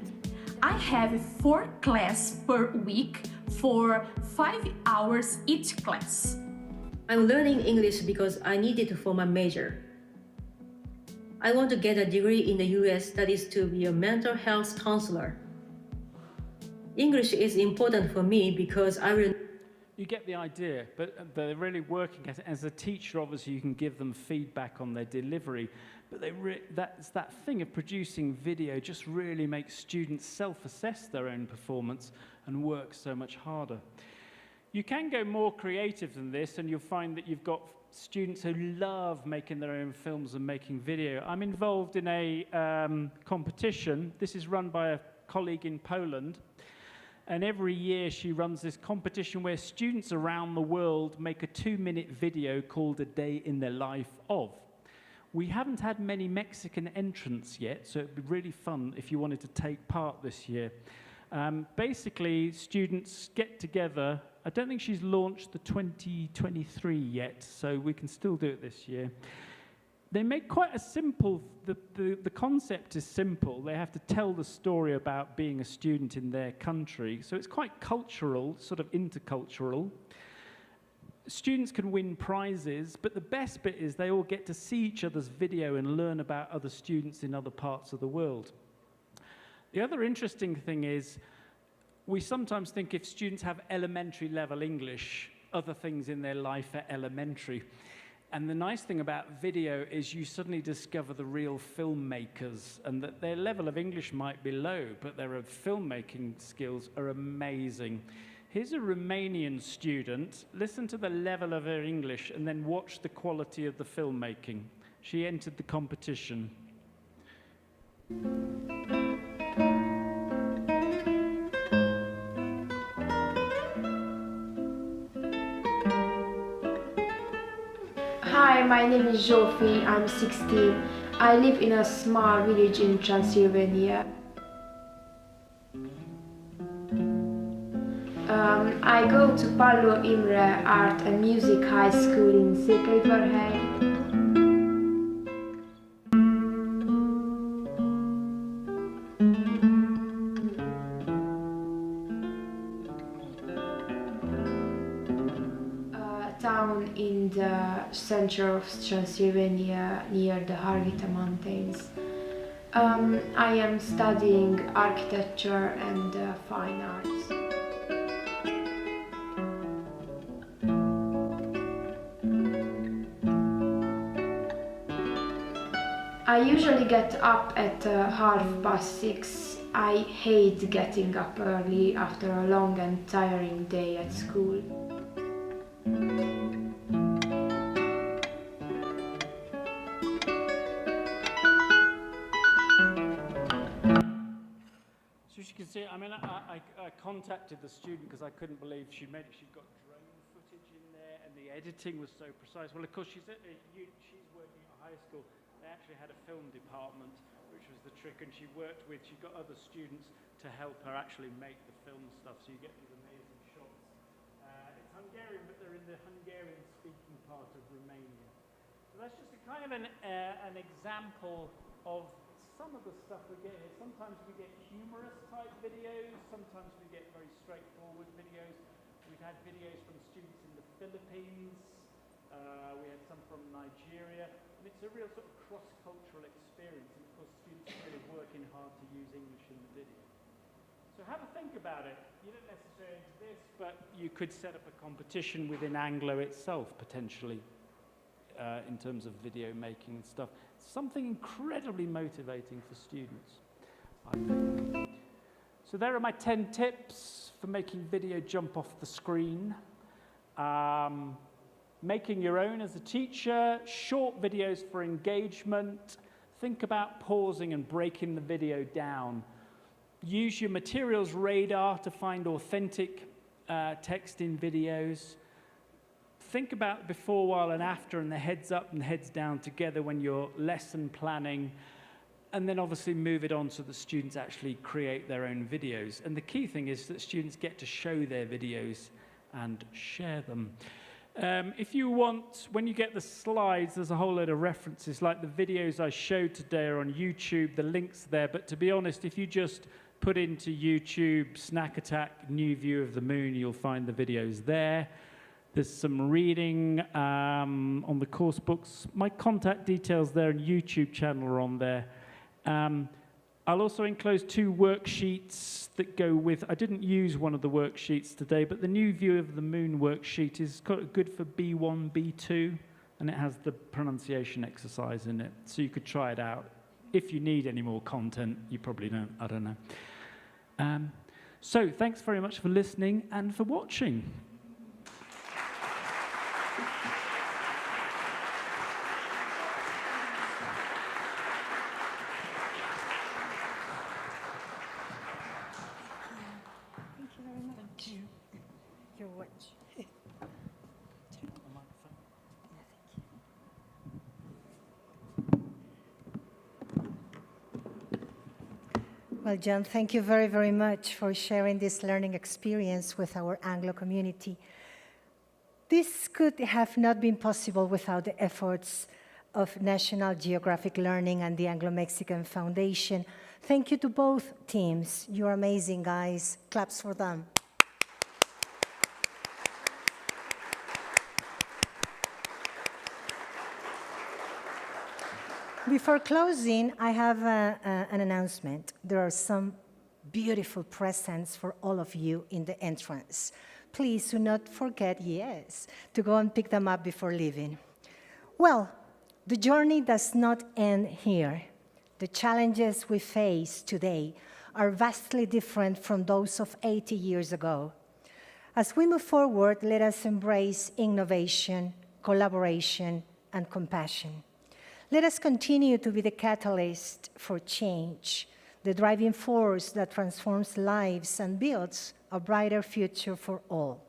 I have 4 classes per week for 5 hours each class. I'm learning English because I need it for my major. I want to get a degree in the US that is to be a mental health counselor. English is important for me because I will... You get the idea, but they're really working as a teacher. Obviously, you can give them feedback on their delivery, but that's that thing of producing video just really makes students self-assess their own performance and work so much harder. You can go more creative than this, and you'll find that you've got students who love making their own films and making video. I'm involved in a competition. This is run by a colleague in Poland. And every year she runs this competition where students around the world make a 2-minute video called A Day in the Life of. We haven't had many Mexican entrants yet, so it'd be really fun if you wanted to take part this year. Basically, students get together. I don't think she's launched the 2023 yet, so we can still do it this year. They make quite a simple, the concept is simple. They have to tell the story about being a student in their country. So it's quite cultural, sort of intercultural. Students can win prizes, but the best bit is they all get to see each other's video and learn about other students in other parts of the world. The other interesting thing is, we sometimes think if students have elementary level English, other things in their life are elementary. And the nice thing about video is you suddenly discover the real filmmakers, and that their level of English might be low, but their filmmaking skills are amazing. Here's a Romanian student. Listen to the level of her English and then watch the quality of the filmmaking. She entered the competition. Hi, my name is Zsófi, I'm 16. I live in a small village in Transylvania. I go to Palló Imre Art and Music High School in Székelyudvarhely. Town in the center of Transylvania near the Harghita Mountains. I am studying architecture and fine arts. I usually get up at 6:30. I hate getting up early after a long and tiring day at school. So as you can see, I mean, I contacted the student because I couldn't believe she'd got dressed. the editing was so precise. Well, of course, she's working at a high school. They actually had a film department, which was the trick, and she got other students to help her actually make the film stuff, so you get these amazing shots. It's Hungarian, but they're in the Hungarian-speaking part of Romania. So that's just a kind of an example of some of the stuff we get here. Sometimes we get humorous type videos, sometimes we get very straightforward videos. We've had videos from students in the Philippines, we had some from Nigeria, and it's a real sort of cross-cultural experience, and of course students are really working hard to use English in the video. So have a think about it. You don't necessarily do this, but you could set up a competition within Anglo itself, potentially, in terms of video making and stuff. Something incredibly motivating for students, I think. So there are my 10 tips for making video jump off the screen. Making your own as a teacher, short videos for engagement. Think about pausing and breaking the video down. Use your materials radar to find authentic text in videos. Think about before, while, and after, and the heads up and heads down together when you're lesson planning. And then obviously move it on so the students actually create their own videos. And the key thing is that students get to show their videos and share them. If you want, when you get the slides, there's a whole load of references, like the videos I showed today are on YouTube, the link's there. But to be honest, if you just put into YouTube, Snack Attack, New View of the Moon, you'll find the videos there. There's some reading on the course books. My contact details there and YouTube channel are on there. I'll also enclose 2 worksheets that go with, I didn't use one of the worksheets today, but the New View of the Moon worksheet is good for B1, B2, and it has the pronunciation exercise in it, so you could try it out. If you need any more content, you probably don't, I don't know. So thanks very much for listening and for watching. Well, John, thank you very, very much for sharing this learning experience with our Anglo community. This could have not been possible without the efforts of National Geographic Learning and the Anglo-Mexican Foundation. Thank you to both teams. You're amazing, guys. Claps for them. Before closing, I have an announcement. There are some beautiful presents for all of you in the entrance. Please do not forget, yes, to go and pick them up before leaving. Well, the journey does not end here. The challenges we face today are vastly different from those of 80 years ago. As we move forward, let us embrace innovation, collaboration, and compassion. Let us continue to be the catalyst for change, the driving force that transforms lives and builds a brighter future for all.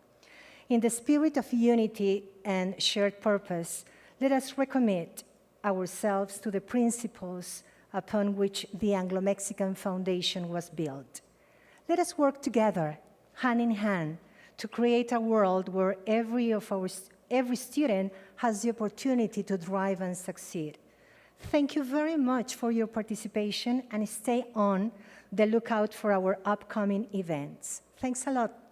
In the spirit of unity and shared purpose, let us recommit ourselves to the principles upon which the Anglo-Mexican Foundation was built. Let us work together, hand in hand, to create a world where every student has the opportunity to thrive and succeed. Thank you very much for your participation, and stay on the lookout for our upcoming events. Thanks a lot.